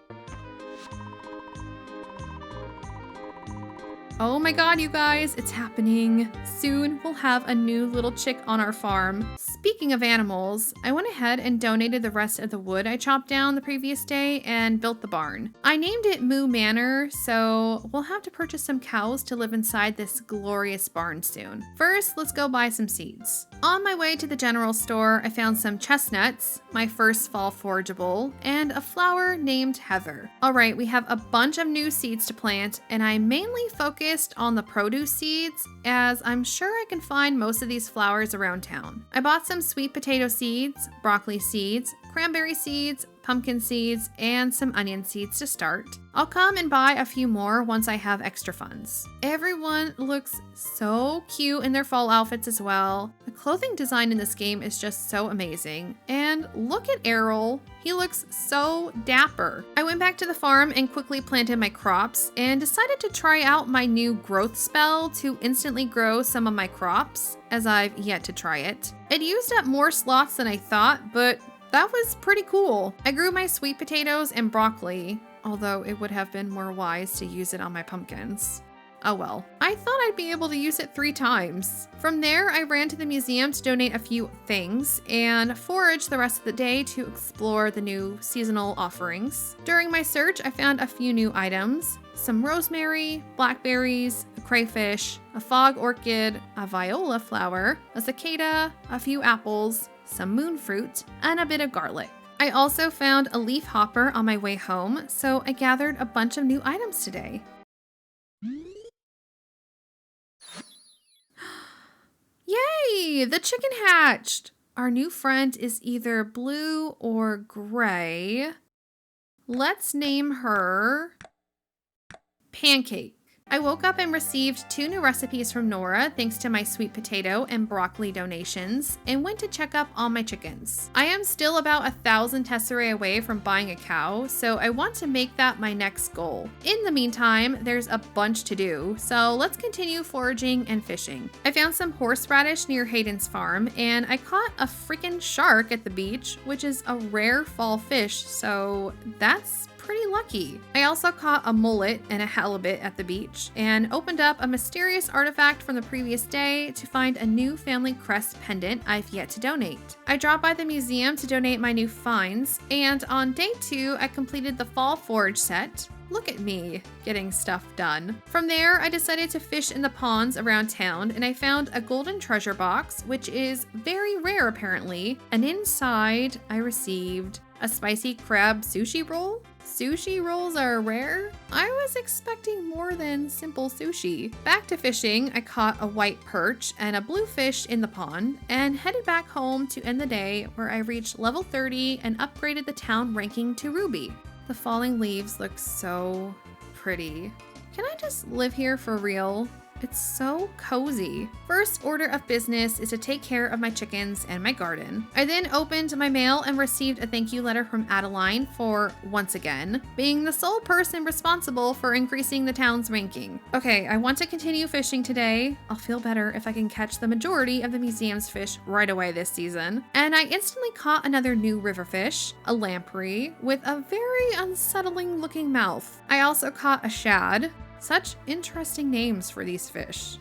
Oh my god, you guys, it's happening. Soon we'll have a new little chick on our farm. Speaking of animals, I went ahead and donated the rest of the wood I chopped down the previous day and built the barn. I named it Moo Manor, so we'll have to purchase some cows to live inside this glorious barn soon. First, let's go buy some seeds. On my way to the general store, I found some chestnuts, my first fall forageable, and a flower named Heather. All right, we have a bunch of new seeds to plant, and I mainly focused on the produce seeds, as I'm sure I can find most of these flowers around town. I bought some sweet potato seeds, broccoli seeds, cranberry seeds, pumpkin seeds, and some onion seeds to start. I'll come and buy a few more once I have extra funds. Everyone looks so cute in their fall outfits as well. The clothing design in this game is just so amazing. And look at Errol. He looks so dapper. I went back to the farm and quickly planted my crops and decided to try out my new growth spell to instantly grow some of my crops, as I've yet to try it. It used up more slots than I thought, but that was pretty cool. I grew my sweet potatoes and broccoli, although it would have been more wise to use it on my pumpkins. Oh well. I thought I'd be able to use it 3 times. From there, I ran to the museum to donate a few things and foraged the rest of the day to explore the new seasonal offerings. During my search, I found a few new items: some rosemary, blackberries, a crayfish, a fog orchid, a viola flower, a cicada, a few apples, some moon fruit, and a bit of garlic. I also found a leaf hopper on my way home, so I gathered a bunch of new items today. Yay! The chicken hatched! Our new friend is either blue or gray. Let's name her Pancake. I woke up and received 2 new recipes from Nora thanks to my sweet potato and broccoli donations, and went to check up on my chickens. I am still about 1,000 tesserae away from buying a cow, so I want to make that my next goal. In the meantime, there's a bunch to do, so let's continue foraging and fishing. I found some horseradish near Hayden's farm, and I caught a freaking shark at the beach, which is a rare fall fish, so that's pretty lucky. I also caught a mullet and a halibut at the beach, and opened up a mysterious artifact from the previous day to find a new family crest pendant I've yet to donate. I dropped by the museum to donate my new finds, and on day 2, I completed the fall forage set. Look at me, getting stuff done. From there, I decided to fish in the ponds around town, and I found a golden treasure box, which is very rare apparently, and inside I received a spicy crab sushi roll. Sushi rolls are rare? I was expecting more than simple sushi. Back to fishing, I caught a white perch and a bluefish in the pond, and headed back home to end the day, where I reached level 30 and upgraded the town ranking to Ruby. The falling leaves look so pretty. Can I just live here for real? It's so cozy. First order of business is to take care of my chickens and my garden. I then opened my mail and received a thank you letter from Adeline for, once again, being the sole person responsible for increasing the town's ranking. Okay, I want to continue fishing today. I'll feel better if I can catch the majority of the museum's fish right away this season. And I instantly caught another new river fish, a lamprey, with a very unsettling looking mouth. I also caught a shad. Such interesting names for these fish.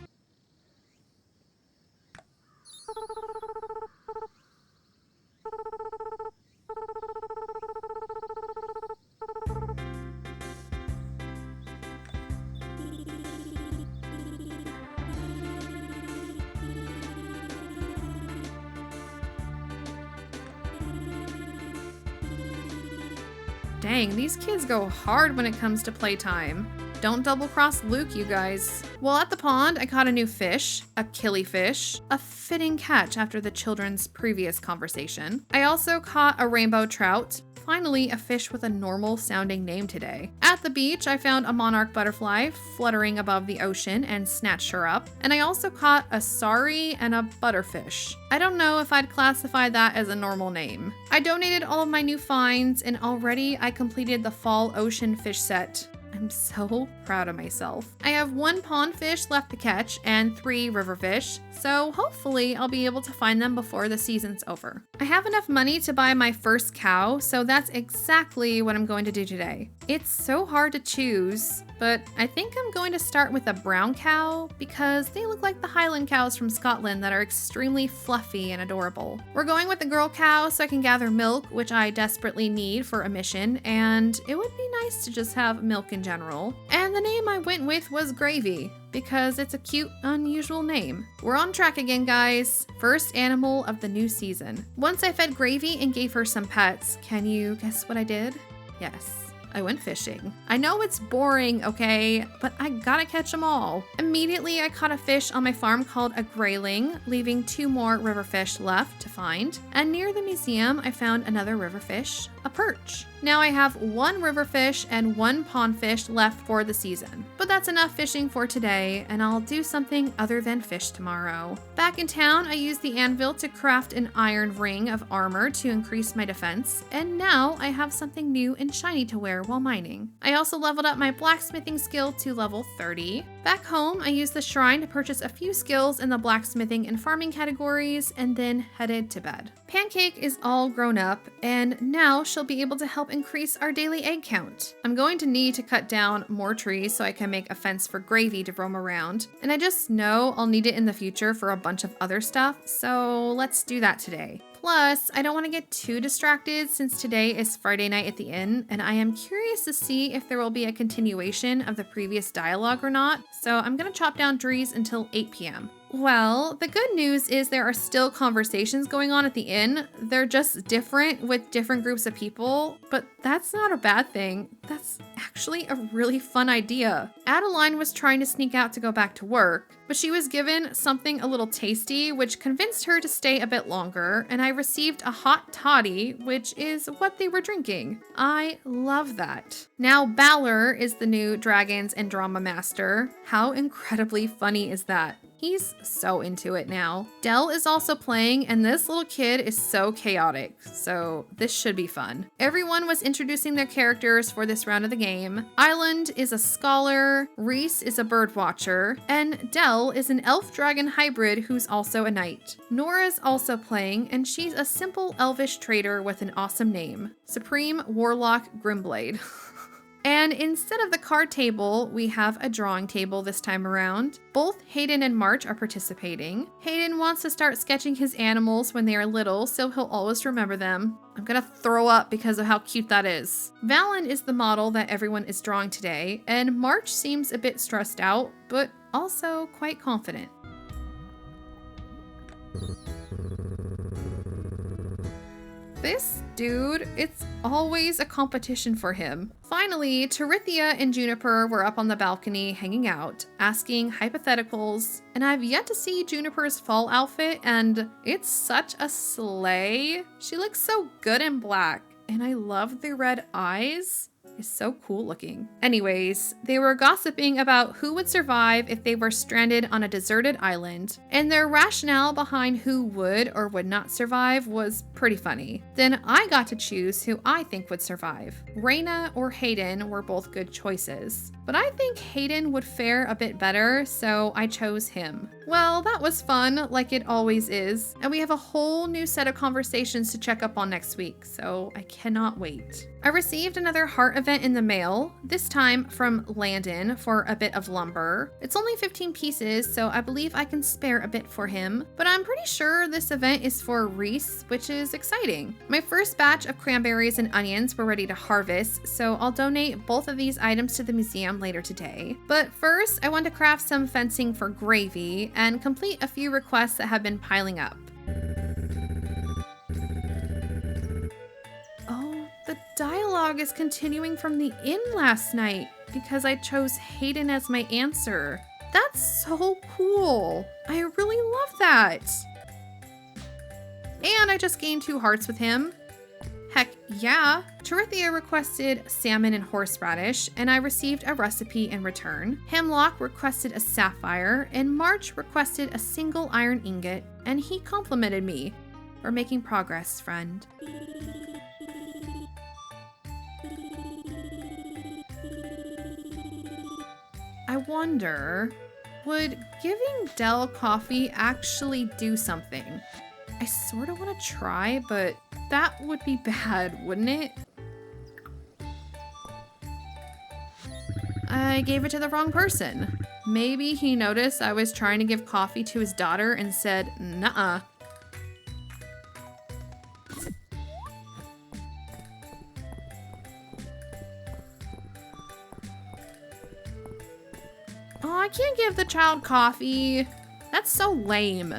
Dang, these kids go hard when it comes to playtime. Don't double-cross Luke, you guys. While at the pond, I caught a new fish, a killifish, a fitting catch after the children's previous conversation. I also caught a rainbow trout, finally a fish with a normal-sounding name today. At the beach, I found a monarch butterfly fluttering above the ocean and snatched her up. And I also caught a sari and a butterfish. I don't know if I'd classify that as a normal name. I donated all of my new finds, and already I completed the fall ocean fish set. I'm so proud of myself. I have 1 pond fish left to catch and 3 river fish, so hopefully I'll be able to find them before the season's over. I have enough money to buy my first cow, so that's exactly what I'm going to do today. It's so hard to choose, but I think I'm going to start with a brown cow because they look like the Highland cows from Scotland that are extremely fluffy and adorable. We're going with the girl cow so I can gather milk, which I desperately need for a mission, and it would be nice to just have milk in general. And the name I went with was Gravy, because it's a cute, unusual name. We're on track again, guys. First animal of the new season. Once I fed Gravy and gave her some pets, can you guess what I did? Yes. I went fishing. I know it's boring, okay, but I gotta catch them all. Immediately, I caught a fish on my farm called a grayling, leaving 2 more river fish left to find. And near the museum, I found another river fish, a perch. Now I have 1 river fish and 1 pond fish left for the season. But that's enough fishing for today, and I'll do something other than fish tomorrow. Back in town, I used the anvil to craft an iron ring of armor to increase my defense, and now I have something new and shiny to wear while mining. I also leveled up my blacksmithing skill to level 30. Back home, I used the shrine to purchase a few skills in the blacksmithing and farming categories, and then headed to bed. Pancake is all grown up, and now she'll be able to help increase our daily egg count. I'm going to need to cut down more trees so I can make a fence for Gravy to roam around, and I just know I'll need it in the future for a bunch of other stuff, so let's do that today. Plus, I don't want to get too distracted since today is Friday night at the inn, and I am curious to see if there will be a continuation of the previous dialogue or not, so I'm going to chop down trees until 8 p.m. Well, the good news is there are still conversations going on at the inn. They're just different with different groups of people, but that's not a bad thing. That's actually a really fun idea. Adeline was trying to sneak out to go back to work, but she was given something a little tasty, which convinced her to stay a bit longer, and I received a hot toddy, which is what they were drinking. I love that. Now Balor is the new Dragons and Drama Master. How incredibly funny is that? He's so into it now. Dell is also playing, and this little kid is so chaotic, so this should be fun. Everyone was introducing their characters for this round of the game. Island is a scholar, Reese is a bird watcher, and Dell is an elf-dragon hybrid who's also a knight. Nora's also playing, and she's a simple elvish trader with an awesome name, Supreme Warlock Grimblade. And instead of the card table, we have a drawing table this time around. Both Hayden and March are participating. Hayden wants to start sketching his animals when they are little, so he'll always remember them. I'm gonna throw up because of how cute that is. Valen is the model that everyone is drawing today, and March seems a bit stressed out, but also quite confident. This dude, it's always a competition for him. Finally, Terithia and Juniper were up on the balcony hanging out, asking hypotheticals, and I've yet to see Juniper's fall outfit, and it's such a slay. She looks so good in black, and I love the red eyes. is so cool looking. Anyways, they were gossiping about who would survive if they were stranded on a deserted island, and their rationale behind who would or would not survive was pretty funny. Then I got to choose who I think would survive. Raina or Hayden were both good choices, but I think Hayden would fare a bit better, so I chose him. Well, that was fun, like it always is, and we have a whole new set of conversations to check up on next week, so I cannot wait. I received another heart event in the mail, this time from Landon for a bit of lumber. It's only 15 pieces, so I believe I can spare a bit for him, but I'm pretty sure this event is for Reese, which is exciting. My first batch of cranberries and onions were ready to harvest, so I'll donate both of these items to the museum later today. But first, I want to craft some fencing for Gravy and complete a few requests that have been piling up. Oh, the dialogue is continuing from the inn last night because I chose Hayden as my answer. That's so cool. I really love that. And I just gained 2 hearts with him. Heck yeah. Torithia requested salmon and horseradish, and I received a recipe in return. Hemlock requested a sapphire, and March requested a single iron ingot, and he complimented me. We're making progress, friend. I wonder, would giving Dell coffee actually do something? I sort of want to try, but that would be bad, wouldn't it? I gave it to the wrong person. Maybe he noticed I was trying to give coffee to his daughter and said, nuh-uh. Oh, I can't give the child coffee. That's so lame.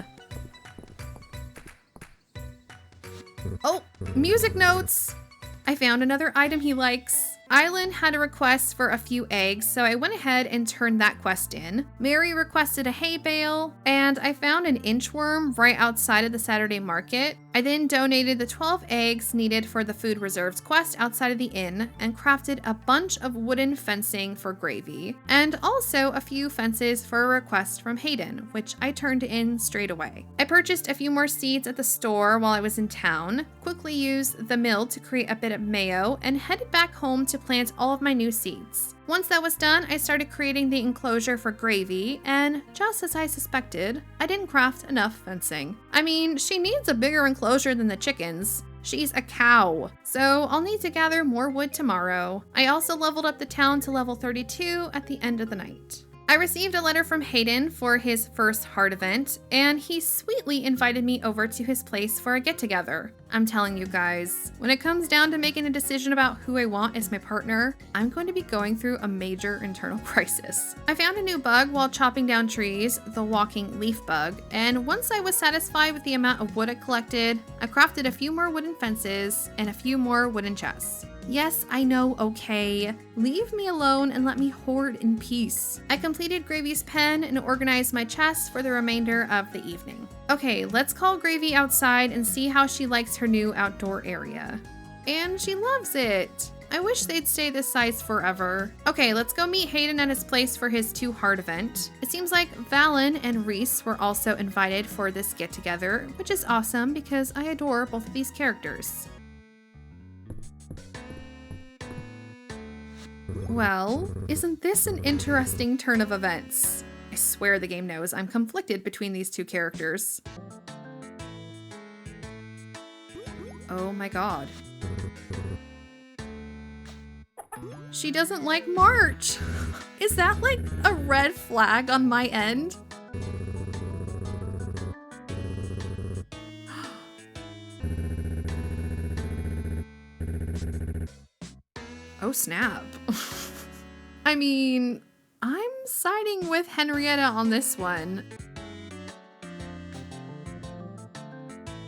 Oh, music notes! I found another item he likes. Island had a request for a few eggs, so I went ahead and turned that quest in. Mary requested a hay bale, and I found an inchworm right outside of the Saturday market. I then donated the 12 eggs needed for the food reserves quest outside of the inn and crafted a bunch of wooden fencing for Gravy, and also a few fences for a request from Hayden, which I turned in straight away. I purchased a few more seeds at the store while I was in town, quickly used the mill to create a bit of mayo, and headed back home to plant all of my new seeds. Once that was done, I started creating the enclosure for Gravy, and just as I suspected, I didn't craft enough fencing. I mean, she needs a bigger enclosure than the chickens. She's a cow, so I'll need to gather more wood tomorrow. I also leveled up the town to level 32 at the end of the night. I received a letter from Hayden for his first heart event, and he sweetly invited me over to his place for a get-together. I'm telling you guys, when it comes down to making a decision about who I want as my partner, I'm going to be going through a major internal crisis. I found a new bug while chopping down trees, the walking leaf bug, and once I was satisfied with the amount of wood I collected, I crafted a few more wooden fences and a few more wooden chests. Yes, I know, okay. Leave me alone and let me hoard in peace. I completed Gravy's pen and organized my chest for the remainder of the evening. Okay, let's call Gravy outside and see how she likes her new outdoor area. And she loves it. I wish they'd stay this size forever. Okay, let's go meet Hayden at his place for his 2 heart event. It seems like Valen and Reese were also invited for this get-together, which is awesome because I adore both of these characters. Well, isn't this an interesting turn of events? I swear the game knows I'm conflicted between these 2 characters. Oh my god. She doesn't like March! Is that like a red flag on my end? Oh snap. I mean, I'm siding with Henrietta on this one.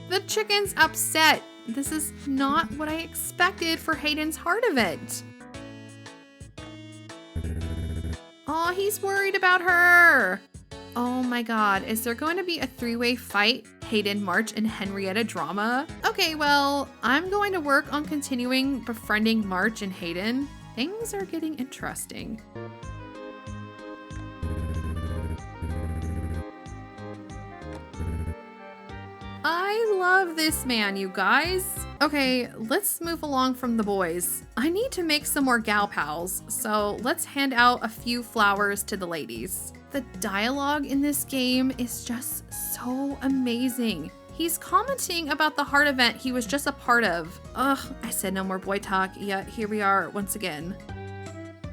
The chicken's upset. This is not what I expected for Hayden's heart event. Oh, he's worried about her. Oh my god, is there going to be a 3-way fight? Hayden, March, and Henrietta drama? Okay, well, I'm going to work on continuing befriending March and Hayden things are getting interesting. I love this man, you guys. Okay, let's move along from the boys. I need to make some more gal pals, so let's hand out a few flowers to the ladies. The dialogue in this game is just so amazing. He's commenting about the heart event he was just a part of. Ugh, I said no more boy talk, yet here we are once again.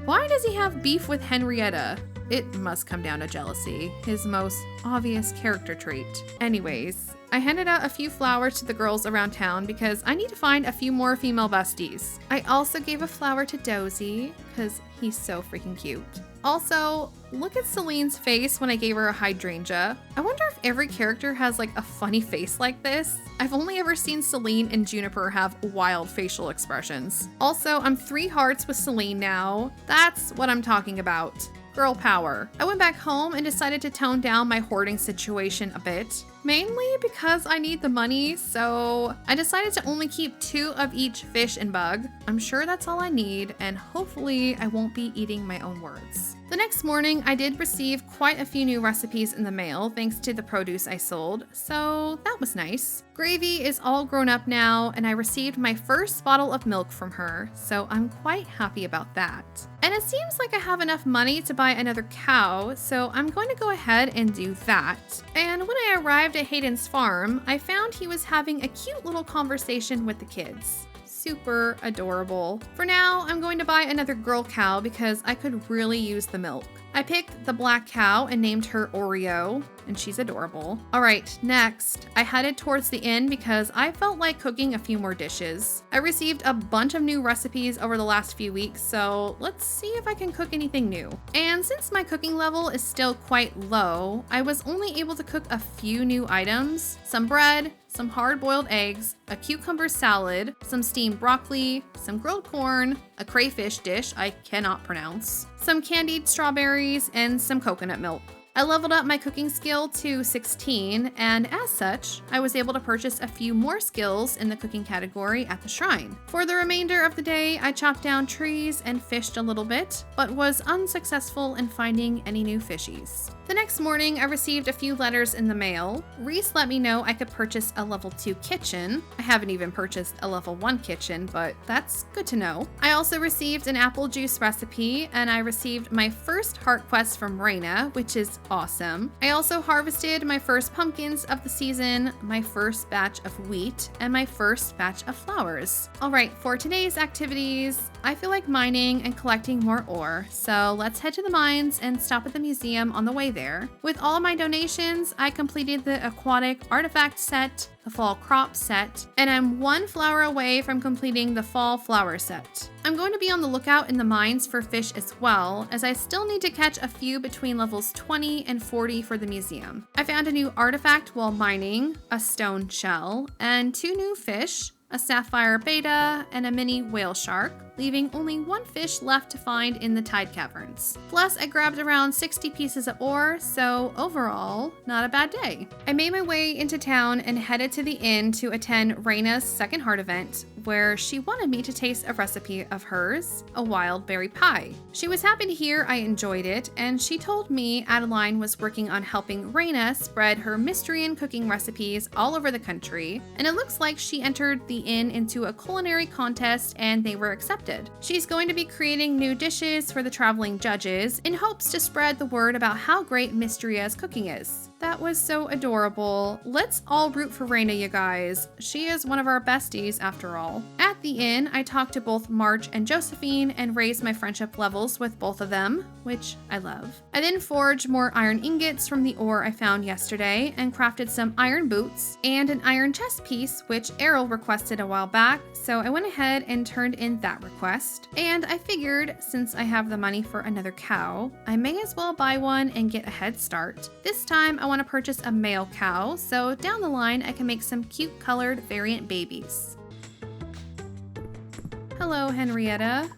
Why does he have beef with Henrietta? It must come down to jealousy, his most obvious character trait. Anyways, I handed out a few flowers to the girls around town because I need to find a few more female besties. I also gave a flower to Dozy because he's so freaking cute. Also, look at Celine's face when I gave her a hydrangea. I wonder if every character has like a funny face like this. I've only ever seen Celine and Juniper have wild facial expressions. Also, I'm 3 hearts with Celine now. That's what I'm talking about. Girl power. I went back home and decided to tone down my hoarding situation a bit. Mainly because I need the money, so I decided to only keep 2 of each fish and bug. I'm sure that's all I need, and hopefully I won't be eating my own words. The next morning, I did receive quite a few new recipes in the mail thanks to the produce I sold, so that was nice. Gravy is all grown up now, and I received my first bottle of milk from her, so I'm quite happy about that. And it seems like I have enough money to buy another cow, so I'm going to go ahead and do that. And when I arrived at Hayden's farm, I found he was having a cute little conversation with the kids. Super adorable. For now, I'm going to buy another girl cow because I could really use the milk. I picked the black cow and named her Oreo, and she's adorable. All right, next, I headed towards the inn because I felt like cooking a few more dishes. I received a bunch of new recipes over the last few weeks, so let's see if I can cook anything new. And since my cooking level is still quite low, I was only able to cook a few new items: some bread, some hard-boiled eggs, a cucumber salad, some steamed broccoli, some grilled corn, a crayfish dish I cannot pronounce, some candied strawberries, and some coconut milk. I leveled up my cooking skill to 16, and as such, I was able to purchase a few more skills in the cooking category at the shrine. For the remainder of the day, I chopped down trees and fished a little bit, but was unsuccessful in finding any new fishies. The next morning, I received a few letters in the mail. Reese let me know I could purchase a level 2 kitchen. I haven't even purchased a level 1 kitchen, but that's good to know. I also received an apple juice recipe, and I received my first heart quest from Raina, which is awesome. I also harvested my first pumpkins of the season, my first batch of wheat, and my first batch of flowers. All right, for today's activities, I feel like mining and collecting more ore, so let's head to the mines and stop at the museum on the way there. With all my donations, I completed the aquatic artifact set, the fall crop set, and I'm 1 flower away from completing the fall flower set. I'm going to be on the lookout in the mines for fish as well, as I still need to catch a few between levels 20 and 40 for the museum. I found a new artifact while mining, a stone shell, and 2 new fish, a sapphire beta, and a mini whale shark, leaving only 1 fish left to find in the tide caverns. Plus, I grabbed around 60 pieces of ore, so overall, not a bad day. I made my way into town and headed to the inn to attend Raina's second heart event, where she wanted me to taste a recipe of hers, a wild berry pie. She was happy to hear I enjoyed it, and she told me Adeline was working on helping Raina spread her Mistrian cooking recipes all over the country, and it looks like she entered the inn into a culinary contest and they were accepted. She's going to be creating new dishes for the traveling judges in hopes to spread the word about how great Mistria's cooking is. That was so adorable. Let's all root for Raina, you guys. She is one of our besties after all. At the inn, I talked to both Marge and Josephine and raised my friendship levels with both of them, which I love. I then forged more iron ingots from the ore I found yesterday and crafted some iron boots and an iron chest piece, which Errol requested a while back, so I went ahead and turned in that request. And I figured, since I have the money for another cow, I may as well buy one and get a head start. This time, I want to purchase a male cow, so down the line I can make some cute colored variant babies. Hello, Henrietta.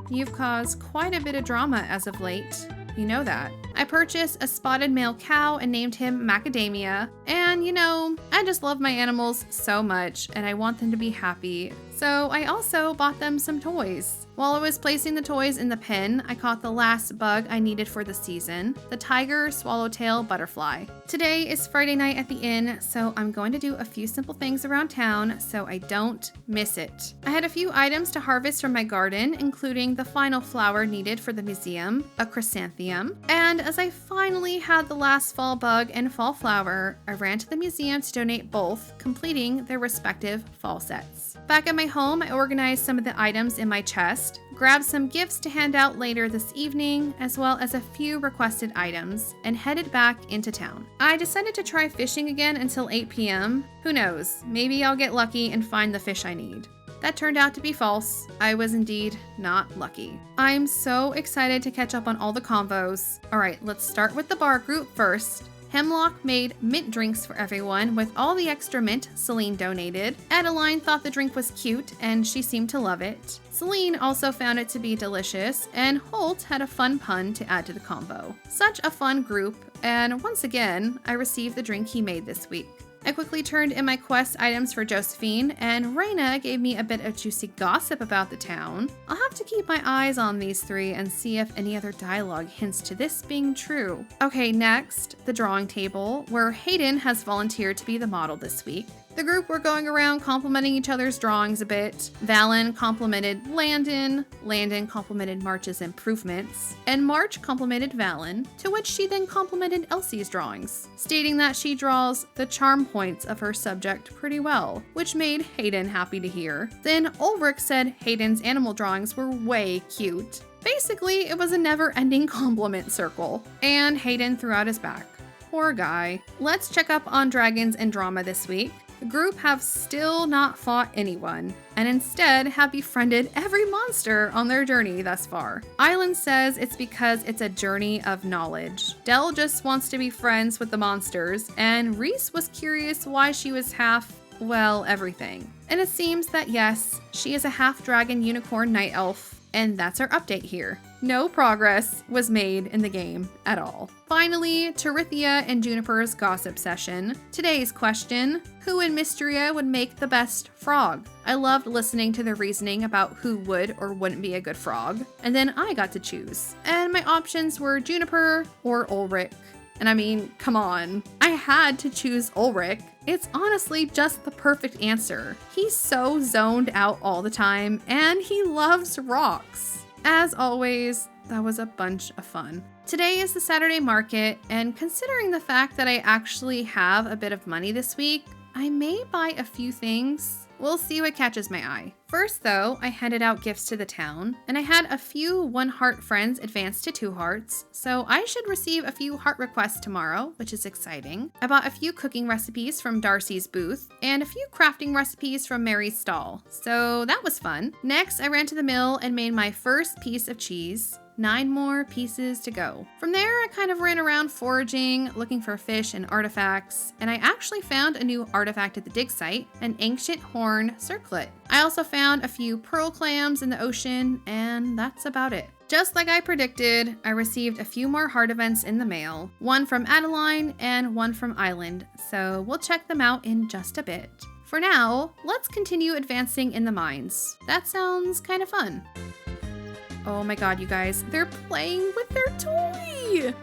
You've caused quite a bit of drama as of late. You know that. I purchased a spotted male cow and named him Macadamia. And you know, I just love my animals so much and I want them to be happy. So I also bought them some toys. While I was placing the toys in the pen, I caught the last bug I needed for the season, the tiger swallowtail butterfly. Today is Friday night at the inn, so I'm going to do a few simple things around town so I don't miss it. I had a few items to harvest from my garden, including the final flower needed for the museum, a chrysanthemum, and as I finally had the last fall bug and fall flower, I ran to the museum to donate both, completing their respective fall sets. Back at my home, I organized some of the items in my chest, grabbed some gifts to hand out later this evening, as well as a few requested items, and headed back into town. I decided to try fishing again until 8 p.m. Who knows, maybe I'll get lucky and find the fish I need. That turned out to be false. I was indeed not lucky. I'm so excited to catch up on all the combos. All right, let's start with the bar group first. Hemlock made mint drinks for everyone with all the extra mint Celine donated. Adeline thought the drink was cute and she seemed to love it. Celine also found it to be delicious, and Holt had a fun pun to add to the combo. Such a fun group, and once again, I received the drink he made this week. I quickly turned in my quest items for Josephine, and Raina gave me a bit of juicy gossip about the town. I'll have to keep my eyes on these three and see if any other dialogue hints to this being true. Okay, next, the drawing table, where Hayden has volunteered to be the model this week. The group were going around complimenting each other's drawings a bit. Valen complimented Landon, Landon complimented March's improvements, and March complimented Valen, to which she then complimented Elsie's drawings, stating that she draws the charm points of her subject pretty well, which made Hayden happy to hear. Then Ulrich said Hayden's animal drawings were way cute. Basically, it was a never-ending compliment circle, and Hayden threw out his back. Poor guy. Let's check up on dragons and drama this week. The group have still not fought anyone, and instead have befriended every monster on their journey thus far. Island says it's because it's a journey of knowledge. Dell just wants to be friends with the monsters, and Reese was curious why she was half, well, everything. And it seems that yes, she is a half-dragon unicorn night elf, and that's our update here. No progress was made in the game at all. Finally, Tarithia and Juniper's gossip session. Today's question: who in Mistria would make the best frog? I loved listening to the reasoning about who would or wouldn't be a good frog, and then I got to choose. And my options were Juniper or Ulrich. And I mean, come on. I had to choose Ulrich. It's honestly just the perfect answer. He's so zoned out all the time, and he loves rocks. As always, that was a bunch of fun. Today is the Saturday market, and considering the fact that I actually have a bit of money this week, I may buy a few things. We'll see what catches my eye. First though, I handed out gifts to the town, and I had a few 1 heart friends advance to 2 hearts, so I should receive a few heart requests tomorrow, which is exciting. I bought a few cooking recipes from Darcy's booth, and a few crafting recipes from Mary's stall, so that was fun. Next, I ran to the mill and made my first piece of cheese. 9 more pieces to go. From there, I kind of ran around foraging, looking for fish and artifacts, and I actually found a new artifact at the dig site, an ancient horn circlet. I also found a few pearl clams in the ocean, and that's about it. Just like I predicted, I received a few more heart events in the mail, one from Adeline and one from Island, so we'll check them out in just a bit. For now, let's continue advancing in the mines. That sounds kind of fun. Oh my god, you guys, they're playing with their toy!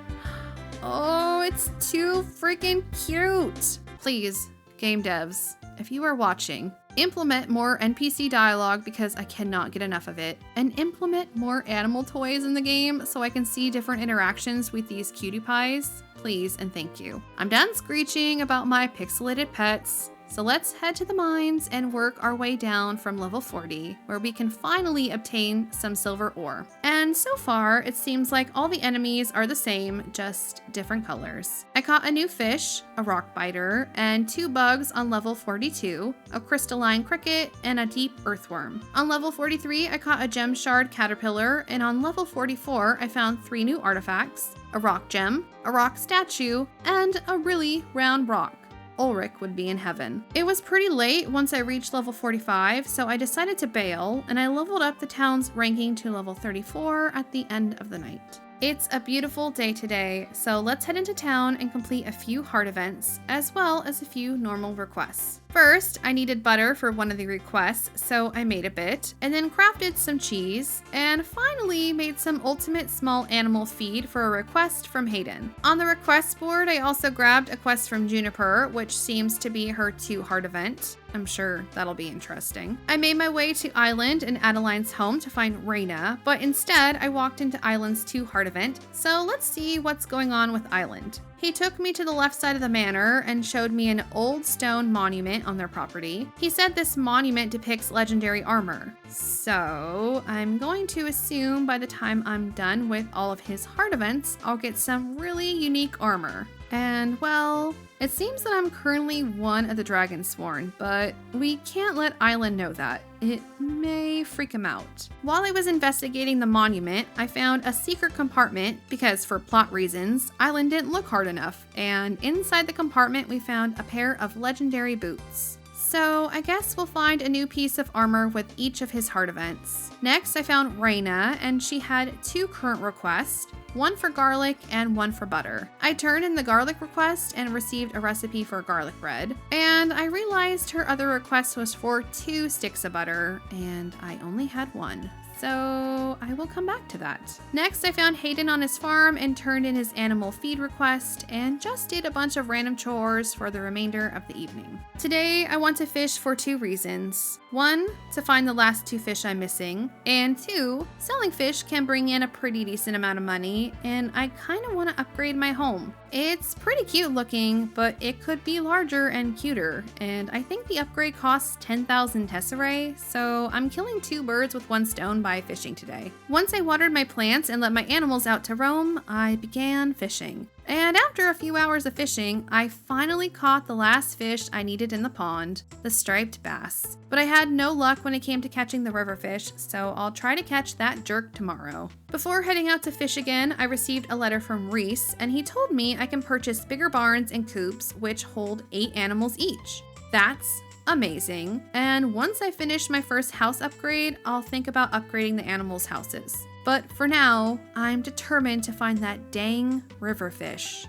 Oh, it's too freaking cute! Please, game devs, if you are watching, implement more NPC dialogue because I cannot get enough of it, and implement more animal toys in the game so I can see different interactions with these cutie pies. Please and thank you. I'm done screeching about my pixelated pets. So let's head to the mines and work our way down from level 40, where we can finally obtain some silver ore. And so far, it seems like all the enemies are the same, just different colors. I caught a new fish, a rock biter, and 2 bugs on level 42, a crystalline cricket, and a deep earthworm. On level 43, I caught a gem shard caterpillar, and on level 44, I found 3 new artifacts, a rock gem, a rock statue, and a really round rock. Ulrich would be in heaven. It was pretty late once I reached level 45, so I decided to bail, and I leveled up the town's ranking to level 34 at the end of the night. It's a beautiful day today, so let's head into town and complete a few heart events, as well as a few normal requests. First, I needed butter for one of the requests, so I made a bit, and then crafted some cheese, and finally made some ultimate small animal feed for a request from Hayden. On the request board, I also grabbed a quest from Juniper, which seems to be her 2-heart event. I'm sure that'll be interesting. I made my way to Island and Adeline's home to find Raina, but instead I walked into Island's 2-heart event, so let's see what's going on with Island. He took me to the left side of the manor and showed me an old stone monument on their property. He said this monument depicts legendary armor. So I'm going to assume by the time I'm done with all of his heart events, I'll get some really unique armor. And well, it seems that I'm currently one of the Dragonsworn, but we can't let Island know that. It may freak him out. While I was investigating the monument, I found a secret compartment because for plot reasons, Island didn't look hard enough, and inside the compartment we found a pair of legendary boots. So I guess we'll find a new piece of armor with each of his heart events. Next, I found Raina, and she had 2 current requests, one for garlic and one for butter. I turned in the garlic request and received a recipe for garlic bread, and I realized her other request was for 2 sticks of butter, and I only had 1. So I will come back to that. Next, I found Hayden on his farm and turned in his animal feed request and just did a bunch of random chores for the remainder of the evening. Today, I want to fish for 2 reasons. 1, to find the last 2 fish I'm missing, and 2, selling fish can bring in a pretty decent amount of money, and I kind of want to upgrade my home. It's pretty cute looking, but it could be larger and cuter, and I think the upgrade costs 10,000 tesserae, so I'm killing 2 birds with 1 stone by fishing today. Once I watered my plants and let my animals out to roam, I began fishing. And after a few hours of fishing, I finally caught the last fish I needed in the pond, the striped bass. But I had no luck when it came to catching the river fish, so I'll try to catch that jerk tomorrow. Before heading out to fish again, I received a letter from Reese, and he told me I can purchase bigger barns and coops, which hold 8 animals each. That's amazing. And once I finish my first house upgrade, I'll think about upgrading the animals' houses. But for now, I'm determined to find that dang river fish.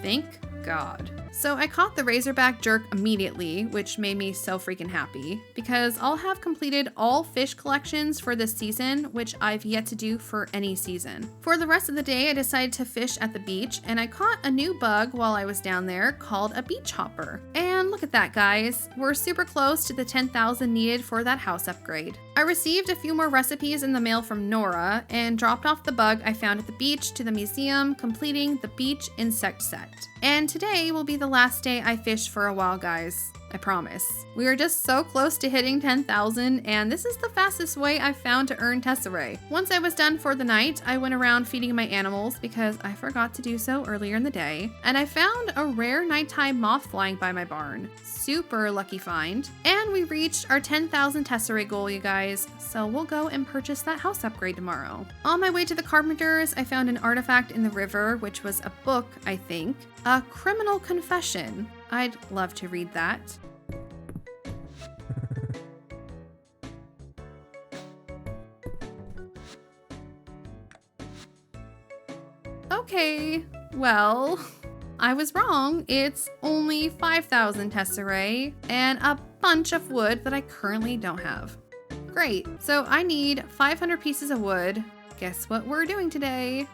Thank God. So I caught the razorback jerk immediately, which made me so freaking happy, because I'll have completed all fish collections for this season, which I've yet to do for any season. For the rest of the day, I decided to fish at the beach, and I caught a new bug while I was down there called a beach hopper. And look at that, guys. We're super close to the 10,000 needed for that house upgrade. I received a few more recipes in the mail from Nora and dropped off the bug I found at the beach to the museum, completing the beach insect set. And today will be the last day I fish for a while, guys. I promise. We are just so close to hitting 10,000, and this is the fastest way I've found to earn tesserae. Once I was done for the night, I went around feeding my animals because I forgot to do so earlier in the day, and I found a rare nighttime moth flying by my barn. Super lucky find. And we reached our 10,000 tesserae goal, you guys, so we'll go and purchase that house upgrade tomorrow. On my way to the carpenter's, I found an artifact in the river, which was a book, I think. A criminal confession. I'd love to read that. Okay, well, I was wrong. It's only 5,000 tesserae and a bunch of wood that I currently don't have. Great, so I need 500 pieces of wood. Guess what we're doing today?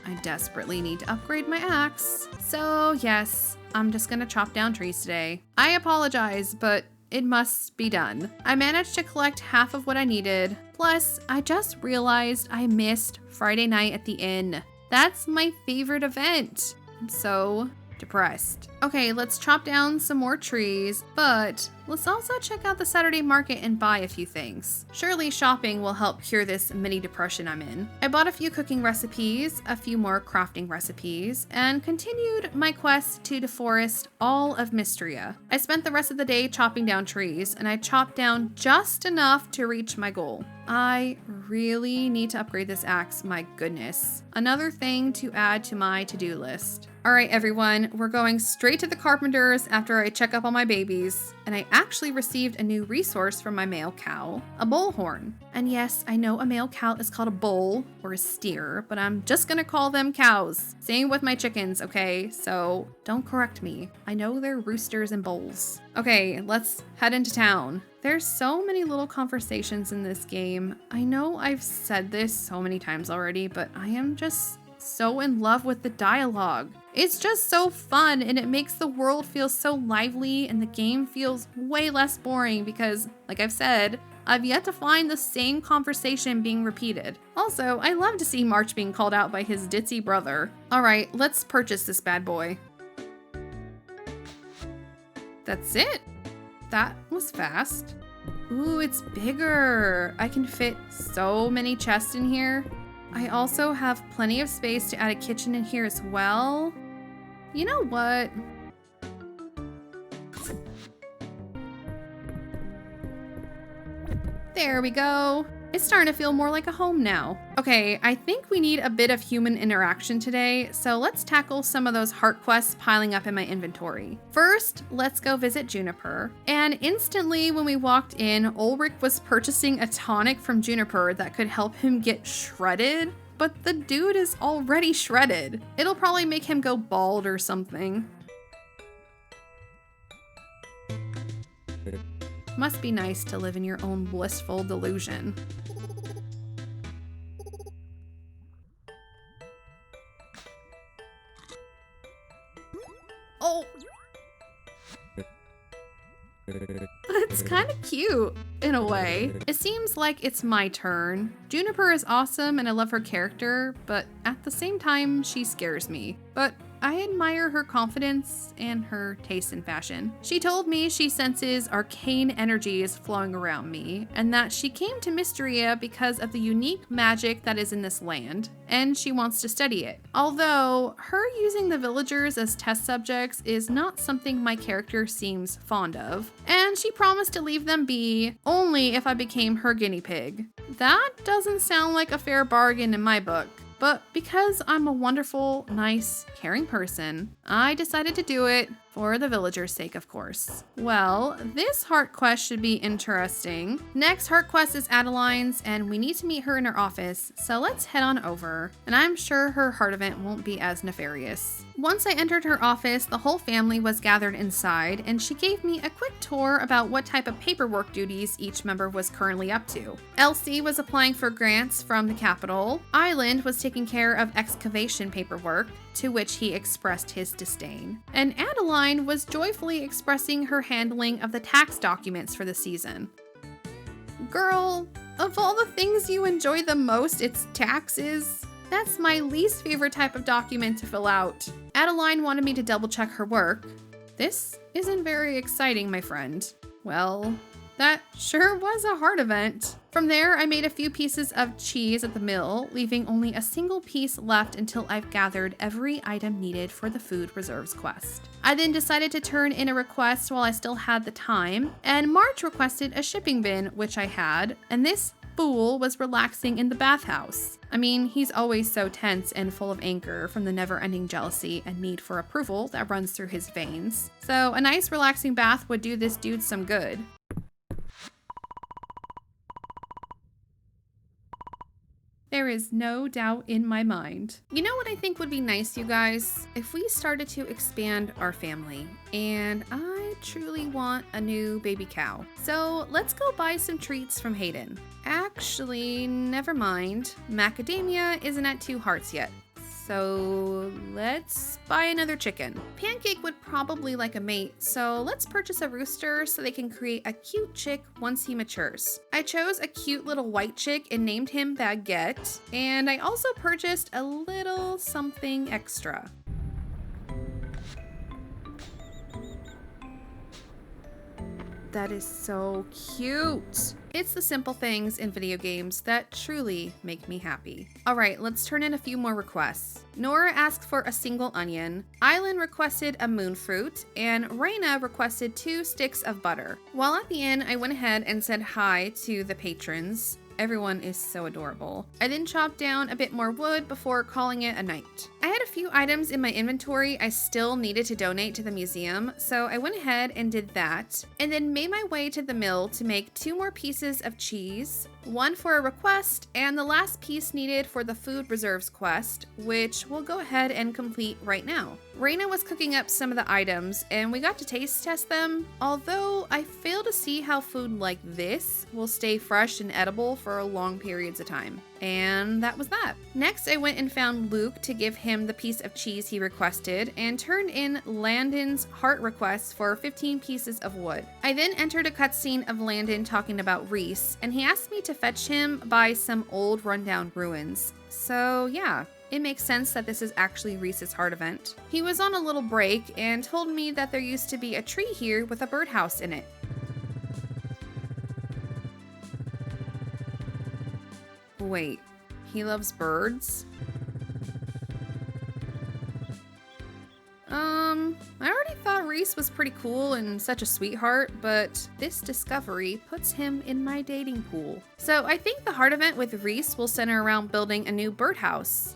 I desperately need to upgrade my axe. So yes, I'm just gonna chop down trees today. I apologize, but it must be done. I managed to collect half of what I needed. Plus, I just realized I missed Friday night at the inn. That's my favorite event. I'm so depressed. Okay, let's chop down some more trees, but let's also check out the Saturday market and buy a few things. Surely shopping will help cure this mini depression I'm in. I bought a few cooking recipes, a few more crafting recipes, and continued my quest to deforest all of Mistria. I spent the rest of the day chopping down trees, and I chopped down just enough to reach my goal. I really need to upgrade this axe, my goodness. Another thing to add to my to-do list. All right, everyone, we're going straight straight to the carpenter's after I check up on my babies, and I actually received a new resource from my male cow, a bullhorn. And yes, I know a male cow is called a bull or a steer, but I'm just gonna call them cows. Same with my chickens, okay? So don't correct me. I know they're roosters and bulls. Okay, let's head into town. There's so many little conversations in this game. I know I've said this so many times already, but I am just so in love with the dialogue. It's just so fun, and it makes the world feel so lively, and the game feels way less boring because, like I've said, I've yet to find the same conversation being repeated. Also, I love to see March being called out by his ditzy brother. All right, let's purchase this bad boy. That's it. That was fast. Ooh, it's bigger. I can fit so many chests in here. I also have plenty of space to add a kitchen in here as well. You know what? There we go. It's starting to feel more like a home now. Okay, I think we need a bit of human interaction today, so let's tackle some of those heart quests piling up in my inventory. First, let's go visit Juniper. And instantly when we walked in, Ulrich was purchasing a tonic from Juniper that could help him get shredded, but the dude is already shredded. It'll probably make him go bald or something. Must be nice to live in your own blissful delusion. Oh! It's kind of cute, in a way. It seems like it's my turn. Juniper is awesome and I love her character, but at the same time, she scares me. But I admire her confidence and her taste in fashion. She told me she senses arcane energies flowing around me, and that she came to Mistria because of the unique magic that is in this land, and she wants to study it. Although, her using the villagers as test subjects is not something my character seems fond of, and she promised to leave them be only if I became her guinea pig. That doesn't sound like a fair bargain in my book. But because I'm a wonderful, nice, caring person, I decided to do it for the villagers' sake, of course. Well, this heart quest should be interesting. Next heart quest is Adeline's, and we need to meet her in her office, so let's head on over. And I'm sure her heart event won't be as nefarious. Once I entered her office, the whole family was gathered inside, and she gave me a quick tour about what type of paperwork duties each member was currently up to. Elsie was applying for grants from the capital. Island was taking care of excavation paperwork, to which he expressed his disdain. And Adeline was joyfully expressing her handling of the tax documents for the season. Girl, of all the things you enjoy the most, it's taxes. That's my least favorite type of document to fill out. Adeline wanted me to double check her work. This isn't very exciting, my friend. Well, that sure was a hard event. From there, I made a few pieces of cheese at the mill, leaving only a single piece left until I've gathered every item needed for the food reserves quest. I then decided to turn in a request while I still had the time, and March requested a shipping bin, which I had, and this fool was relaxing in the bathhouse. I mean, he's always so tense and full of anger from the never-ending jealousy and need for approval that runs through his veins. So a nice relaxing bath would do this dude some good. There is no doubt in my mind. You know what I think would be nice, you guys? If we started to expand our family, and I truly want a new baby cow. So let's go buy some treats from Hayden. Actually, never mind. Macadamia isn't at 2 hearts yet. So let's buy another chicken. Pancake would probably like a mate, so let's purchase a rooster so they can create a cute chick once he matures. I chose a cute little white chick and named him Baguette, and I also purchased a little something extra. That is so cute. It's the simple things in video games that truly make me happy. All right, let's turn in a few more requests. Nora asked for a single onion, Island requested a moon fruit, and Raina requested 2 sticks of butter. While at the inn, I went ahead and said hi to the patrons. Everyone is so adorable. I then chopped down a bit more wood before calling it a night. I had a few items in my inventory I still needed to donate to the museum, so I went ahead and did that, and then made my way to the mill to make 2 more pieces of cheese, one for a request, and the last piece needed for the food reserves quest, which we'll go ahead and complete right now. Raina was cooking up some of the items, and we got to taste test them, although I fail to see how food like this will stay fresh and edible for long periods of time. And that was that. Next, I went and found Luke to give him the piece of cheese he requested and turned in Landon's heart request for 15 pieces of wood. I then entered a cutscene of Landon talking about Reese, and he asked me to fetch him by some old rundown ruins. So yeah, it makes sense that this is actually Reese's heart event. He was on a little break and told me that there used to be a tree here with a birdhouse in it. Wait, he loves birds? I already thought Reese was pretty cool and such a sweetheart, but this discovery puts him in my dating pool. So I think the heart event with Reese will center around building a new birdhouse.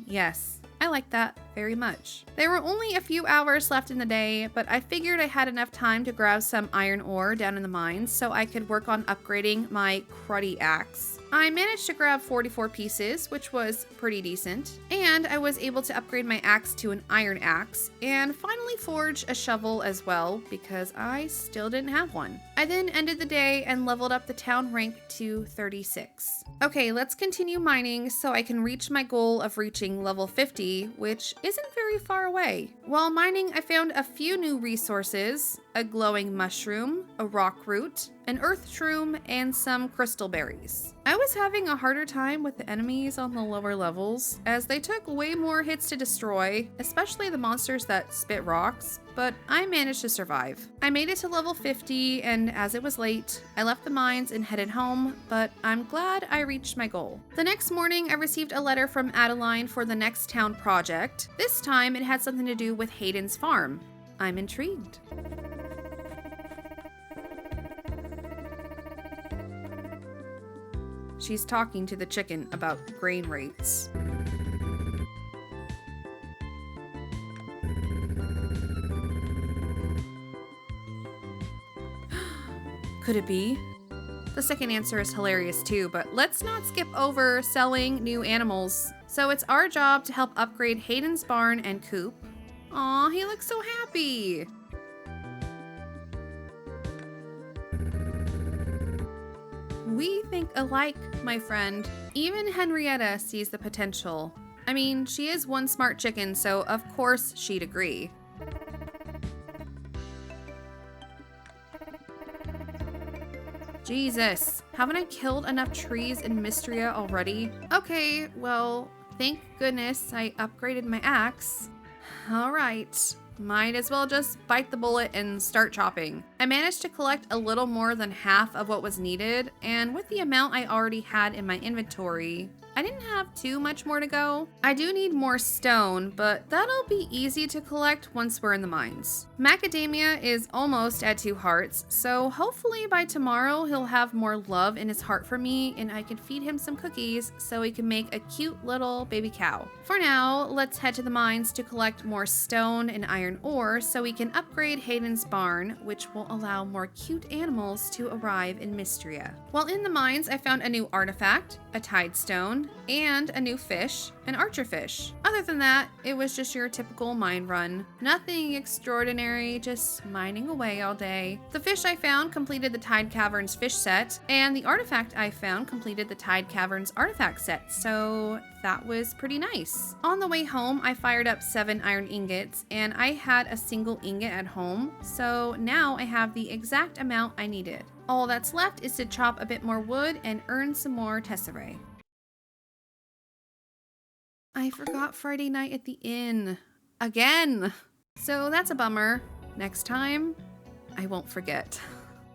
Yes, I like that very much. There were only a few hours left in the day, but I figured I had enough time to grab some iron ore down in the mines so I could work on upgrading my cruddy axe. I managed to grab 44 pieces, which was pretty decent, and I was able to upgrade my axe to an iron axe, and finally forge a shovel as well, because I still didn't have one. I then ended the day and leveled up the town rank to 36. Okay, let's continue mining so I can reach my goal of reaching level 50, which isn't very far away. While mining, I found a few new resources: a glowing mushroom, a rock root, an earth shroom, and some crystal berries. I was having a harder time with the enemies on the lower levels, as they took way more hits to destroy, especially the monsters that spit rocks, but I managed to survive. I made it to level 50, and as it was late, I left the mines and headed home, but I'm glad I reached my goal. The next morning, I received a letter from Adeline for the next town project. This time, it had something to do with Hayden's farm. I'm intrigued. She's talking to the chicken about grain rates. Could it be? The second answer is hilarious too, but let's not skip over selling new animals. So it's our job to help upgrade Hayden's barn and coop. Aw, he looks so happy. We think alike, my friend. Even Henrietta sees the potential. I mean, she is one smart chicken, so of course she'd agree. Jesus, haven't I killed enough trees in Mistria already? Okay, well, thank goodness I upgraded my axe. All right. Might as well just bite the bullet and start chopping. I managed to collect a little more than half of what was needed, and with the amount I already had in my inventory, I didn't have too much more to go. I do need more stone, but that'll be easy to collect once we're in the mines. Macadamia is almost at 2 hearts, so hopefully by tomorrow he'll have more love in his heart for me and I can feed him some cookies so he can make a cute little baby cow. For now, let's head to the mines to collect more stone and iron ore so we can upgrade Hayden's barn, which will allow more cute animals to arrive in Mistria. While in the mines, I found a new artifact, a tide stone, and a new fish, an archerfish. Other than that, it was just your typical mine run. Nothing extraordinary, just mining away all day. The fish I found completed the Tide Caverns fish set, and the artifact I found completed the Tide Caverns artifact set, so that was pretty nice. On the way home, I fired up 7 iron ingots, and I had a single ingot at home, so now I have the exact amount I needed. All that's left is to chop a bit more wood and earn some more tesserae. I forgot Friday night at the inn. Again! So that's a bummer. Next time, I won't forget.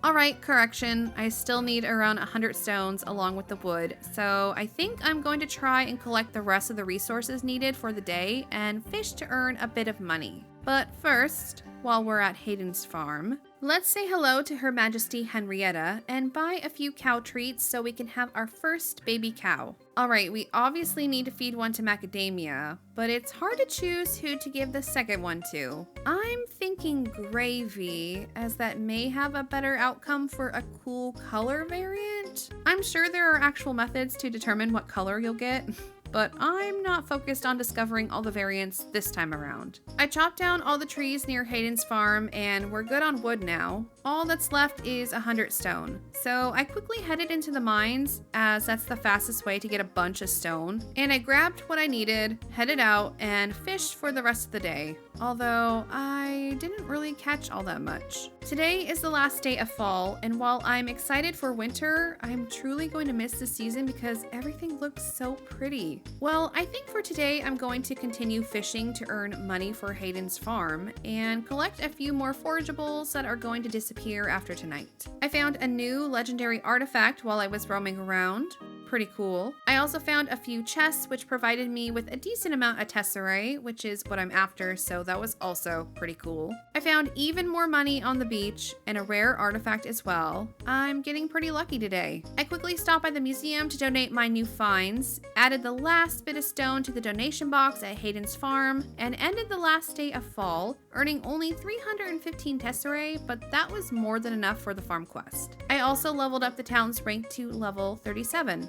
Alright, correction. I still need around 100 stones along with the wood, so I think I'm going to try and collect the rest of the resources needed for the day and fish to earn a bit of money. But first, while we're at Hayden's farm, let's say hello to Her Majesty Henrietta and buy a few cow treats so we can have our first baby cow. Alright, we obviously need to feed one to Macadamia, but it's hard to choose who to give the second one to. I'm thinking Gravy, as that may have a better outcome for a cool color variant. I'm sure there are actual methods to determine what color you'll get. But I'm not focused on discovering all the variants this time around. I chopped down all the trees near Hayden's farm and we're good on wood now. All that's left is 100 stone. So I quickly headed into the mines, as that's the fastest way to get a bunch of stone. And I grabbed what I needed, headed out, and fished for the rest of the day. Although I didn't really catch all that much. Today is the last day of fall, and while I'm excited for winter, I'm truly going to miss this season because everything looks so pretty. Well, I think for today I'm going to continue fishing to earn money for Hayden's farm and collect a few more forageables that are going to disappear after tonight. I found a new legendary artifact while I was roaming around. Pretty cool. I also found a few chests which provided me with a decent amount of tesserae, which is what I'm after, so that was also pretty cool. I found even more money on the beach and a rare artifact as well. I'm getting pretty lucky today. I quickly stopped by the museum to donate my new finds, added the last bit of stone to the donation box at Hayden's farm, and ended the last day of fall, earning only 315 tesserae, but that was more than enough for the farm quest. I also leveled up the town's rank to level 37.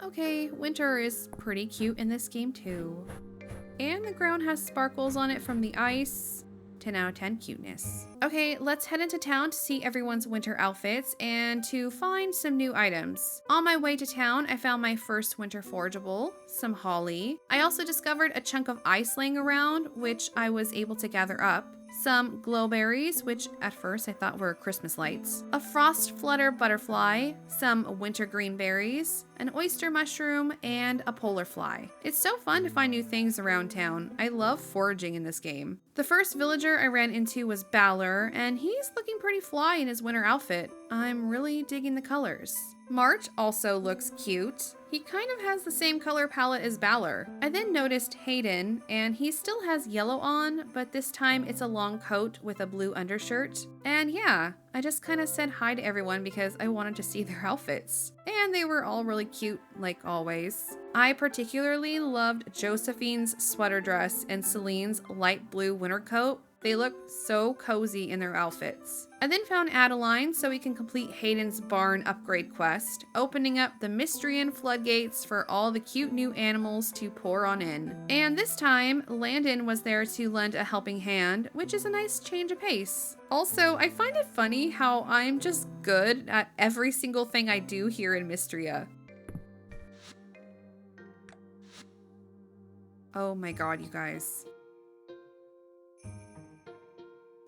Okay, winter is pretty cute in this game too. And the ground has sparkles on it from the ice. 10 out of 10 cuteness. Okay, let's head into town to see everyone's winter outfits and to find some new items. On my way to town, I found my first winter forageable, some holly. I also discovered a chunk of ice laying around, which I was able to gather up. Some glowberries, which at first I thought were Christmas lights, a frost flutter butterfly, some winter green berries, an oyster mushroom, and a polar fly. It's so fun to find new things around town. I love foraging in this game. The first villager I ran into was Balor, and he's looking pretty fly in his winter outfit. I'm really digging the colors. March also looks cute. He kind of has the same color palette as Balor. I then noticed Hayden, and he still has yellow on, but this time it's a long coat with a blue undershirt. And yeah, I just kind of said hi to everyone because I wanted to see their outfits. And they were all really cute, like always. I particularly loved Josephine's sweater dress and Celine's light blue winter coat. They look so cozy in their outfits. I then found Adeline so we can complete Hayden's barn upgrade quest, opening up the Mistrian floodgates for all the cute new animals to pour on in. And this time, Landon was there to lend a helping hand, which is a nice change of pace. Also, I find it funny how I'm just good at every single thing I do here in Mistria. Oh my god, you guys.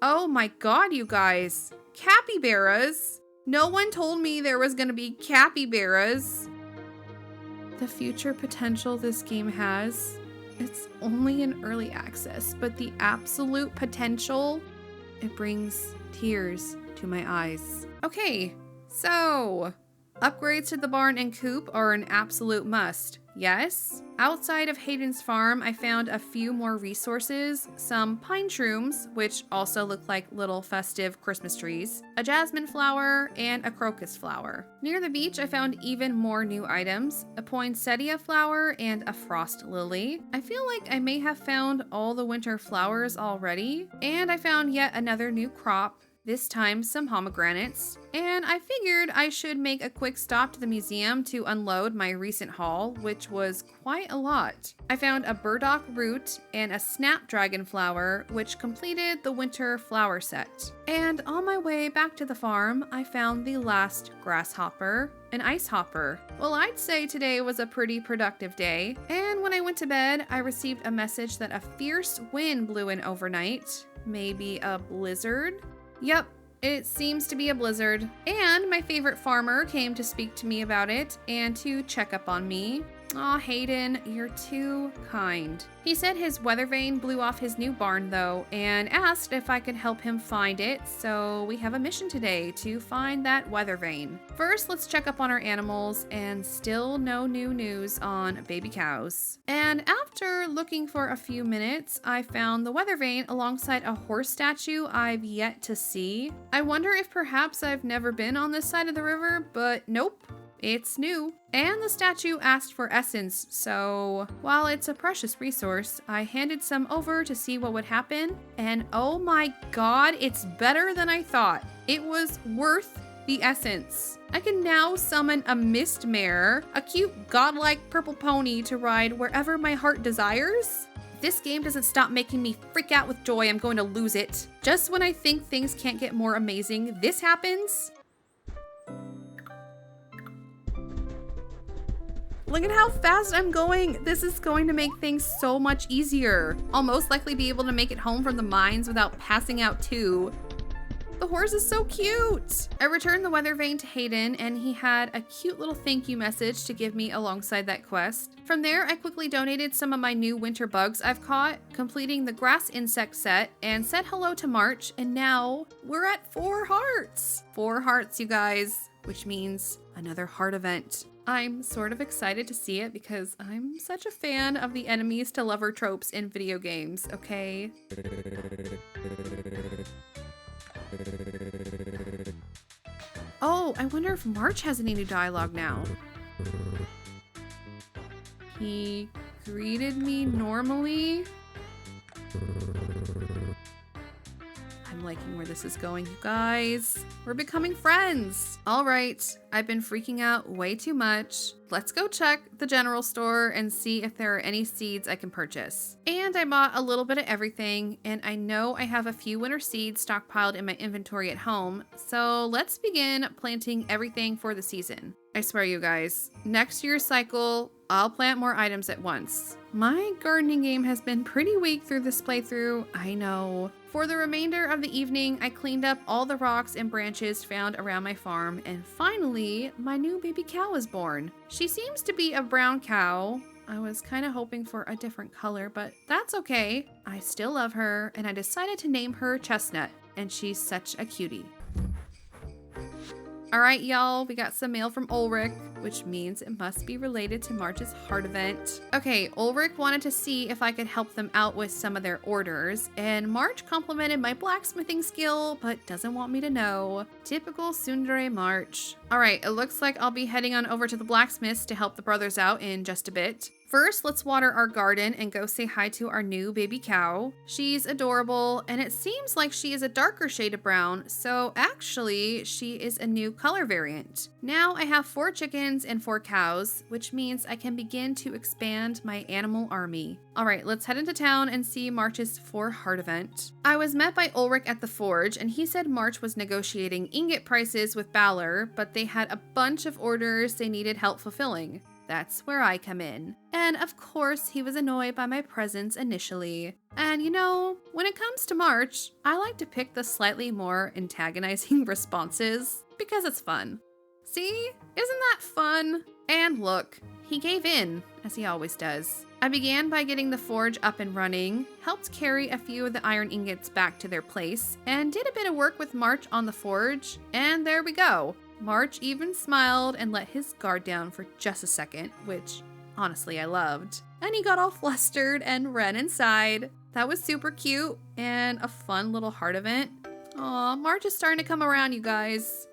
Oh my god, you guys. Capybaras! No one told me there was gonna be capybaras. The future potential this game has, it's only in early access, but the absolute potential, it brings tears to my eyes. Okay, so upgrades to the barn and coop are an absolute must. Yes. Outside of Hayden's farm, I found a few more resources, some pine shrooms, which also look like little festive Christmas trees, a jasmine flower, and a crocus flower. Near the beach, I found even more new items, a poinsettia flower and a frost lily. I feel like I may have found all the winter flowers already, and I found yet another new crop, this time some pomegranates, and I figured I should make a quick stop to the museum to unload my recent haul, which was quite a lot. I found a burdock root and a snapdragon flower, which completed the winter flower set. And on my way back to the farm, I found the last grasshopper, an ice hopper. Well, I'd say today was a pretty productive day, and when I went to bed, I received a message that a fierce wind blew in overnight. Maybe a blizzard? Yep, it seems to be a blizzard. And my favorite farmer came to speak to me about it and to check up on me. Aw, Hayden, you're too kind. He said his weather vane blew off his new barn though, and asked if I could help him find it, so we have a mission today to find that weather vane. First, let's check up on our animals, and still no new news on baby cows. And after looking for a few minutes, I found the weather vane alongside a horse statue I've yet to see. I wonder if perhaps I've never been on this side of the river, but nope. It's new. And the statue asked for essence, so while it's a precious resource, I handed some over to see what would happen, and oh my god, it's better than I thought. It was worth the essence. I can now summon a mist mare, a cute godlike purple pony to ride wherever my heart desires. If this game doesn't stop making me freak out with joy, I'm going to lose it. Just when I think things can't get more amazing, this happens. Look at how fast I'm going. This is going to make things so much easier. I'll most likely be able to make it home from the mines without passing out too. The horse is so cute. I returned the weather vane to Hayden, and he had a cute little thank you message to give me alongside that quest. From there, I quickly donated some of my new winter bugs I've caught, completing the grass insect set, and said hello to March, and now we're at 4 hearts. 4 hearts, you guys, which means another heart event. I'm sort of excited to see it because I'm such a fan of the enemies to lover tropes in video games, okay? Oh, I wonder if March has any new dialogue now. He greeted me normally. I'm liking where this is going, you guys. We're becoming friends. All right, I've been freaking out way too much. Let's go check the general store and see if there are any seeds I can purchase. And I bought a little bit of everything, and I know I have a few winter seeds stockpiled in my inventory at home, so let's begin planting everything for the season. I swear, you guys, next year's cycle, I'll plant more items at once. My gardening game has been pretty weak through this playthrough, I know. For the remainder of the evening, I cleaned up all the rocks and branches found around my farm, and finally, my new baby cow was born. She seems to be a brown cow. I was kind of hoping for a different color, but that's okay. I still love her, and I decided to name her Chestnut, and she's such a cutie. All right, y'all, we got some mail from Ulrich, which means it must be related to March's heart event. Okay, Ulrich wanted to see if I could help them out with some of their orders, and March complimented my blacksmithing skill, but doesn't want me to know. Typical tsundere March. All right, it looks like I'll be heading on over to the blacksmith's to help the brothers out in just a bit. First, let's water our garden and go say hi to our new baby cow. She's adorable, and it seems like she is a darker shade of brown, so actually, she is a new color variant. Now I have 4 chickens and 4 cows, which means I can begin to expand my animal army. All right, let's head into town and see March's 4 heart event. I was met by Ulrich at the forge, and he said March was negotiating ingot prices with Balor, but they had a bunch of orders they needed help fulfilling. That's where I come in. And of course, he was annoyed by my presence initially. And you know, when it comes to March, I like to pick the slightly more antagonizing responses because it's fun. See? Isn't that fun? And look, he gave in, as he always does. I began by getting the forge up and running, helped carry a few of the iron ingots back to their place, and did a bit of work with March on the forge, and there we go. March even smiled and let his guard down for just a second, which honestly I loved. And he got all flustered and ran inside. That was super cute and a fun little heart event. Aw, March is starting to come around, you guys.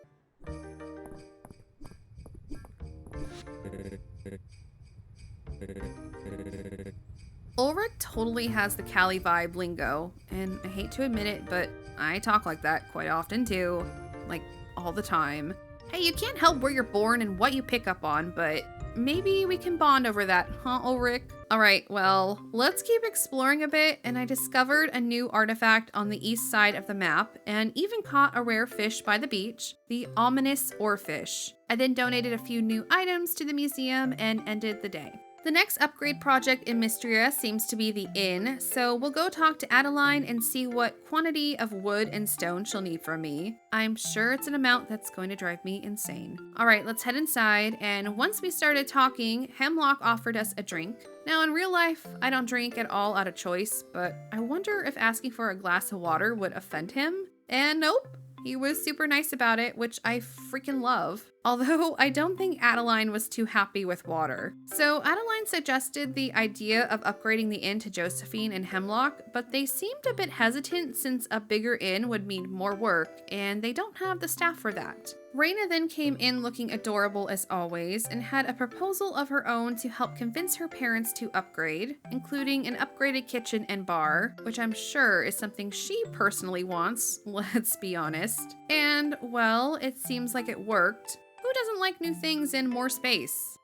Ulrich totally has the Cali vibe lingo, and I hate to admit it, but I talk like that quite often too. Like, all the time. Hey, you can't help where you're born and what you pick up on, but maybe we can bond over that, huh, Ulrich? Alright, well, let's keep exploring a bit, and I discovered a new artifact on the east side of the map, and even caught a rare fish by the beach, the ominous oarfish. I then donated a few new items to the museum and ended the day. The next upgrade project in Mistria seems to be the inn, so we'll go talk to Adeline and see what quantity of wood and stone she'll need from me. I'm sure it's an amount that's going to drive me insane. All right, let's head inside, and once we started talking, Hemlock offered us a drink. Now, in real life, I don't drink at all out of choice, but I wonder if asking for a glass of water would offend him. And nope. He was super nice about it, which I freaking love. Although I don't think Adeline was too happy with water. So Adeline suggested the idea of upgrading the inn to Josephine and Hemlock, but they seemed a bit hesitant since a bigger inn would mean more work, and they don't have the staff for that. Raina then came in looking adorable as always and had a proposal of her own to help convince her parents to upgrade, including an upgraded kitchen and bar, which I'm sure is something she personally wants, let's be honest. And, well, it seems like it worked. Who doesn't like new things and more space?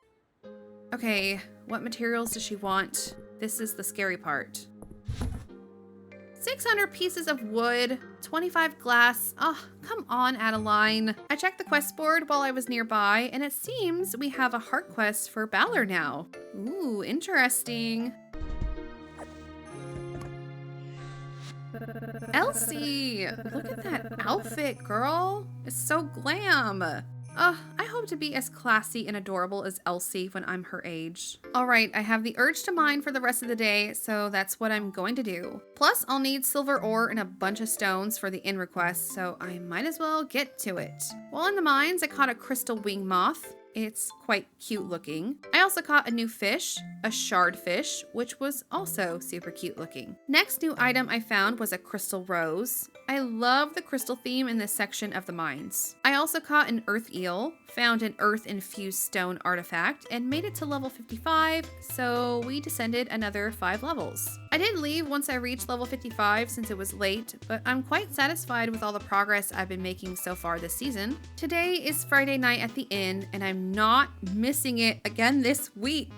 Okay, what materials does she want? This is the scary part. 600 pieces of wood, 25 glass. Oh, come on, Adeline. I checked the quest board while I was nearby, and it seems we have a heart quest for Balor now. Ooh, interesting. Elsie, look at that outfit, girl. It's so glam. I hope to be as classy and adorable as Elsie when I'm her age. All right, I have the urge to mine for the rest of the day, so that's what I'm going to do. Plus, I'll need silver ore and a bunch of stones for the inn request, so I might as well get to it. While in the mines, I caught a crystal wing moth. It's quite cute looking. I also caught a new fish, a shard fish, which was also super cute looking. Next new item I found was a crystal rose. I love the crystal theme in this section of the mines. I also caught an earth eel, found an earth-infused stone artifact, and made it to level 55, so we descended another 5 levels. I did leave once I reached level 55 since it was late, but I'm quite satisfied with all the progress I've been making so far this season. Today is Friday night at the inn, and I'm not missing it again this week.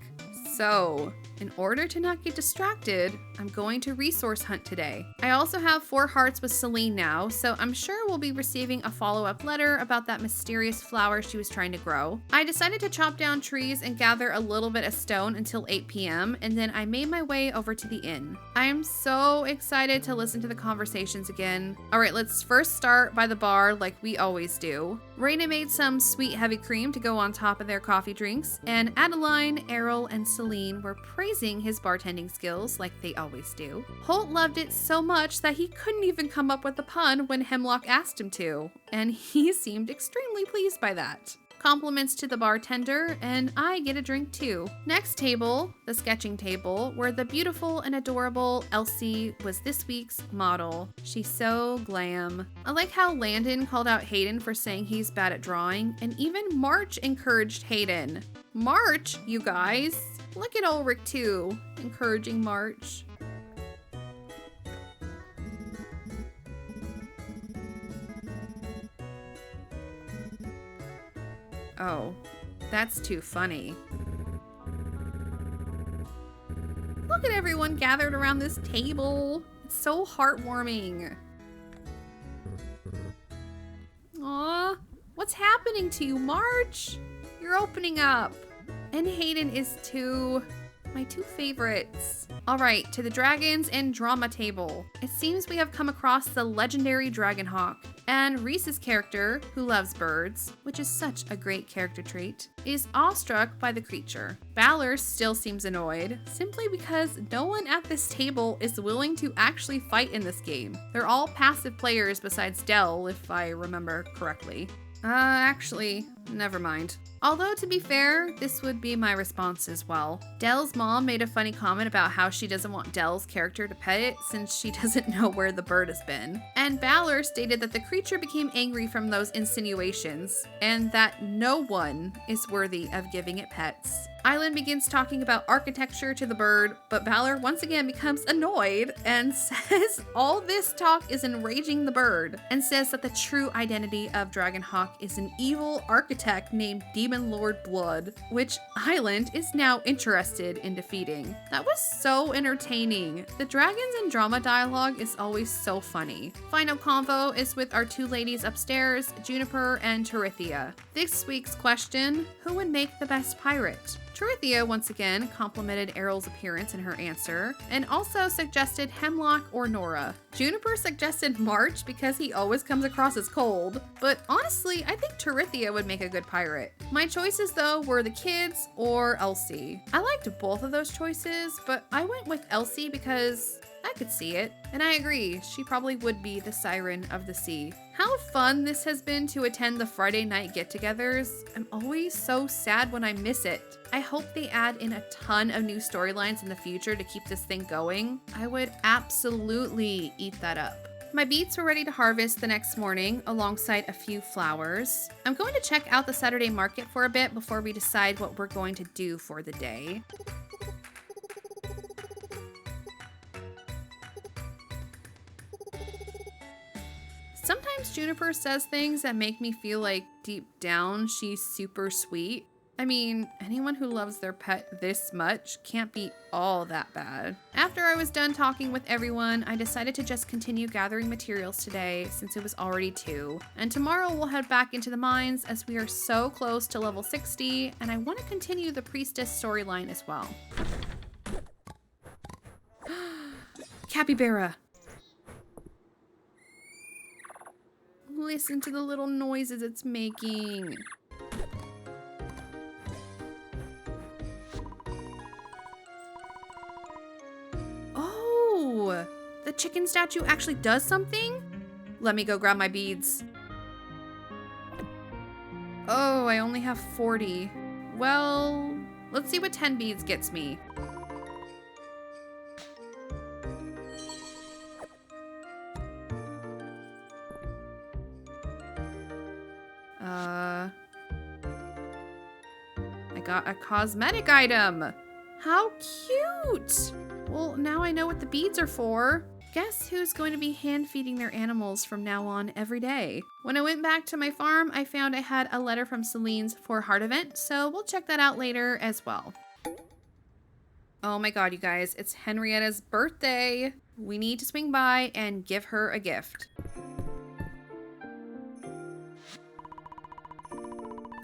So, in order to not get distracted, I'm going to resource hunt today. I also have 4 hearts with Celine now, so I'm sure we'll be receiving a follow-up letter about that mysterious flower she was trying to grow. I decided to chop down trees and gather a little bit of stone until 8 p.m., and then I made my way over to the inn. I am so excited to listen to the conversations again. All right, let's first start by the bar like we always do. Raina made some sweet heavy cream to go on top of their coffee drinks, and Adeline, Errol, and Celine were praising his bartending skills like they always do. Holt loved it so much that he couldn't even come up with a pun when Hemlock asked him to, and he seemed extremely pleased by that. Compliments to the bartender, and I get a drink too. Next table, the sketching table, where the beautiful and adorable Elsie was this week's model. She's so glam. I like how Landon called out Hayden for saying he's bad at drawing, and even March encouraged Hayden. March, you guys! Look at Ulrich too, encouraging March. Oh, that's too funny. Look at everyone gathered around this table. It's so heartwarming. Aw, what's happening to you, March? You're opening up. And Hayden is too. My 2 favorites. All right, to the dragons and drama table. It seems we have come across the legendary Dragonhawk, and Reese's character, who loves birds, which is such a great character trait, is awestruck by the creature. Balor still seems annoyed, simply because no one at this table is willing to actually fight in this game. They're all passive players besides Dell, if I remember correctly. Actually, never mind. Although, to be fair, this would be my response as well. Dell's mom made a funny comment about how she doesn't want Dell's character to pet it since she doesn't know where the bird has been. And Balor stated that the creature became angry from those insinuations, and that no one is worthy of giving it pets. Island begins talking about architecture to the bird, but Balor once again becomes annoyed and says all this talk is enraging the bird, and says that the true identity of Dragonhawk is an evil architect named Demon Lord Blood, which Island is now interested in defeating. That was so entertaining. The dragons and drama dialogue is always so funny. Final convo is with our 2 ladies upstairs, Juniper and Torithia. This week's question, who would make the best pirate? Torithia once again complimented Errol's appearance in her answer, and also suggested Hemlock or Nora. Juniper suggested March because he always comes across as cold, but honestly, I think Torithia would make a good pirate. My choices though were the kids or Elsie. I liked both of those choices, but I went with Elsie because I could see it. And I agree, she probably would be the siren of the sea. How fun this has been to attend the Friday night get-togethers. I'm always so sad when I miss it. I hope they add in a ton of new storylines in the future to keep this thing going. I would absolutely eat that up. My beets were ready to harvest the next morning alongside a few flowers. I'm going to check out the Saturday market for a bit before we decide what we're going to do for the day. Sometimes Juniper says things that make me feel like deep down she's super sweet. I mean, anyone who loves their pet this much can't be all that bad. After I was done talking with everyone, I decided to just continue gathering materials today since it was already 2. And tomorrow we'll head back into the mines as we are so close to level 60 and I want to continue the priestess storyline as well. Capybara! Listen to the little noises it's making. Oh, the chicken statue actually does something? Let me go grab my beads. Oh, I only have 40. Well, let's see what 10 beads gets me. I got a cosmetic item. How cute! Well, now I know what the beads are for. Guess who's going to be hand feeding their animals from now on every day? When I went back to my farm, I found I had a letter from Celine's for heart event, so we'll check that out later as well. Oh my god, you guys, it's Henrietta's birthday. We need to swing by and give her a gift.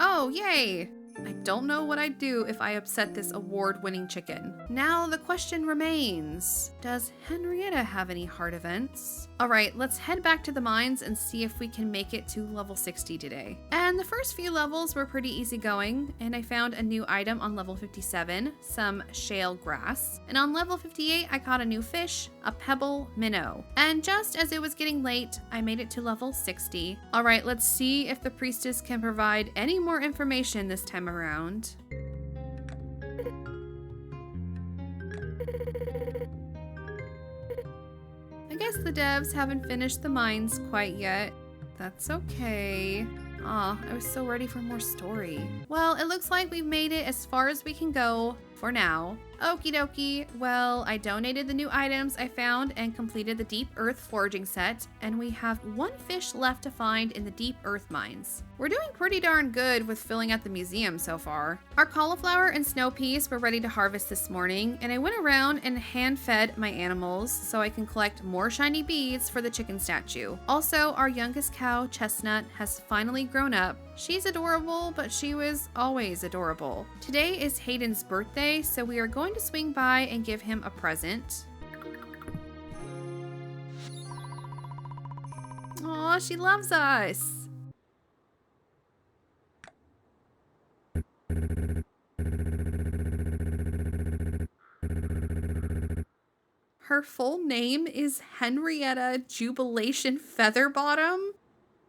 Oh, yay! I don't know what I'd do if I upset this award-winning chicken. Now the question remains, does Henrietta have any heart events? Alright, let's head back to the mines and see if we can make it to level 60 today. And the first few levels were pretty easygoing, and I found a new item on level 57, some shale grass. And on level 58, I caught a new fish, a pebble minnow. And just as it was getting late, I made it to level 60. Alright, let's see if the priestess can provide any more information this time around. I guess the devs haven't finished the mines quite yet. That's okay. Aw, I was so ready for more story. Well, it looks like we've made it as far as we can go for now. Okie dokie. Well, I donated the new items I found and completed the Deep Earth foraging set, and we have 1 fish left to find in the Deep Earth mines. We're doing pretty darn good with filling out the museum so far. Our cauliflower and snow peas were ready to harvest this morning, and I went around and hand-fed my animals so I can collect more shiny beads for the chicken statue. Also, our youngest cow, Chestnut, has finally grown up. She's adorable, but she was always adorable. Today is Hayden's birthday, so we are going to swing by and give him a present. Aw, she loves us. Her full name is Henrietta Jubilation Featherbottom?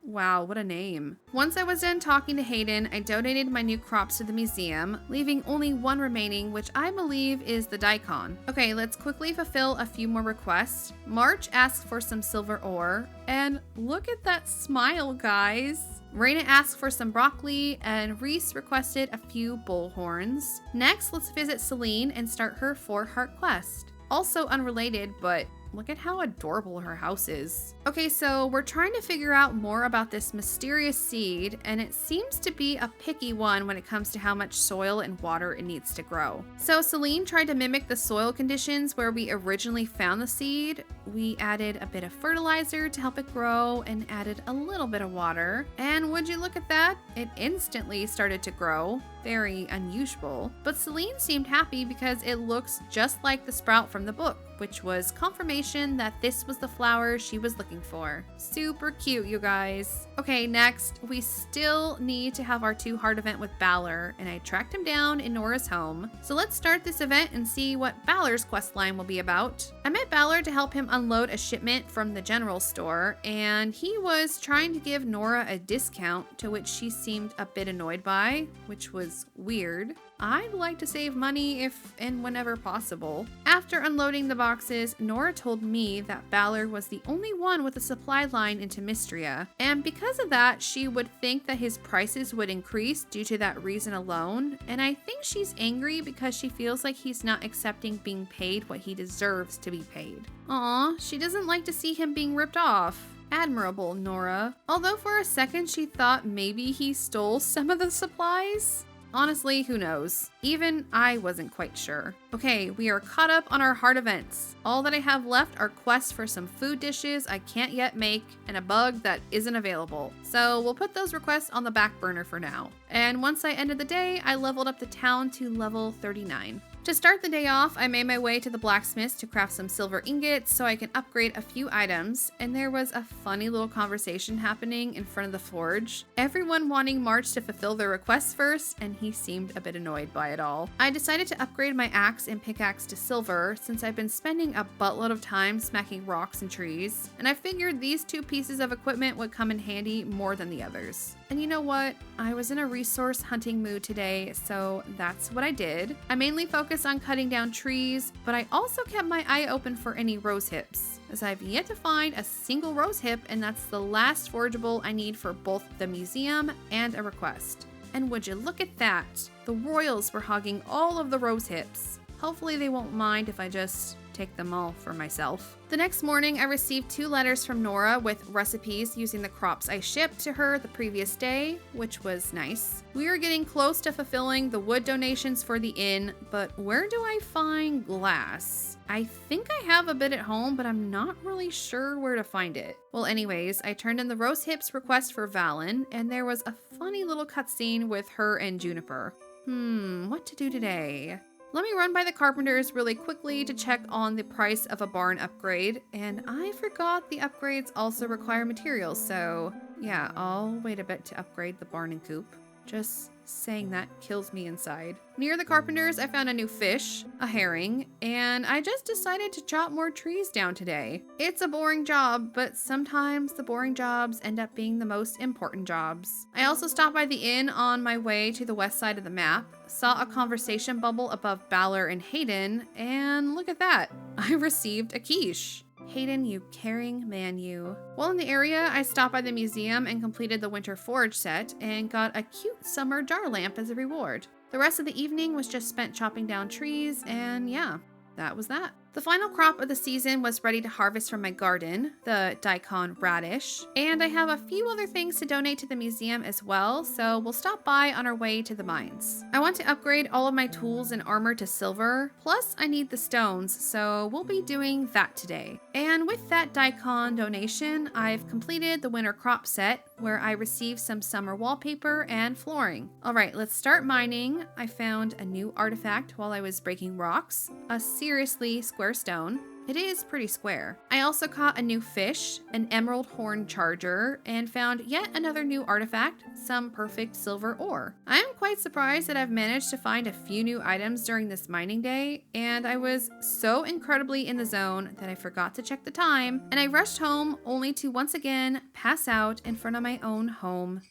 Wow, what a name. Once I was done talking to Hayden, I donated my new crops to the museum, leaving only 1 remaining, which I believe is the daikon. Okay, let's quickly fulfill a few more requests. March asked for some silver ore, and look at that smile, guys. Raina asked for some broccoli, and Reese requested a few bullhorns. Next, let's visit Celine and start her 4-heart quest. Also unrelated, but Look at how adorable her house is. Okay, so we're trying to figure out more about this mysterious seed, and it seems to be a picky one when it comes to how much soil and water it needs to grow. So Celine tried to mimic the soil conditions where we originally found the seed. We added a bit of fertilizer to help it grow and added a little bit of water. And would you look at that? It instantly started to grow. Very unusual. But Celine seemed happy because it looks just like the sprout from the book, which was confirmation that this was the flower she was looking for. Super cute, you guys. Okay, next, we still need to have our 2-heart event with Balor, and I tracked him down in Nora's home. So let's start this event and see what Balor's quest line will be about. I met Balor to help him unload a shipment from the general store, and he was trying to give Nora a discount, to which she seemed a bit annoyed by, which was weird. I'd like to save money if and whenever possible. After unloading the boxes, Nora told me that Balor was the only one with a supply line into Mistria, and because of that, she would think that his prices would increase due to that reason alone, and I think she's angry because she feels like he's not accepting being paid what he deserves to be paid. Aw, she doesn't like to see him being ripped off. Admirable, Nora. Although for a second she thought maybe he stole some of the supplies. Honestly, who knows? Even I wasn't quite sure. Okay, we are caught up on our heart events. All that I have left are quests for some food dishes I can't yet make and a bug that isn't available. So we'll put those requests on the back burner for now. And once I ended the day, I leveled up the town to level 39. To start the day off, I made my way to the blacksmith to craft some silver ingots so I can upgrade a few items, and there was a funny little conversation happening in front of the forge. Everyone wanting March to fulfill their requests first, and he seemed a bit annoyed by it all. I decided to upgrade my axe and pickaxe to silver since I've been spending a buttload of time smacking rocks and trees, and I figured these 2 pieces of equipment would come in handy more than the others. And you know what? I was in a resource hunting mood today, so that's what I did. I mainly focused on cutting down trees, but I also kept my eye open for any rose hips, as I've yet to find a single rose hip, and that's the last forgeable I need for both the museum and a request. And would you look at that? The royals were hogging all of the rose hips. Hopefully they won't mind if I just take them all for myself. The next morning, I received 2 letters from Nora with recipes using the crops I shipped to her the previous day, which was nice. We are getting close to fulfilling the wood donations for the inn, but where do I find glass? I think I have a bit at home, but I'm not really sure where to find it. Well, anyways, I turned in the rose hips request for Valen, and there was a funny little cutscene with her and Juniper. What to do today? Let me run by the carpenters really quickly to check on the price of a barn upgrade, and I forgot the upgrades also require materials, so yeah, I'll wait a bit to upgrade the barn and coop. Just saying that kills me inside. Near the carpenters, I found a new fish, a herring, and I just decided to chop more trees down today. It's a boring job, but sometimes the boring jobs end up being the most important jobs. I also stopped by the inn on my way to the west side of the map, saw a conversation bubble above Balor and Hayden, and look at that, I received a quiche. Hayden, you caring man, you. While in the area, I stopped by the museum and completed the winter forage set and got a cute summer jar lamp as a reward. The rest of the evening was just spent chopping down trees, and yeah, that was that. The final crop of the season was ready to harvest from my garden, the daikon radish, and I have a few other things to donate to the museum as well, so we'll stop by on our way to the mines. I want to upgrade all of my tools and armor to silver, plus I need the stones, so we'll be doing that today. And with that daikon donation, I've completed the winter crop set, where I received some summer wallpaper and flooring. Alright, let's start mining. I found a new artifact while I was breaking rocks, a seriously square stone. It is pretty square. I also caught a new fish, an emerald horn charger, and found yet another new artifact, some perfect silver ore. I am quite surprised that I've managed to find a few new items during this mining day, and I was so incredibly in the zone that I forgot to check the time, and I rushed home only to once again pass out in front of my own home.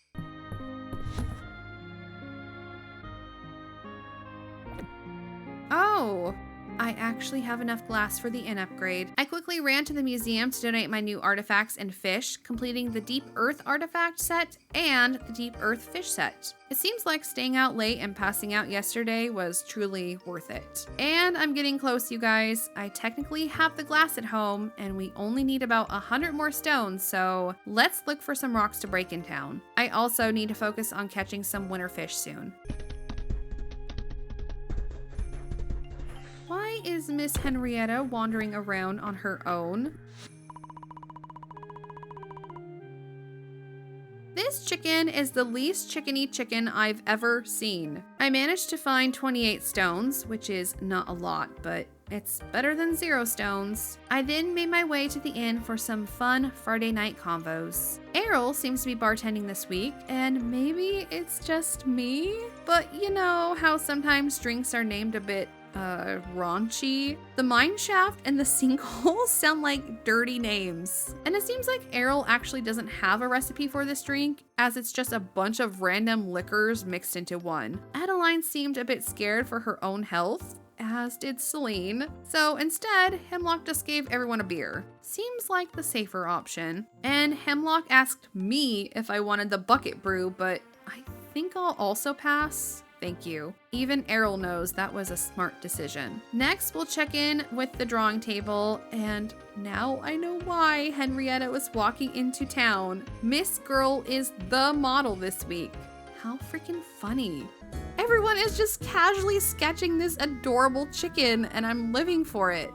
Oh, I actually have enough glass for the inn upgrade. I quickly ran to the museum to donate my new artifacts and fish, completing the Deep Earth artifact set and the Deep Earth fish set. It seems like staying out late and passing out yesterday was truly worth it. And I'm getting close, you guys. I technically have the glass at home, and we only need about 100 more stones, so let's look for some rocks to break in town. I also need to focus on catching some winter fish soon. Why is Miss Henrietta wandering around on her own? This chicken is the least chickeny chicken I've ever seen. I managed to find 28 stones, which is not a lot, but it's better than 0 stones. I then made my way to the inn for some fun Friday night convos. Errol seems to be bartending this week, and maybe it's just me? But you know how sometimes drinks are named a bit raunchy? The mine shaft and the sinkhole sound like dirty names. And it seems like Errol actually doesn't have a recipe for this drink, as it's just a bunch of random liquors mixed into one. Adeline seemed a bit scared for her own health, as did Celine. So instead, Hemlock just gave everyone a beer. Seems like the safer option. And Hemlock asked me if I wanted the bucket brew, but I think I'll also pass. Thank you. Even Errol knows that was a smart decision. Next, we'll check in with the drawing table, and now I know why Henrietta was walking into town. Miss Girl is the model this week. How freaking funny. Everyone is just casually sketching this adorable chicken, and I'm living for it.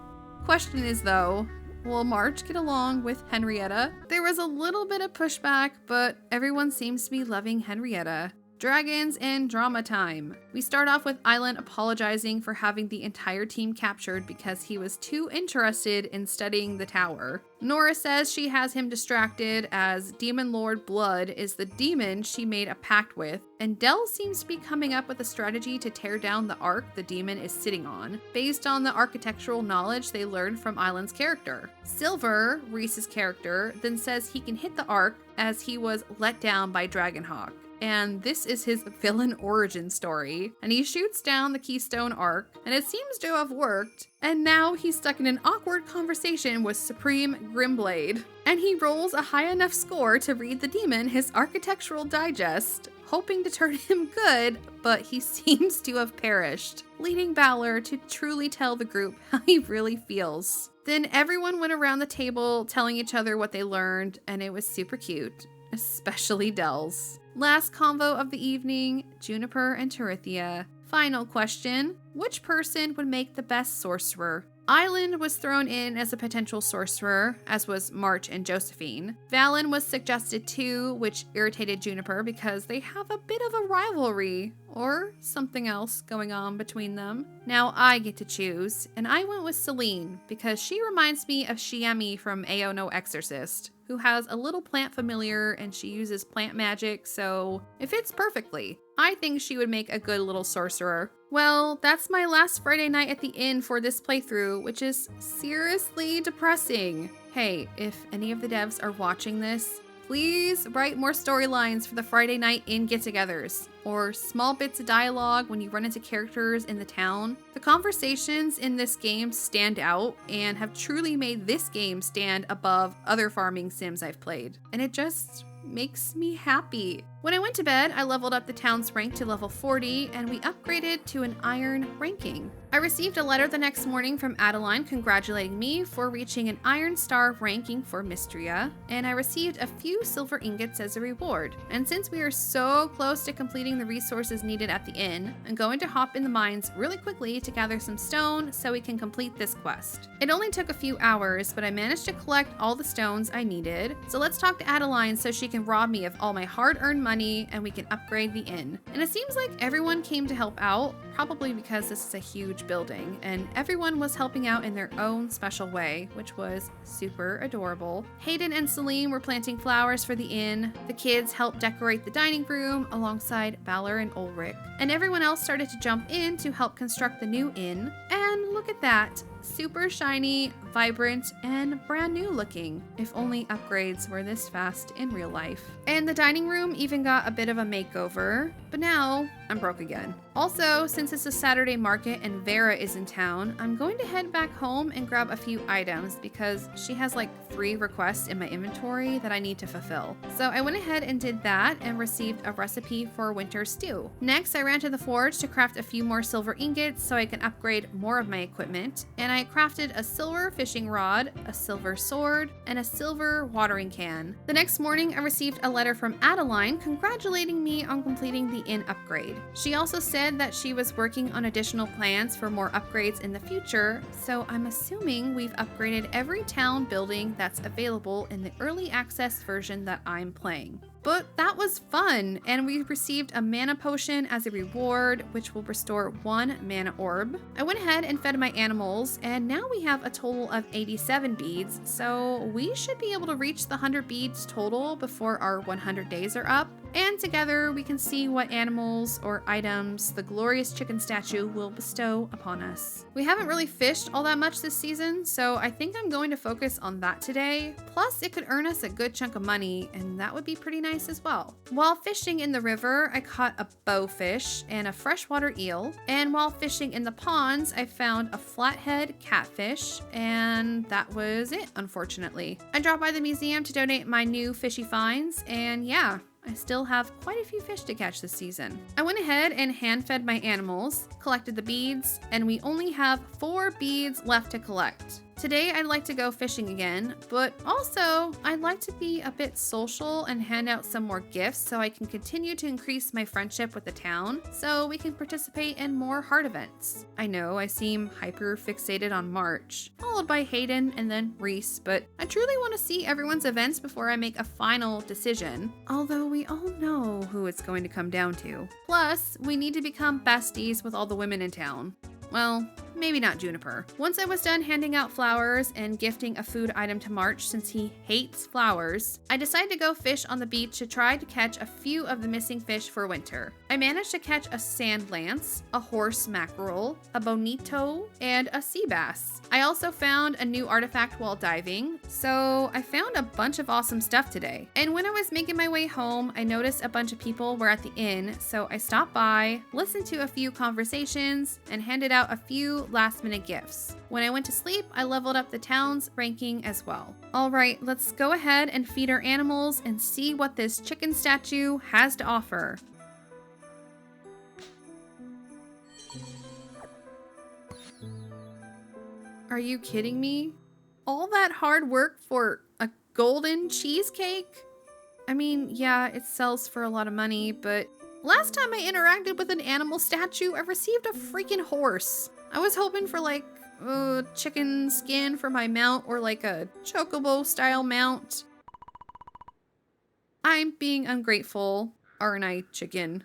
Question is though, will Marge get along with Henrietta? There was a little bit of pushback, but everyone seems to be loving Henrietta. Dragons and drama time. We start off with Island apologizing for having the entire team captured because he was too interested in studying the tower. Nora says she has him distracted as Demon Lord Blood is the demon she made a pact with, and Dell seems to be coming up with a strategy to tear down the ark the demon is sitting on, based on the architectural knowledge they learned from Island's character. Silver, Reese's character, then says he can hit the ark as he was let down by Dragonhawk. And this is his villain origin story. And he shoots down the Keystone Arc, and it seems to have worked. And now he's stuck in an awkward conversation with Supreme Grimblade. And he rolls a high enough score to read the demon his architectural digest, hoping to turn him good, but he seems to have perished, leading Balor to truly tell the group how he really feels. Then everyone went around the table telling each other what they learned, and it was super cute, especially Dell's. Last convo of the evening, Juniper and Terithia. Final question, which person would make the best sorcerer? Island was thrown in as a potential sorcerer, as was March and Josephine. Valen was suggested too, which irritated Juniper because they have a bit of a rivalry, or something else going on between them. Now I get to choose, and I went with Celine because she reminds me of Shiemi from Ao no Exorcist, who has a little plant familiar and she uses plant magic, so it fits perfectly. I think she would make a good little sorcerer. Well, that's my last Friday night at the inn for this playthrough, which is seriously depressing. Hey, if any of the devs are watching this, please write more storylines for the Friday night inn get-togethers, or small bits of dialogue when you run into characters in the town. The conversations in this game stand out and have truly made this game stand above other farming sims I've played, and it just makes me happy. When I went to bed, I leveled up the town's rank to level 40, and we upgraded to an iron ranking. I received a letter the next morning from Adeline congratulating me for reaching an iron star ranking for Mistria, and I received a few silver ingots as a reward. And since we are so close to completing the resources needed at the inn, I'm going to hop in the mines really quickly to gather some stone so we can complete this quest. It only took a few hours, but I managed to collect all the stones I needed. So let's talk to Adeline so she can rob me of all my hard-earned money and we can upgrade the inn. And it seems like everyone came to help out, probably because this is a huge building, and everyone was helping out in their own special way, which was super adorable. Hayden and Celine were planting flowers for the inn. The kids helped decorate the dining room alongside Balor and Ulrich, and everyone else started to jump in to help construct the new inn. And look at that, super shiny, vibrant, and brand new looking. If only upgrades were this fast in real life. And the dining room even got a bit of a makeover, but now I'm broke again. Also, since it's a Saturday market and Vera is in town, I'm going to head back home and grab a few items because she has like 3 requests in my inventory that I need to fulfill. So I went ahead and did that and received a recipe for winter stew. Next, I ran to the forge to craft a few more silver ingots so I can upgrade more of my equipment, and I crafted a silver fishing rod, a silver sword, and a silver watering can. The next morning, I received a letter from Adeline congratulating me on completing the inn upgrade. She also said that she was working on additional plans for more upgrades in the future, so I'm assuming we've upgraded every town building that's available in the early access version that I'm playing. But that was fun, and we received a mana potion as a reward, which will restore 1 mana orb. I went ahead and fed my animals, and now we have a total of 87 beads, so we should be able to reach the 100 beads total before our 100 days are up. And together we can see what animals or items the glorious chicken statue will bestow upon us. We haven't really fished all that much this season, so I think I'm going to focus on that today. Plus, it could earn us a good chunk of money, and that would be pretty nice as well. While fishing in the river, I caught a bowfish and a freshwater eel, and while fishing in the ponds, I found a flathead catfish, and that was it, unfortunately. I dropped by the museum to donate my new fishy finds, and yeah, I still have quite a few fish to catch this season. I went ahead and hand-fed my animals, collected the beads, and we only have 4 beads left to collect. Today I'd like to go fishing again, but also I'd like to be a bit social and hand out some more gifts so I can continue to increase my friendship with the town so we can participate in more heart events. I know I seem hyper fixated on March, followed by Hayden and then Reese, but I truly want to see everyone's events before I make a final decision, although we all know who it's going to come down to. Plus, we need to become besties with all the women in town. Well, maybe not Juniper. Once I was done handing out flowers and gifting a food item to March since he hates flowers, I decided to go fish on the beach to try to catch a few of the missing fish for winter. I managed to catch a sand lance, a horse mackerel, a bonito, and a sea bass. I also found a new artifact while diving, so I found a bunch of awesome stuff today. And when I was making my way home, I noticed a bunch of people were at the inn, so I stopped by, listened to a few conversations, and handed out a few last-minute gifts. When I went to sleep, I leveled up the town's ranking as well. All right, let's go ahead and feed our animals and see what this chicken statue has to offer. Are you kidding me? All that hard work for a golden cheesecake? I mean, yeah, it sells for a lot of money, but last time I interacted with an animal statue, I received a freaking horse. I was hoping for like chicken skin for my mount or like a chocobo style mount. I'm being ungrateful, aren't I, chicken?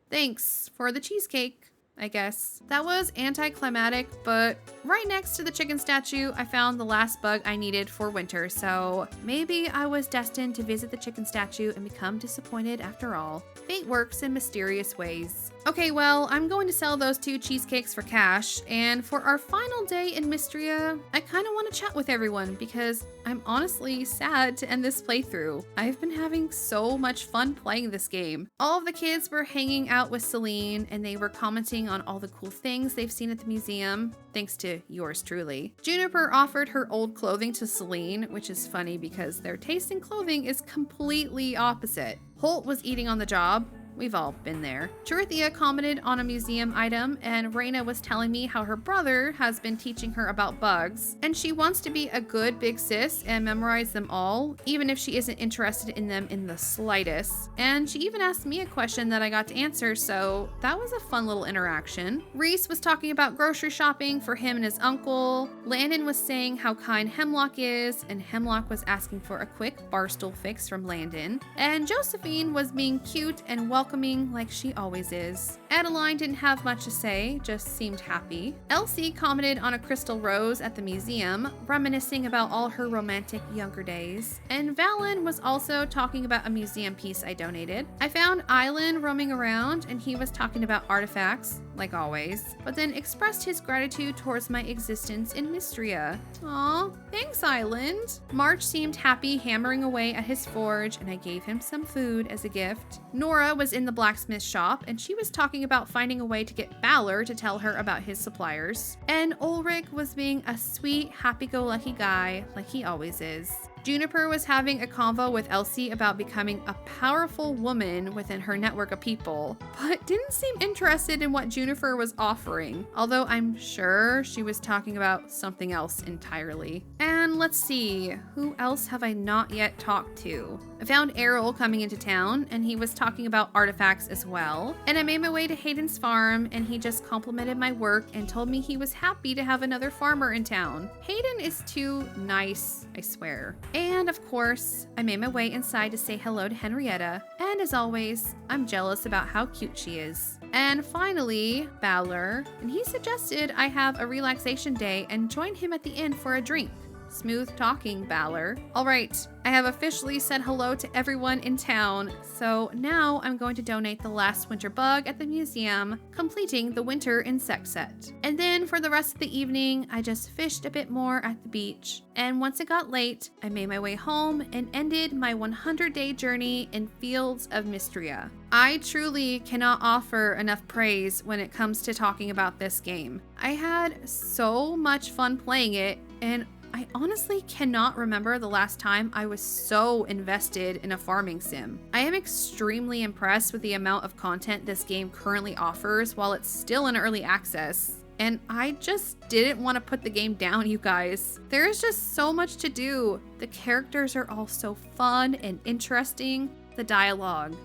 Thanks for the cheesecake, I guess. That was anticlimactic, but right next to the chicken statue, I found the last bug I needed for winter, so maybe I was destined to visit the chicken statue and become disappointed after all. Fate works in mysterious ways. Okay, well, I'm going to sell those 2 cheesecakes for cash, and for our final day in Mistria, I kind of want to chat with everyone because I'm honestly sad to end this playthrough. I've been having so much fun playing this game. All of the kids were hanging out with Celine, and they were commenting on all the cool things they've seen at the museum, thanks to yours truly. Juniper offered her old clothing to Celine, which is funny because their taste in clothing is completely opposite. Holt was eating on the job. We've all been there. Charithia commented on a museum item, and Raina was telling me how her brother has been teaching her about bugs, and she wants to be a good big sis and memorize them all, even if she isn't interested in them in the slightest. And she even asked me a question that I got to answer, so that was a fun little interaction. Reese was talking about grocery shopping for him and his uncle. Landon was saying how kind Hemlock is, and Hemlock was asking for a quick barstool fix from Landon. And Josephine was being cute and welcoming welcoming like she always is. Adeline didn't have much to say, just seemed happy. Elsie commented on a crystal rose at the museum, reminiscing about all her romantic younger days. And Valen was also talking about a museum piece I donated. I found Island roaming around and he was talking about artifacts, like always, but then expressed his gratitude towards my existence in Mistria. Aw, thanks Island. March seemed happy hammering away at his forge and I gave him some food as a gift. Nora was in the blacksmith shop and she was talking about finding a way to get Balor to tell her about his suppliers. And Ulrich was being a sweet, happy-go-lucky guy like he always is. Juniper was having a convo with Elsie about becoming a powerful woman within her network of people, but didn't seem interested in what Juniper was offering, although I'm sure she was talking about something else entirely. And let's see, who else have I not yet talked to? I found Errol coming into town, and he was talking about artifacts as well. And I made my way to Hayden's farm, and he just complimented my work and told me he was happy to have another farmer in town. Hayden is too nice, I swear. And of course, I made my way inside to say hello to Henrietta, and as always, I'm jealous about how cute she is. And finally, Balor, and he suggested I have a relaxation day and join him at the inn for a drink. Smooth talking, Balor. All right, I have officially said hello to everyone in town, so now I'm going to donate the last winter bug at the museum, completing the winter insect set. And then for the rest of the evening, I just fished a bit more at the beach. And once it got late, I made my way home and ended my 100-day journey in Fields of Mistria. I truly cannot offer enough praise when it comes to talking about this game. I had so much fun playing it, and I honestly cannot remember the last time I was so invested in a farming sim. I am extremely impressed with the amount of content this game currently offers while it's still in early access. And I just didn't want to put the game down, you guys. There is just so much to do. The characters are all so fun and interesting. The dialogue.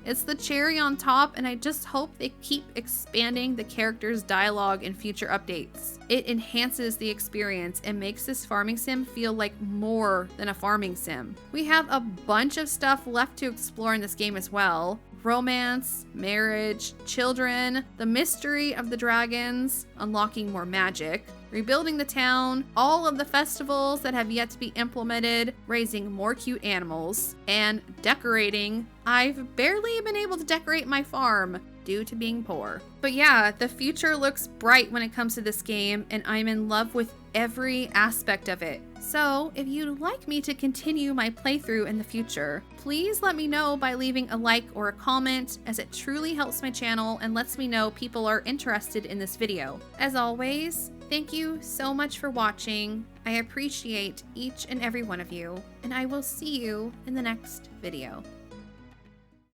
It's the cherry on top, and I just hope they keep expanding the characters' dialogue in future updates. It enhances the experience and makes this farming sim feel like more than a farming sim. We have a bunch of stuff left to explore in this game as well. Romance, marriage, children, the mystery of the dragons, unlocking more magic, rebuilding the town, all of the festivals that have yet to be implemented, raising more cute animals, and decorating. I've barely been able to decorate my farm due to being poor. But yeah, the future looks bright when it comes to this game, and I'm in love with every aspect of it. So if you'd like me to continue my playthrough in the future, please let me know by leaving a like or a comment, as it truly helps my channel and lets me know people are interested in this video. As always, thank you so much for watching. I appreciate each and every one of you, and I will see you in the next video.